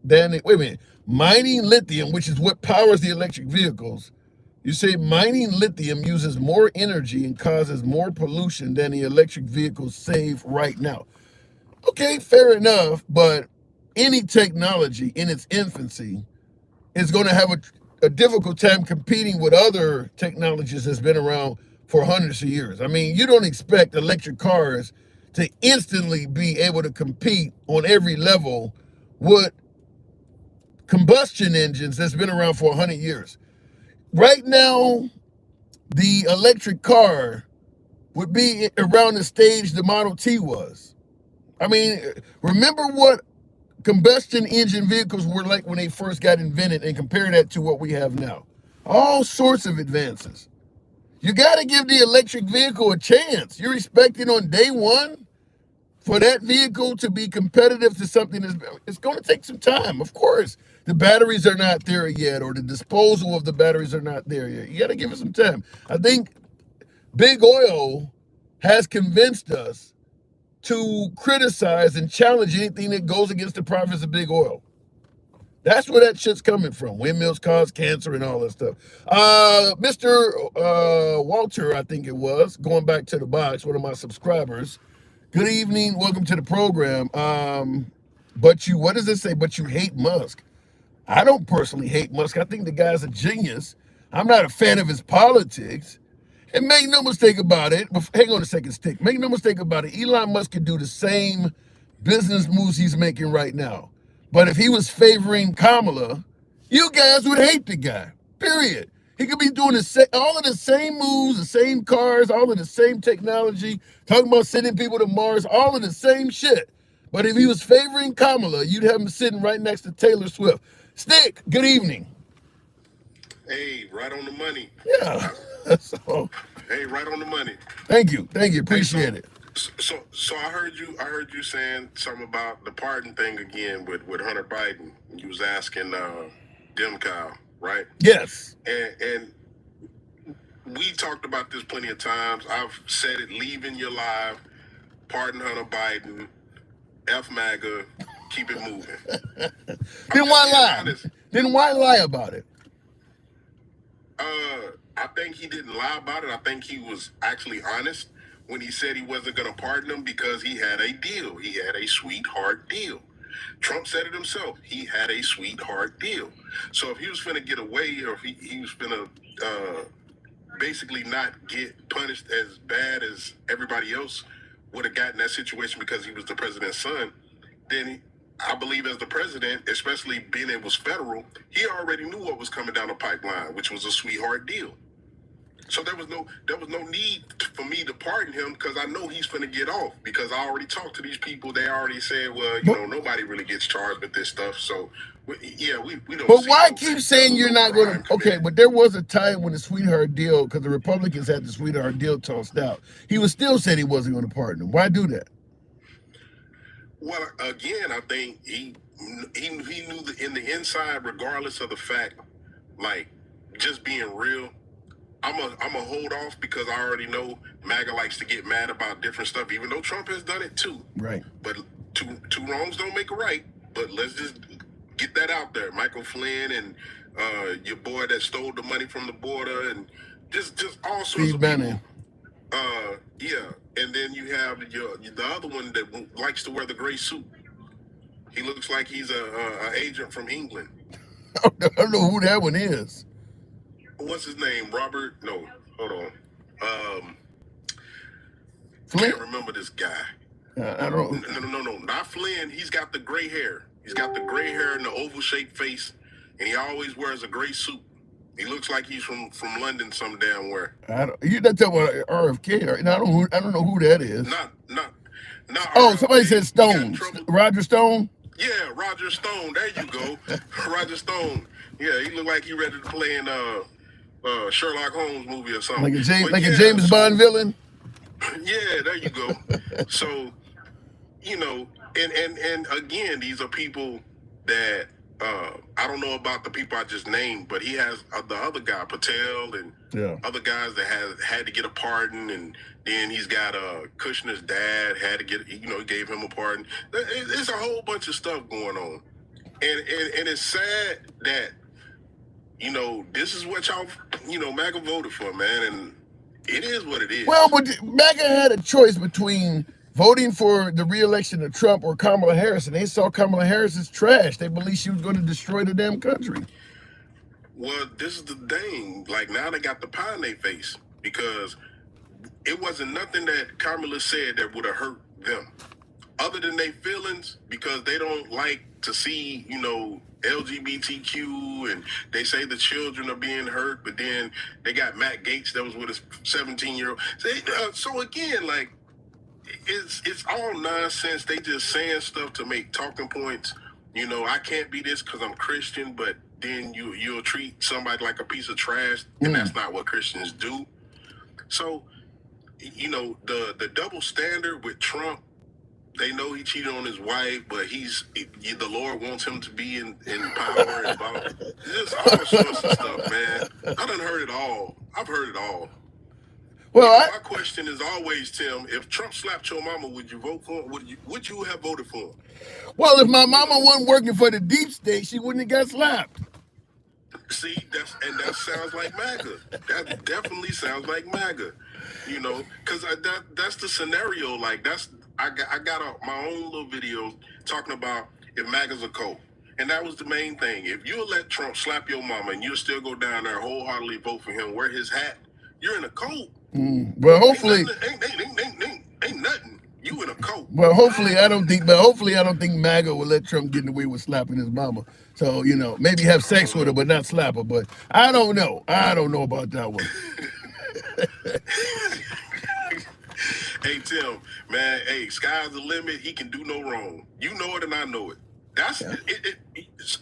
Wait a minute. Mining lithium, which is what powers the electric vehicles, you say mining lithium uses more energy and causes more pollution than the electric vehicles save right now. Okay, fair enough, but any technology in its infancy is going to have a difficult time competing with other technologies that's been around for hundreds of years. I mean, you don't expect electric cars to instantly be able to compete on every level with combustion engines that's been around for 100 years. Right now, the electric car would be around the stage the Model T was. I mean, remember what combustion engine vehicles were like when they first got invented and compare that to what we have now. All sorts of advances. You got to give the electric vehicle a chance. You're expecting on day one for that vehicle to be competitive to something that's, it's going to take some time. Of course, the batteries are not there yet, or the disposal of the batteries are not there yet. You got to give it some time. I think Big Oil has convinced us to criticize and challenge anything that goes against the profits of Big Oil. That's where that shit's coming from. Windmills cause cancer and all that stuff. Mr. Walter, I think it was, going back to the box, one of my subscribers. Good evening. Welcome to the program. But you, what does it say? But you hate Musk. I don't personally hate Musk. I think the guy's a genius. I'm not a fan of his politics. And make no mistake about it. Hang on a second, Stick. Make no mistake about it. Elon Musk could do the same business moves he's making right now. But if he was favoring Kamala, you guys would hate the guy, period. He could be doing all of the same moves, the same cars, all of the same technology, talking about sending people to Mars, all of the same shit. But if he was favoring Kamala, you'd have him sitting right next to Taylor Swift. Stick, good evening. Hey, right on the money. Yeah. So, hey, right on the money. Thank you. Appreciate it. So I heard you saying something about the pardon thing again with Hunter Biden. You was asking Dem Kyle, right? Yes. And we talked about this plenty of times. I've said it, leaving your live, pardon Hunter Biden, F MAGA, keep it moving. Then why lie? Then why lie about it? I think he didn't lie about it. I think he was actually honest when he said he wasn't going to pardon him because he had a deal. He had a sweetheart deal. Trump said it himself. He had a sweetheart deal. So if he was going to get away, or if he was going to basically not get punished as bad as everybody else would have gotten that situation because he was the president's son, then I believe as the president, especially being it was federal, he already knew what was coming down the pipeline, which was a sweetheart deal. So there was no need for me to pardon him because I know he's going to get off because I already talked to these people. They already said, well, nobody really gets charged with this stuff. So, we don't. But why keep saying you're not going to? Okay, but there was a time when the sweetheart deal, because the Republicans had the sweetheart deal tossed out. He was still said he wasn't going to pardon him. Why do that? Well, again, I think he knew that in the inside, regardless of the fact, like just being real. I'm a hold off because I already know MAGA likes to get mad about different stuff, even though Trump has done it too. Right. But two wrongs don't make a right. But let's just get that out there. Michael Flynn and your boy that stole the money from the border and just all sorts Steve of Bannon. people. Yeah. And then you have the other one that likes to wear the gray suit. He looks like he's a agent from England. I don't know who that one is. What's his name? Robert? No, hold on. Flynn? Can't remember this guy. I don't. No, not Flynn. He's got the gray hair. He's got the gray hair and the oval-shaped face, and he always wears a gray suit. He looks like he's from London some damn where. You're not talking about RFK, right? I don't know who that is. Not. Oh, somebody said Stone. Roger Stone. Yeah, Roger Stone. There you go. Roger Stone. Yeah, he looked like he ready to play in Sherlock Holmes movie or something. Like a James Bond villain? Yeah, there you go. So, and again, these are people that I don't know about the people I just named, but he has the other guy, Patel, and other guys that had to get a pardon, and then he's got Kushner's dad had to get, he gave him a pardon. There's a whole bunch of stuff going on, and it's sad that this is what y'all, MAGA voted for, man, and it is what it is. Well, but MAGA had a choice between voting for the re-election of Trump or Kamala Harris, and they saw Kamala Harris as trash. They believed she was going to destroy the damn country. Well, this is the thing. Like, now they got the pie in their face because it wasn't nothing that Kamala said that would have hurt them, other than their feelings, because they don't like to see, you know, LGBTQ, and they say the children are being hurt, but then they got Matt Gaetz that was with a 17-year-old. So again, like, it's all nonsense. They just saying stuff to make talking points. You know, I can't be this because I'm Christian, but then you'll treat somebody like a piece of trash, and that's not what Christians do. So, you know, the double standard with Trump, they know he cheated on his wife, but the Lord wants him to be in power and about just all sorts of stuff, man. I done heard it all. I've heard it all. Well, my question is always, Tim, if Trump slapped your mama, would you vote for him? Would you have voted for him? Well, if my mama wasn't working for the deep state, she wouldn't have got slapped. See, that sounds like MAGA. That definitely sounds like MAGA. You know, because that's the scenario. Like, I got my own little video talking about if MAGA's a cult. And that was the main thing. If you'll let Trump slap your mama and you'll still go down there wholeheartedly vote for him, wear his hat, you're in a cult. Well, hopefully, ain't nothing. You in a cult. Well, hopefully I don't think MAGA will let Trump get away with slapping his mama. So, you know, maybe have sex with her, but not slap her. But I don't know. I don't know about that one. Hey, Tim, man, hey, sky's the limit. He can do no wrong. You know it and I know it. That's it.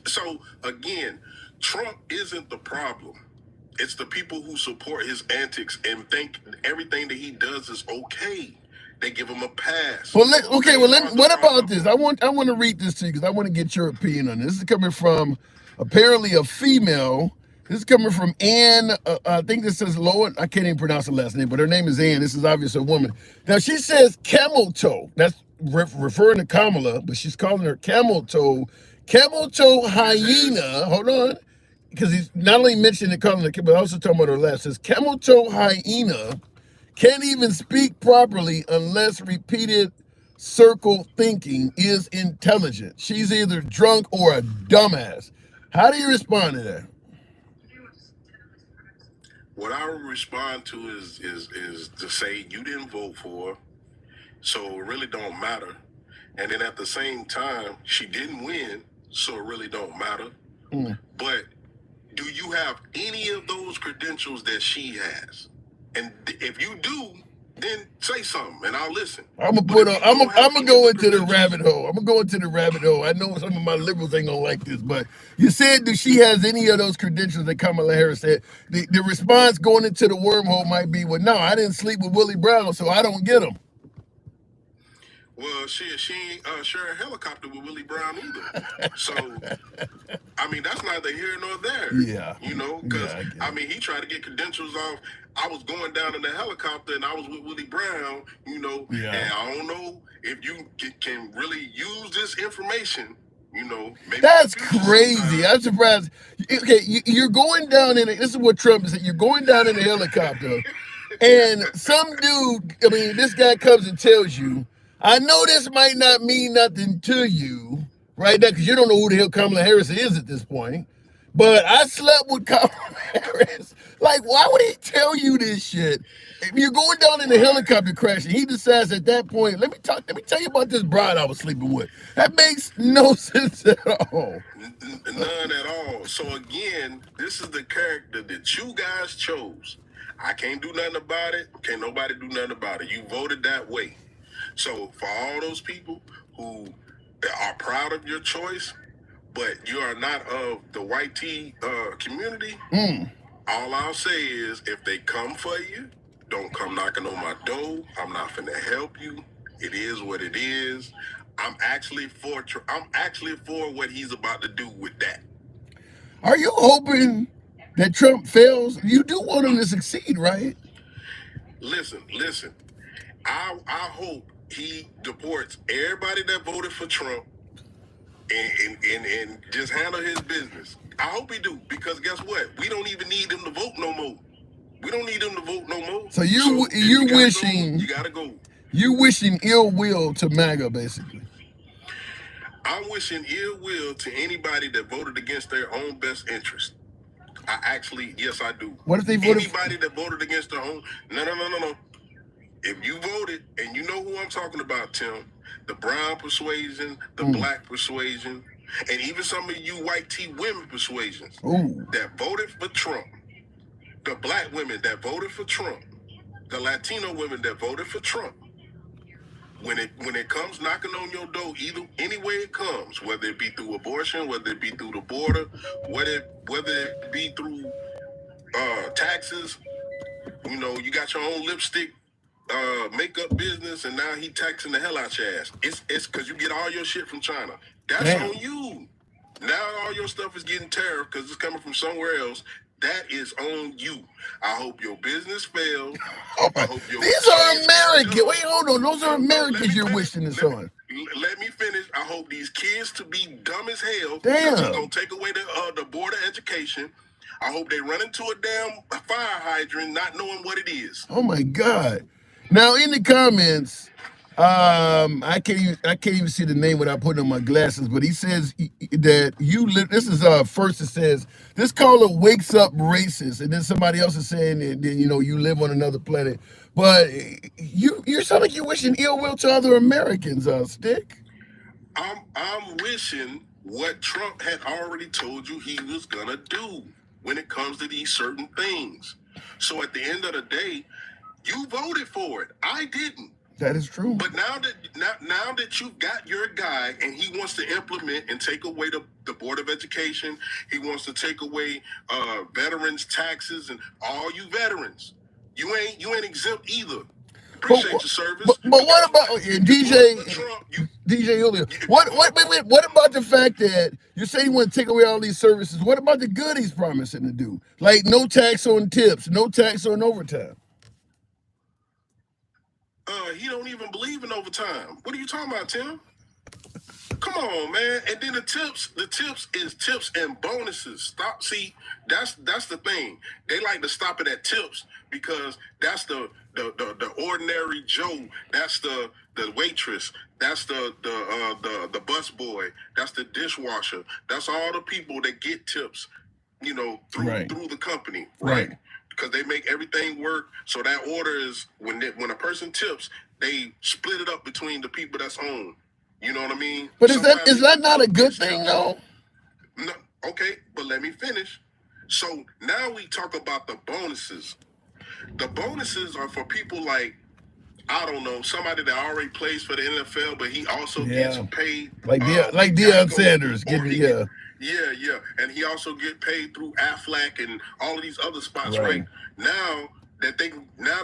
So, again, Trump isn't the problem. It's the people who support his antics and think everything that he does is okay. They give him a pass. Well, what about this? I want to read this to you because I want to get your opinion on this. This is coming from apparently a female. This is coming from Ann. I think this says Lowen. I can't even pronounce her last name, but her name is Ann. This is obviously a woman. Now she says camel toe. That's referring to Kamala, but she's calling her camel toe. Camel toe hyena. Hold on. Because he's not only mentioning calling it, but also talking about her last. Says camel toe hyena can't even speak properly unless repeated circle thinking is intelligent. She's either drunk or a dumbass. How do you respond to that? What I would respond to is to say you didn't vote for her, so it really don't matter. And then at the same time, she didn't win, so it really don't matter. But do you have any of those credentials that she has? And if you do, then say something and I'll listen. I'm gonna go into the rabbit hole. I'm gonna go into the rabbit hole. I know some of my liberals ain't gonna like this, but you said that she has any of those credentials that Kamala Harris said. The response going into the wormhole might be, well, no, I didn't sleep with Willie Brown, so I don't get him. Well, she ain't share a helicopter with Willie Brown either. So, I mean, that's neither here nor there. Yeah. You know, because, I mean, he tried to get credentials off. I was going down in the helicopter and I was with Willie Brown, you know, and I don't know if you can really use this information, you know. Maybe that's crazy. I'm surprised. Okay, you're going down in this is what Trump said. You're going down in a helicopter and some dude, I mean, this guy comes and tells you, I know this might not mean nothing to you right now because you don't know who the hell Kamala Harris is at this point, but I slept with Kamala Harris. Like, why would he tell you this shit? If you're going down in a helicopter crash and he decides at that point, let me tell you about this bride I was sleeping with. That makes no sense at all. None at all. So again, this is the character that you guys chose. I can't do nothing about it. Can't nobody do nothing about it. You voted that way. So for all those people who are proud of your choice, but you are not of the white tea community, all I'll say is if they come for you, don't come knocking on my door. I'm not finna help you. It is what it is. I'm actually for what he's about to do with that. Are you hoping that Trump fails? You do want him to succeed, right? Listen. I hope he deports everybody that voted for Trump and just handle his business. I hope he do, because guess what? We don't even need him to vote no more. So you're wishing you gotta go. You're wishing ill will to MAGA, basically. I'm wishing ill will to anybody that voted against their own best interest. Yes, I do. What if they voted? Anybody that voted against their own? No. If you voted, and you know who I'm talking about, Tim, the brown persuasion, the black persuasion, And even some of you white tea women persuasions Ooh. that voted for Trump, the black women that voted for Trump, the Latino women that voted for Trump, when it comes knocking on your door, any way it comes, whether it be through abortion, whether it be through the border, whether it be through taxes, you know, you got your own lipstick makeup business, and now he taxing the hell out your ass. It's because you get all your shit from China. That's Damn. on you. Now all your stuff is getting tariffed because it's coming from somewhere else. That is on you. I hope your business fails. Oh I hope your These are American. Wait, hold on. Those are Americans you're wishing this on. Let me finish. I hope these kids to be dumb as hell. Damn. He's gonna take away the board of education. I hope they run into a damn fire hydrant, not knowing what it is. Oh my God! Now in the comments, I can't even see the name without putting on my glasses. But he says that you live. This is first. It says this caller wakes up racist, and then somebody else is saying that you know you live on another planet. But you sound like you're wishing ill will to other Americans, Stick. I'm wishing what Trump had already told you he was gonna do when it comes to these certain things. So at the end of the day, you voted for it. I didn't. That is true. But now that you've got your guy and he wants to implement and take away the Board of Education, he wants to take away veterans' taxes, and all you veterans, you ain't exempt either. Appreciate your service. But what about DJ Julio? What about the fact that you say you want to take away all these services? What about the good he's promising to do? Like no tax on tips, no tax on overtime. He don't even believe in overtime. What are you talking about, Tim? Come on, man. And then the tips is tips and bonuses. See, that's the thing. They like to stop it at tips because that's the ordinary Joe. That's the waitress. That's the bus boy. That's the dishwasher. That's all the people that get tips, you know, through the company, right? Because they make everything work. So that order is when a person tips, they split it up between the people that's on. You know what I mean? But is that not a good thing, though? No, okay, but let me finish. So now we talk about the bonuses. The bonuses are for people like, I don't know, somebody that already plays for the NFL, but he also gets paid. Like Deion Sanders. Yeah. And he also get paid through Aflac and all of these other spots, right? Now they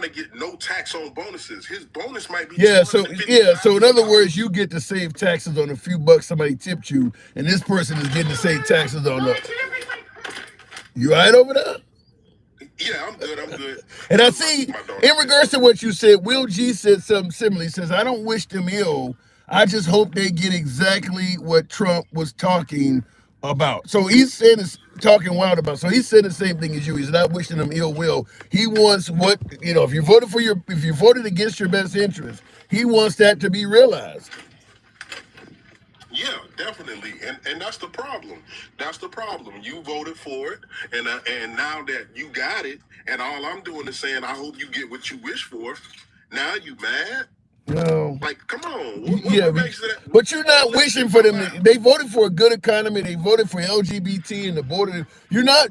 get no tax on bonuses. His bonus might be So in other words, you get to save taxes on a few bucks somebody tipped you, and this person is getting to save taxes on the. You all right over there? Yeah, I'm good. And I see, in regards to what you said, Will G said something similar. He says, I don't wish them ill. I just hope they get exactly what Trump was talking about. So he's saying talking wild about. So he's saying the same thing as you. He's not wishing them ill will. He wants what, you know, if you voted against your best interest, he wants that to be realized. Yeah, definitely, and that's the problem. That's the problem. You voted for it, and now that you got it, and all I'm doing is saying, I hope you get what you wish for. Now you mad? No. Like, come on. What makes that? But you're not wishing for them. They voted for a good economy. They voted for LGBT and the border. You're not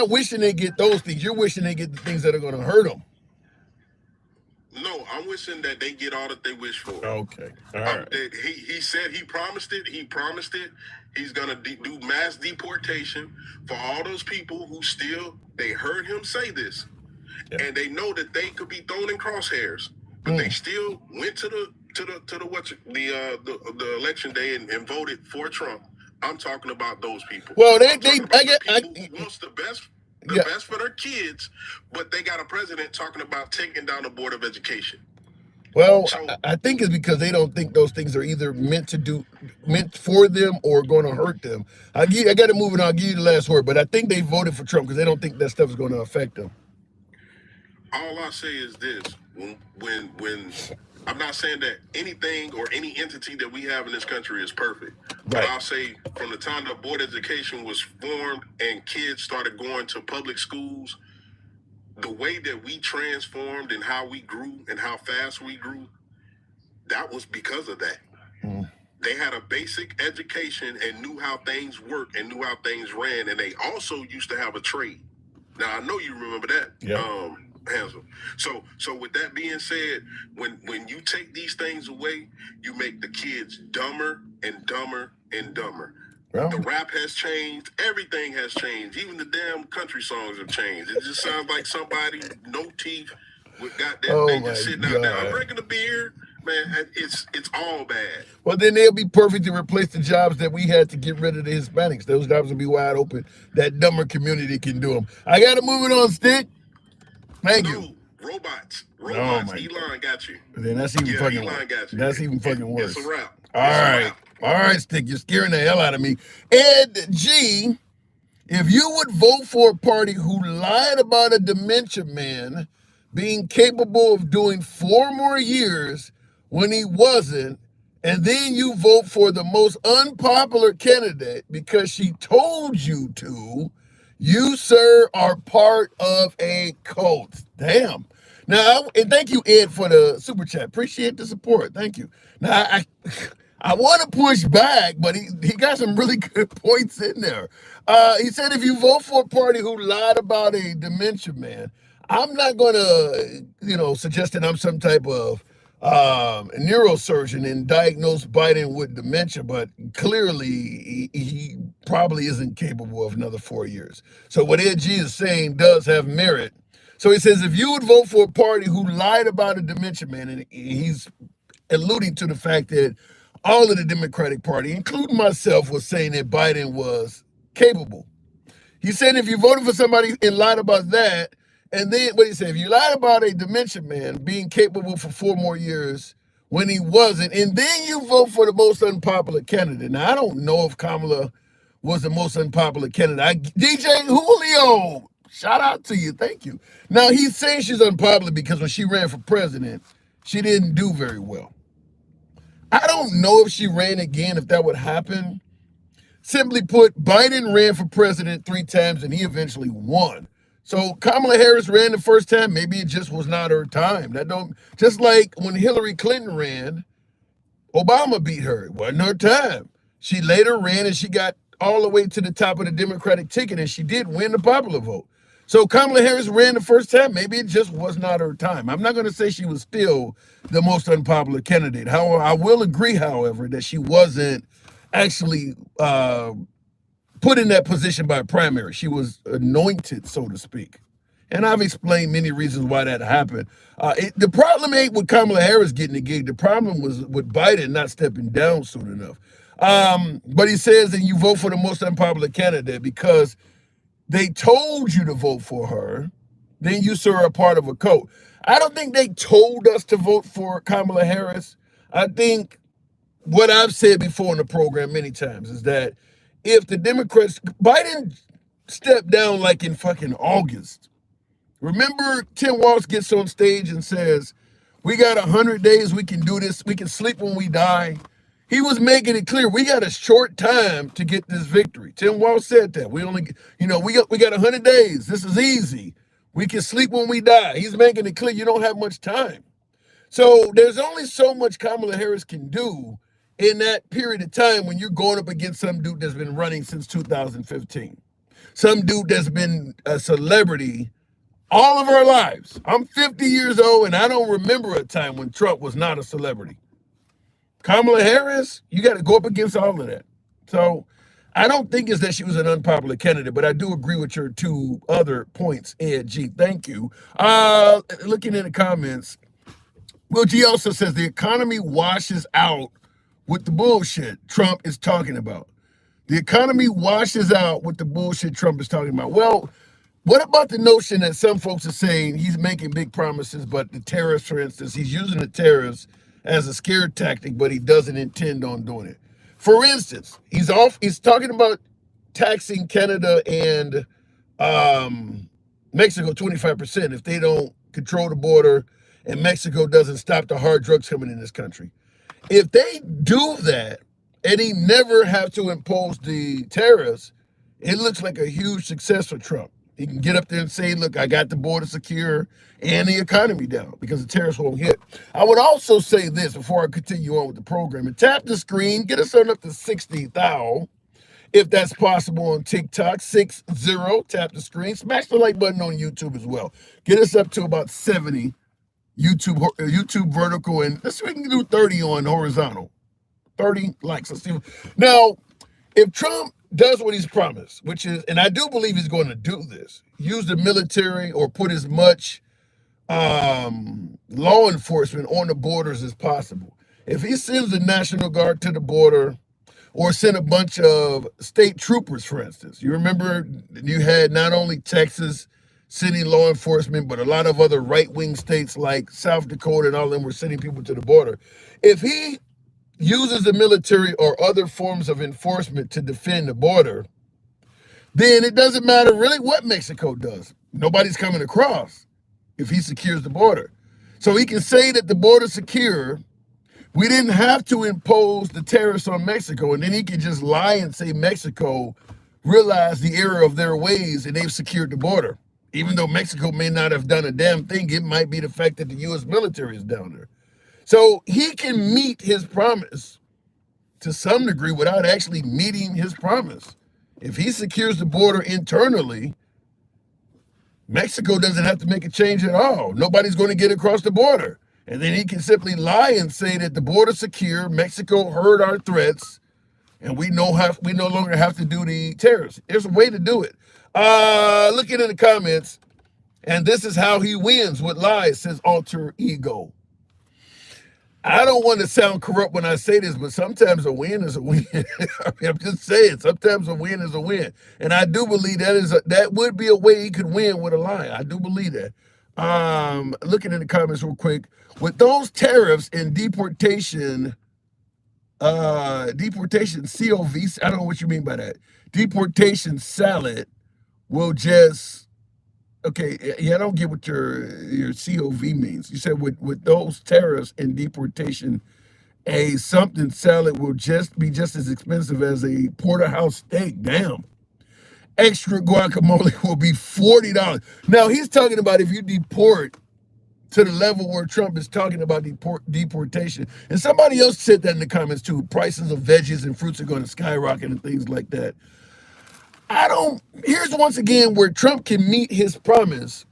wishing they get those things. You're wishing they get the things that are going to hurt them. No, I'm wishing that they get all that they wish for. Okay. All right. He said he promised it. He's going to do mass deportation for all those people who they heard him say this. Yeah. And they know that they could be thrown in crosshairs. But they still went to the election day and voted for Trump. I'm talking about those people. Well, who wants the best for their kids, but they got a president talking about taking down the Board of Education. Well, I think it's because they don't think those things are either meant for them or going to hurt them. I got to move it on. I'll give you the last word, but I think they voted for Trump because they don't think that stuff is going to affect them. All I say is this: when I'm not saying that anything or any entity that we have in this country is perfect, but I'll say from the time the Board of Education was formed and kids started going to public schools, the way that we transformed and how we grew and how fast we grew, that was because of that. They had a basic education and knew how things work and knew how things ran, and they also used to have a trade. Now I know you remember that, Hansel. So with that being said, when you take these things away, you make the kids dumber and dumber and dumber. Well, the rap has changed. Everything has changed. Even the damn country songs have changed. It just sounds like somebody, no teeth, got that thing just sitting out there. I'm drinking a beer. Man, it's all bad. Well, then they'll be perfect to replace the jobs that we had to get rid of the Hispanics. Those jobs will be wide open. That dumber community can do them. I got to move it on, Stick. Thank you. Robots. Elon got you. Then that's even fucking worse. That's even fucking worse. It's a wrap. All right, Stick. You're scaring the hell out of me. Ed G, if you would vote for a party who lied about a dementia man being capable of doing 4 more years when he wasn't, and then you vote for the most unpopular candidate because she told you to, you, sir, are part of a cult. Damn. Now, and thank you, Ed, for the super chat. Appreciate the support. Thank you. Now, I want to push back, but he got some really good points in there. He said if you vote for a party who lied about a dementia man, I'm not going to, suggest that I'm some type of neurosurgeon and diagnose Biden with dementia, but clearly he probably isn't capable of another 4 years. So what Ed G is saying does have merit. So he says, if you would vote for a party who lied about a dementia man, and he's alluding to the fact that all of the Democratic Party, including myself, was saying that Biden was capable. He said if you voted for somebody and lied about that, and then, what he said, if you lied about a dementia man being capable for 4 more years when he wasn't, and then you vote for the most unpopular candidate. Now, I don't know if Kamala was the most unpopular candidate. DJ Julio, shout out to you. Thank you. Now, he's saying she's unpopular because when she ran for president, she didn't do very well. I don't know if she ran again, if that would happen. Simply put, Biden ran for president 3 times, and he eventually won. So Kamala Harris ran the first time, maybe it just was not her time. Just like when Hillary Clinton ran, Obama beat her. It wasn't her time. She later ran and she got all the way to the top of the Democratic ticket, and she did win the popular vote. So Kamala Harris ran the first time, maybe it just was not her time. I'm not going to say she was still the most unpopular candidate. However, I will agree, however, that she wasn't actually put in that position by primary. She was anointed, so to speak. And I've explained many reasons why that happened. The problem ain't with Kamala Harris getting the gig. The problem was with Biden not stepping down soon enough. But he says that you vote for the most unpopular candidate because they told you to vote for her, then you, sir, are part of a cult. I don't think they told us to vote for Kamala Harris. I think what I've said before in the program many times is that if the Democrats, Biden stepped down like in fucking August. Remember Tim Walz gets on stage and says, we got 100 days, we can do this, we can sleep when we die. He was making it clear, we got a short time to get this victory. Tim Walz said that. We only, we got 100 days. This is easy. We can sleep when we die. He's making it clear you don't have much time. So there's only so much Kamala Harris can do in that period of time when you're going up against some dude that's been running since 2015. Some dude that's been a celebrity all of our lives. I'm 50 years old and I don't remember a time when Trump was not a celebrity. Kamala Harris, you got to go up against all of that. So I don't think it's that she was an unpopular candidate, but I do agree with your 2 other points, Ed G. Thank you. Looking in the comments, Will G also says the economy washes out with the bullshit Trump is talking about. The economy washes out with the bullshit Trump is talking about. Well, what about the notion that some folks are saying he's making big promises, but the tariffs, for instance, he's using the tariffs as a scare tactic, but he doesn't intend on doing it. For instance, he's talking about taxing Canada and Mexico 25% if they don't control the border and Mexico doesn't stop the hard drugs coming in this country. If they do that and he never have to impose the tariffs, it looks like a huge success for Trump. He can get up there and say, look, I got the border secure and the economy down because the tariffs won't hit. I would also say this before I continue on with the program. And tap the screen, get us on up to 60,000. If that's possible on TikTok, 60, tap the screen. Smash the like button on YouTube as well. Get us up to about 70 YouTube vertical, and let's see if we can do 30 on horizontal. 30 likes. Let's see. Now, if Trump does what he's promised, which is, and I do believe he's going to do this, use the military or put as much law enforcement on the borders as possible. If he sends the National Guard to the border or send a bunch of state troopers, for instance, you remember you had not only Texas sending law enforcement, but a lot of other right-wing states like South Dakota and all of them were sending people to the border. If he uses the military or other forms of enforcement to defend the border, then it doesn't matter really what Mexico does. Nobody's coming across if he secures the border. So he can say that the border's secure. We didn't have to impose the tariffs on Mexico, and then he can just lie and say Mexico realized the error of their ways and they've secured the border. Even though Mexico may not have done a damn thing, it might be the fact that the U.S. military is down there. So he can meet his promise to some degree without actually meeting his promise. If he secures the border internally, Mexico doesn't have to make a change at all. Nobody's going to get across the border. And then he can simply lie and say that the border's secure, Mexico heard our threats, and we no longer have to do the tariffs. There's a way to do it. Looking in the comments, and this is how he wins with lies, says Alter Ego. I don't want to sound corrupt when I say this, but sometimes a win is a win. I mean, I'm just saying, sometimes a win is a win. And I do believe that would be a way he could win with a lie. I do believe that. Looking in the comments real quick, with those tariffs and deportation, COV, I don't know what you mean by that. Deportation salad will just, okay, yeah, I don't get what your COV means. You said with those tariffs and deportation, a something salad will just be just as expensive as a porterhouse steak. Damn. Extra guacamole will be $40. Now, he's talking about if you deport to the level where Trump is talking about deportation. And somebody else said that in the comments too. Prices of veggies and fruits are going to skyrocket and things like that. Here's once again where Trump can meet his promise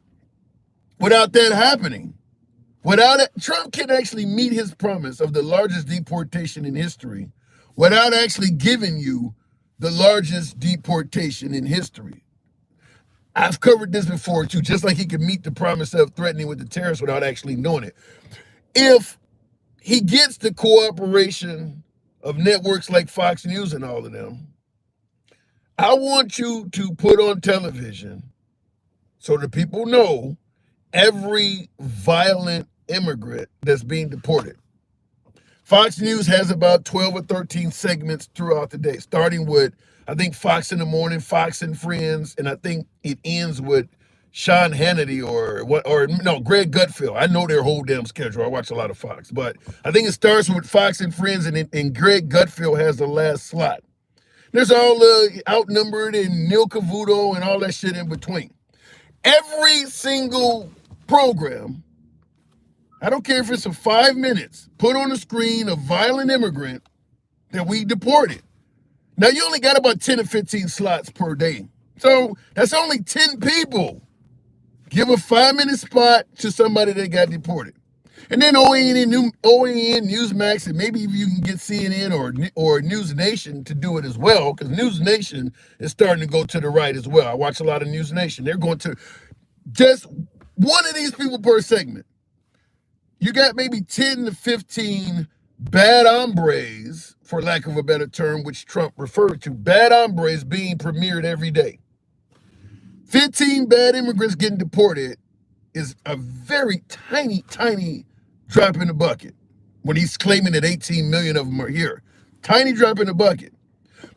without that happening. Trump can actually meet his promise of the largest deportation in history without actually giving you the largest deportation in history. I've covered this before too, just like he can meet the promise of threatening with the tariffs without actually doing it. If he gets the cooperation of networks like Fox News and all of them, I want you to put on television so that people know every violent immigrant that's being deported. Fox News has about 12 or 13 segments throughout the day, starting with, I think, Fox in the Morning, Fox and Friends, and I think it ends with Sean Hannity or Greg Gutfeld. I know their whole damn schedule. I watch a lot of Fox, but I think it starts with Fox and Friends, and Greg Gutfeld has the last slot. There's all the Outnumbered and Neil Cavuto and all that shit in between. Every single program, I don't care if it's for 5 minutes, put on the screen a violent immigrant that we deported. Now, you only got about 10 or 15 slots per day. So that's only 10 people. Give a 5-minute spot to somebody that got deported. And then OAN, Newsmax, and maybe you can get CNN or News Nation to do it as well, because News Nation is starting to go to the right as well. I watch a lot of News Nation. They're going to just one of these people per segment. You got maybe 10 to 15 bad hombres, for lack of a better term, which Trump referred to, bad hombres being premiered every day. 15 bad immigrants getting deported is a very tiny, tiny drop in the bucket when he's claiming that 18 million of them are here. Tiny drop in the bucket.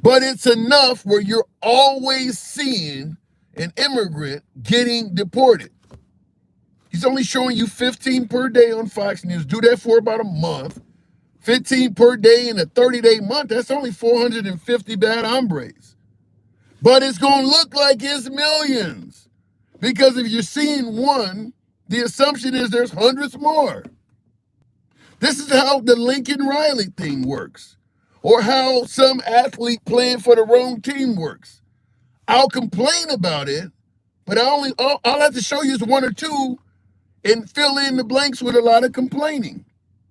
But it's enough where you're always seeing an immigrant getting deported. He's only showing you 15 per day on Fox News. Do that for about a month. 15 per day in a 30-day month, that's only 450 bad hombres. But it's going to look like it's millions. Because if you're seeing one, the assumption is there's hundreds more. This is how the Lincoln Riley thing works, or how some athlete playing for the wrong team works. I'll complain about it, but I'll have to show you is one or two and fill in the blanks with a lot of complaining.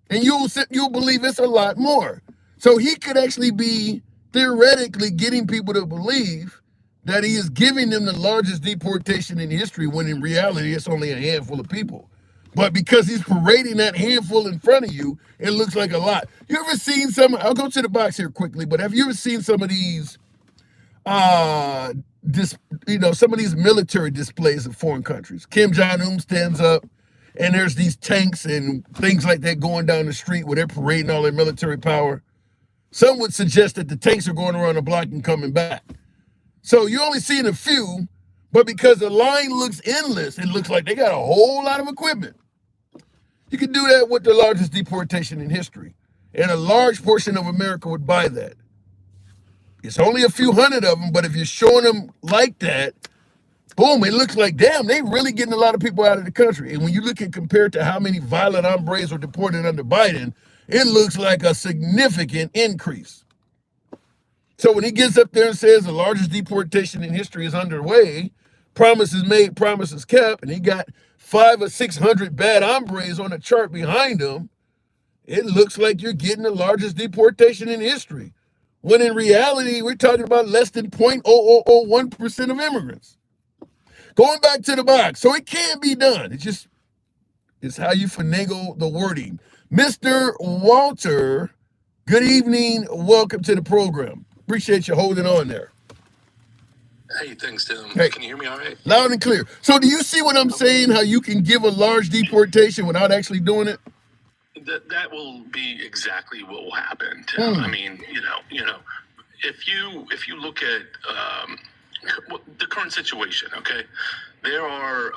And you'll believe it's a lot more. So he could actually be theoretically getting people to believe that he is giving them the largest deportation in history, when in reality it's only a handful of people. But because he's parading that handful in front of you, it looks like a lot. You ever seen I'll go to the box here quickly, but have you ever seen some of these some of these military displays of foreign countries? Kim Jong-un stands up and there's these tanks and things like that going down the street where they're parading all their military power. Some would suggest that the tanks are going around the block and coming back. So you're only seeing a few, but because the line looks endless, it looks like they got a whole lot of equipment. You can do that with the largest deportation in history. And a large portion of America would buy that. It's only a few hundred of them, but if you're showing them like that, boom, it looks like, damn, they really getting a lot of people out of the country. And when you look at compared to how many violent hombres were deported under Biden, it looks like a significant increase. So when he gets up there and says the largest deportation in history is underway, promises made, promises kept, and he got 500 or 600 bad hombres on the chart behind him, it looks like you're getting the largest deportation in history. When in reality, we're talking about less than 0.0001% of immigrants. Going back to the box, so it can be done. It's how you finagle the wording. Mr. Walter, good evening. Welcome to the program. Appreciate you holding on there. Hey, thanks, Tim. Hey. Can you hear me all right? Loud and clear. So do you see what I'm saying, how you can give a large deportation without actually doing it? That will be exactly what will happen, Tim. I mean, if you look at the current situation, okay, there are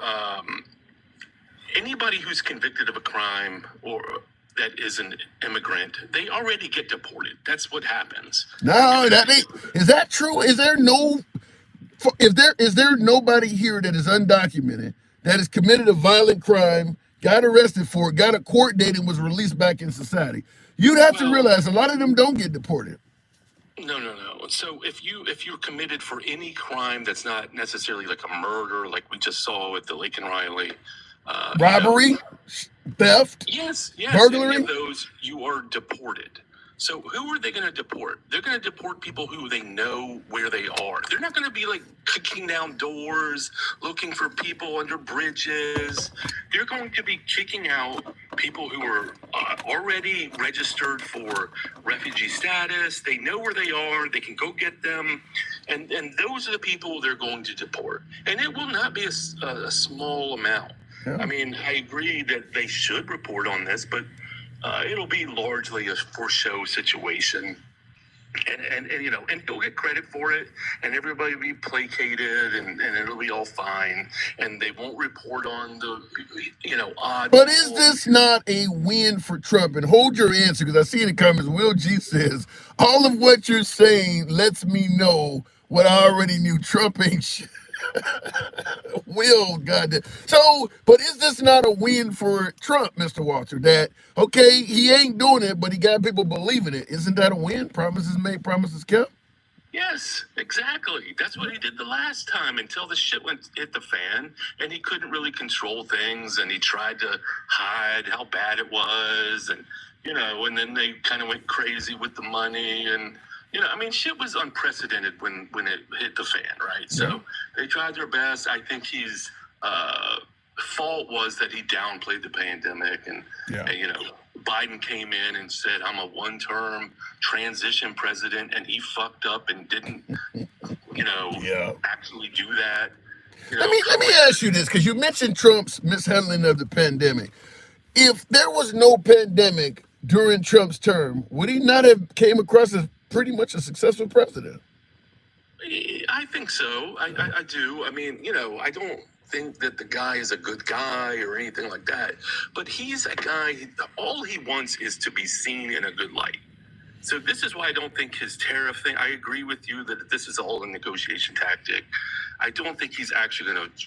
anybody who's convicted of a crime or that is an immigrant, they already get deported. That's what happens. No, is that true? Is there nobody here that is undocumented that has committed a violent crime, got arrested for it, got a court date, and was released back in society? You'd have to realize a lot of them don't get deported. No. So if you're committed for any crime that's not necessarily like a murder, like we just saw with the Lincoln Riley, robbery, theft, yes, burglary, any of those, you are deported. So who are they going to deport? They're going to deport people who they know where they are. They're not going to be like kicking down doors, looking for people under bridges. They're going to be kicking out people who are already registered for refugee status. They know where they are. They can go get them. And those are the people they're going to deport. And it will not be a small amount. Yeah. I mean, I agree that they should report on this, but it'll be largely a for show situation, and he'll get credit for it, and everybody will be placated, and it'll be all fine, and they won't report on the odd. But is this not a win for Trump? And hold your answer, because I see in the comments, Will G says, all of what you're saying lets me know what I already knew. Trump ain't shit. Will, goddamn. So, but is this not a win for Trump, Mr. Walter? That, okay, he ain't doing it, but he got people believing it. Isn't that a win? Promises made, promises kept? Yes, exactly. That's what he did the last time until the shit hit the fan, and he couldn't really control things, and he tried to hide how bad it was, and and then they kind of went crazy with the money, and shit was unprecedented when it hit the fan, right? So they tried their best. I think his fault was that he downplayed the pandemic, and Biden came in and said, I'm a one-term transition president, and he fucked up and didn't, actually do that. Let me ask you this, because you mentioned Trump's mishandling of the pandemic. If there was no pandemic during Trump's term, would he not have came across as pretty much a successful president? I think so. I do. I mean, I don't think that the guy is a good guy or anything like that, but he's a guy, all he wants is to be seen in a good light. So this is why I don't think his tariff thing, I agree with you that this is all a negotiation tactic. I don't think he's actually going to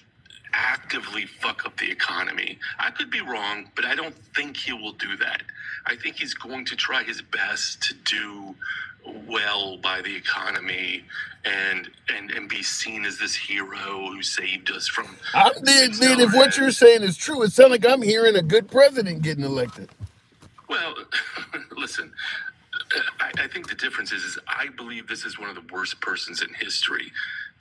actively fuck up the economy. I could be wrong, but I don't think he will do that. I think he's going to try his best to do well by the economy and be seen as this hero who saved us from. Then if what you're saying is true, it sounds like I'm hearing a good president getting elected. Well, listen, I think the difference is I believe this is one of the worst persons in history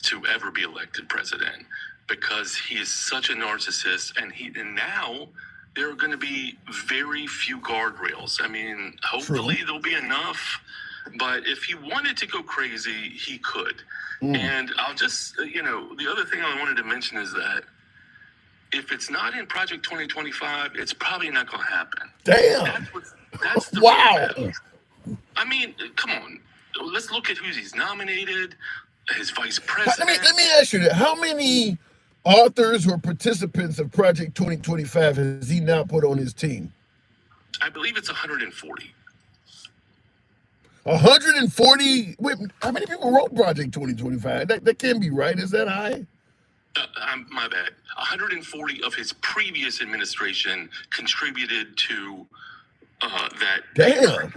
to ever be elected president, because he is such a narcissist, and now there are going to be very few guardrails. I mean, hopefully there'll be enough, but if he wanted to go crazy, he could. And I'll just, the other thing I wanted to mention is that if it's not in Project 2025, it's probably not going to happen. Damn. That's the wow. I mean, come on. Let's look at who he's nominated, his vice president. Let me ask you that. How many authors or participants of Project 2025 has he now put on his team? I believe it's 140. 140? Wait, how many people wrote Project 2025? That can't be right. Is that high? My bad. 140 of his previous administration contributed to that. Damn.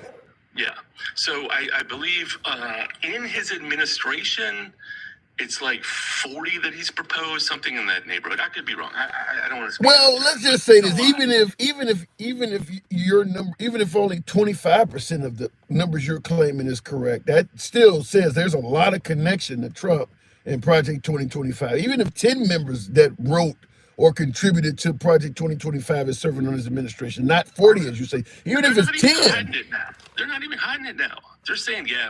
Yeah. So I believe in his administration, it's like 40 that he's proposed, something in that neighborhood. I could be wrong. I don't want to. Well, let's just say this: even if your number, even if only 25% of the numbers you're claiming is correct, that still says there's a lot of connection to Trump and Project 2025. Even if 10 members that wrote or contributed to Project 2025 is serving on his administration, not 40, as you say. Even if it's 10. They're not even hiding it now. They're saying, yeah,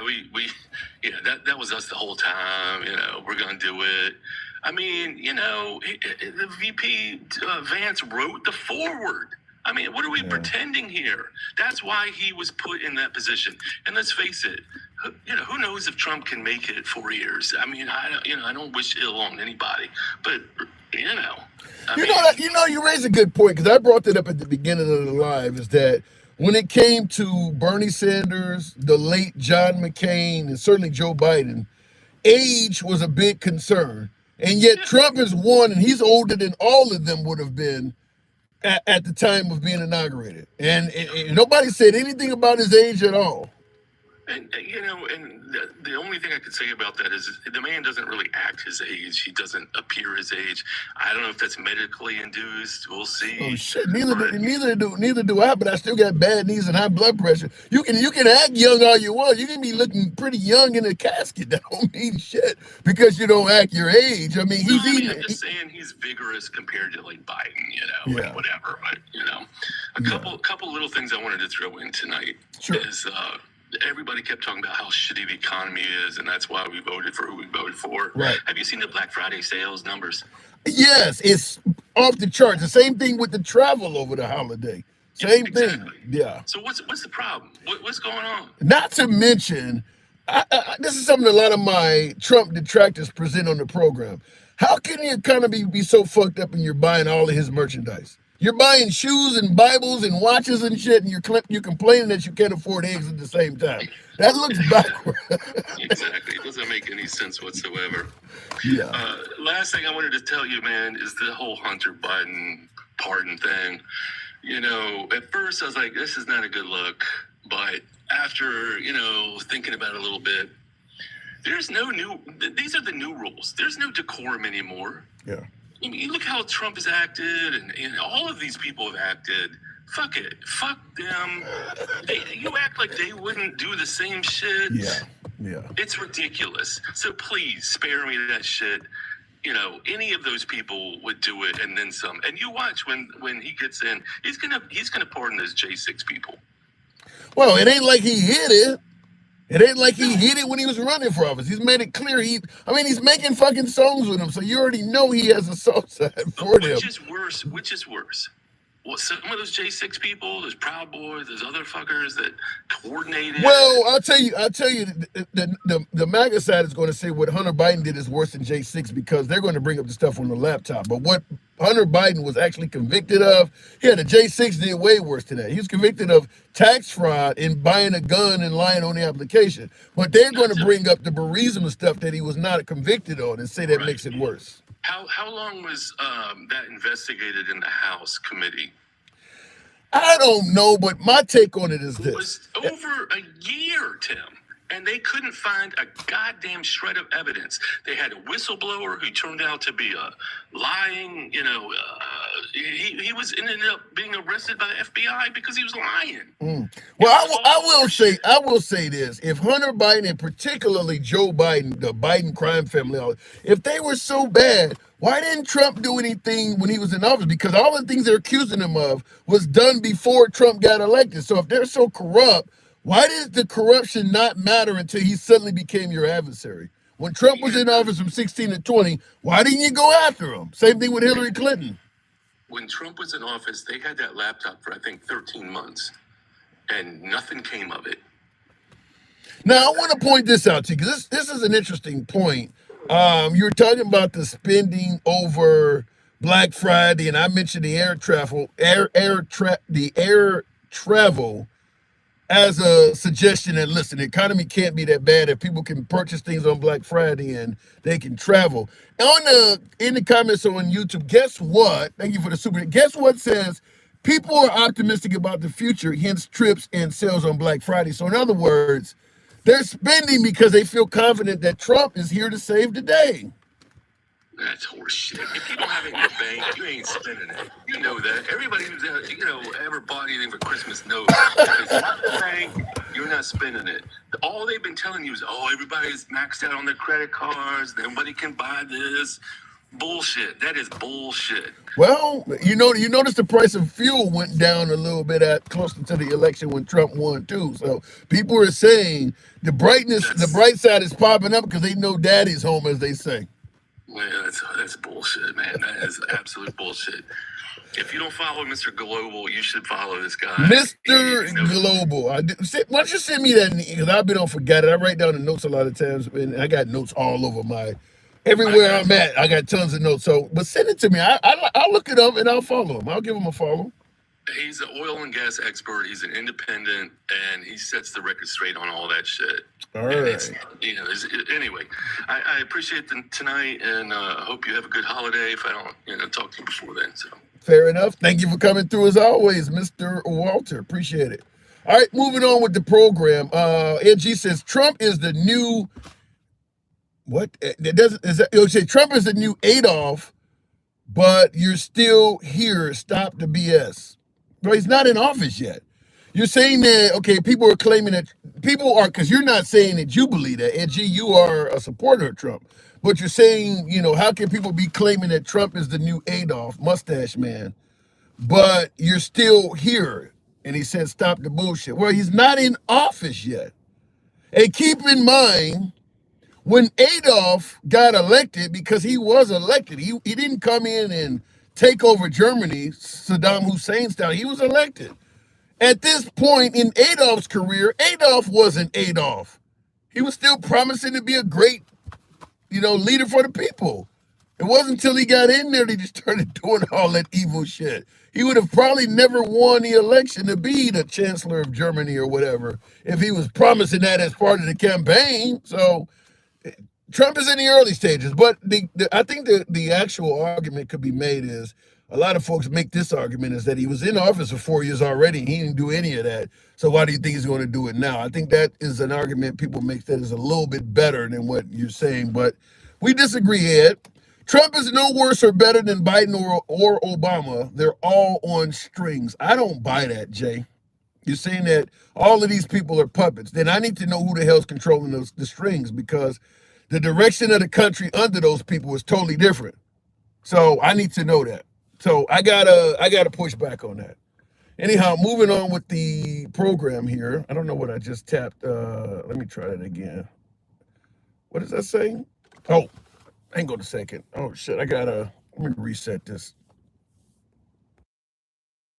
that was us the whole time. We're going to do it. I mean, the VP Vance wrote the foreword. I mean, what are we pretending here? That's why he was put in that position. And let's face it, who knows if Trump can make it 4 years? I mean, I don't wish ill on anybody, but you raise a good point, because I brought that up at the beginning of the live, is that when it came to Bernie Sanders, the late John McCain, and certainly Joe Biden, age was a big concern. And yet Trump has won, and he's older than all of them would have been at the time of being inaugurated. And nobody said anything about his age at all. And the only thing I could say about that is the man doesn't really act his age. He doesn't appear his age. I don't know if that's medically induced. We'll see. Oh shit! Neither do I. But I still got bad knees and high blood pressure. You can act young all you want. You can be looking pretty young in a casket. That don't mean shit because you don't act your age. I mean, I'm just saying he's vigorous compared to like Biden. Like whatever. But a couple little things I wanted to throw in tonight is. Everybody kept talking about how shitty the economy is, and that's why we voted for who we voted for. Right. Have you seen the Black Friday sales numbers? Yes, it's off the charts. The same thing with the travel over the holiday. Same thing. Yeah. So what's the problem? What's going on? Not to mention, this is something a lot of my Trump detractors present on the program. How can you kind of be so fucked up and you're buying all of his merchandise? You're buying shoes and Bibles and watches and shit, and you're complaining that you can't afford eggs at the same time. That looks backward. Exactly. It doesn't make any sense whatsoever. Yeah. Last thing I wanted to tell you, man, is the whole Hunter Biden pardon thing. At first I was like, this is not a good look. But after, thinking about it a little bit, these are the new rules. There's no decorum anymore. Yeah. I mean, look how Trump has acted, and all of these people have acted. Fuck it. Fuck them. You act like they wouldn't do the same shit. Yeah. It's ridiculous. So please spare me that shit. Any of those people would do it and then some. And you watch when he gets in, he's gonna pardon those J6 people. Well, it ain't like he hid it. It ain't like he hid it when he was running for office. He's made it clear. He's making fucking songs with him, so you already know he has a soft side for them. Which is worse? Well, some of those J6 people, those Proud Boys, those other fuckers that coordinated. Well, I'll tell you, the MAGA side is going to say what Hunter Biden did is worse than J6 because they're going to bring up the stuff on the laptop. But what Hunter Biden was actually convicted of, the J6 did way worse than that. He was convicted of tax fraud and buying a gun and lying on the application. But they're going to bring up the Burisma stuff that he was not convicted on and say that makes it worse. How long was that investigated in the House committee? I don't know, but my take on it is It this. was over a year, Tim. And they couldn't find a goddamn shred of evidence. They had a whistleblower who turned out to be lying. He was ended up being arrested by the FBI because he was lying. Well, I will say this: if Hunter Biden and particularly Joe Biden, the Biden crime family, if they were so bad, why didn't Trump do anything when he was in office? Because all the things they're accusing him of was done before Trump got elected. So if they're so corrupt, why did the corruption not matter until he suddenly became your adversary? When Trump was in office from 16 to 20, why didn't you go after him? Same thing with Hillary Clinton. When Trump was in office, they had that laptop for, I think, 13 months, and nothing came of it. Now, I want to point this out to you, because this is an interesting point. You were talking about the spending over Black Friday, and I mentioned the air travel as a suggestion that, listen, the economy can't be that bad if people can purchase things on Black Friday and they can travel. In the comments on YouTube, guess what? Thank you for the super. Guess what says people are optimistic about the future, hence trips and sales on Black Friday. So in other words, they're spending because they feel confident that Trump is here to save the day. That's horseshit. If you don't have it in your bank, you ain't spending it. You know that. Everybody who's ever bought anything for Christmas knows. If it's not in the bank, you're not spending it. All they've been telling you is, everybody's maxed out on their credit cards. Nobody can buy this. Bullshit. That is bullshit. Well, you notice the price of fuel went down a little bit closer to the election when Trump won too. So people are saying the bright side is popping up because they know daddy's home, as they say. Man, that's bullshit, man. That is absolute bullshit. If you don't follow Mr. Global, you should follow this guy. Mr. Global. Why don't you send me that? Because I've been on forget it. I write down the notes a lot of times, and I got notes all over everywhere I'm at. I got tons of notes. So, but send it to me. I'll look it up and I'll follow him. I'll give him a follow. He's an oil and gas expert. He's an independent, and he sets the record straight on all that shit. All right. Anyway, I appreciate tonight, and hope you have a good holiday. If I don't, talk to you before then. So fair enough. Thank you for coming through as always, Mr. Walter. Appreciate it. All right, moving on with the program. Ed G says Trump is the new what? Trump is the new Adolf, but you're still here. Stop the BS. Well, he's not in office yet. You're saying that, okay, people are claiming that, because you're not saying that you believe that, and you are a supporter of Trump, but you're saying, how can people be claiming that Trump is the new Adolf, mustache man, but you're still here? And he said, stop the bullshit. Well, he's not in office yet. And keep in mind, when Adolf got elected, because he was elected, he didn't come in and take over Germany, Saddam Hussein style. He was elected. At this point in Adolf's career, Adolf wasn't Adolf. He was still promising to be a great, leader for the people. It wasn't until he got in there that he started doing all that evil shit. He would have probably never won the election to be the chancellor of Germany or whatever if he was promising that as part of the campaign. So Trump is in the early stages, but I think the actual argument could be made is, a lot of folks make this argument is that he was in office for 4 years already. And he didn't do any of that. So why do you think he's going to do it now? I think that is an argument people make that is a little bit better than what you're saying, but we disagree, Ed. Trump is no worse or better than Biden or Obama. They're all on strings. I don't buy that, Jay. You're saying that all of these people are puppets. Then I need to know who the hell's controlling the strings, because the direction of the country under those people is totally different. So I need to know that. So I gotta push back on that. Anyhow, moving on with the program here. I don't know what I just tapped. Let me try that again. What is that saying? Oh, hang on a second. Oh shit, let me reset this.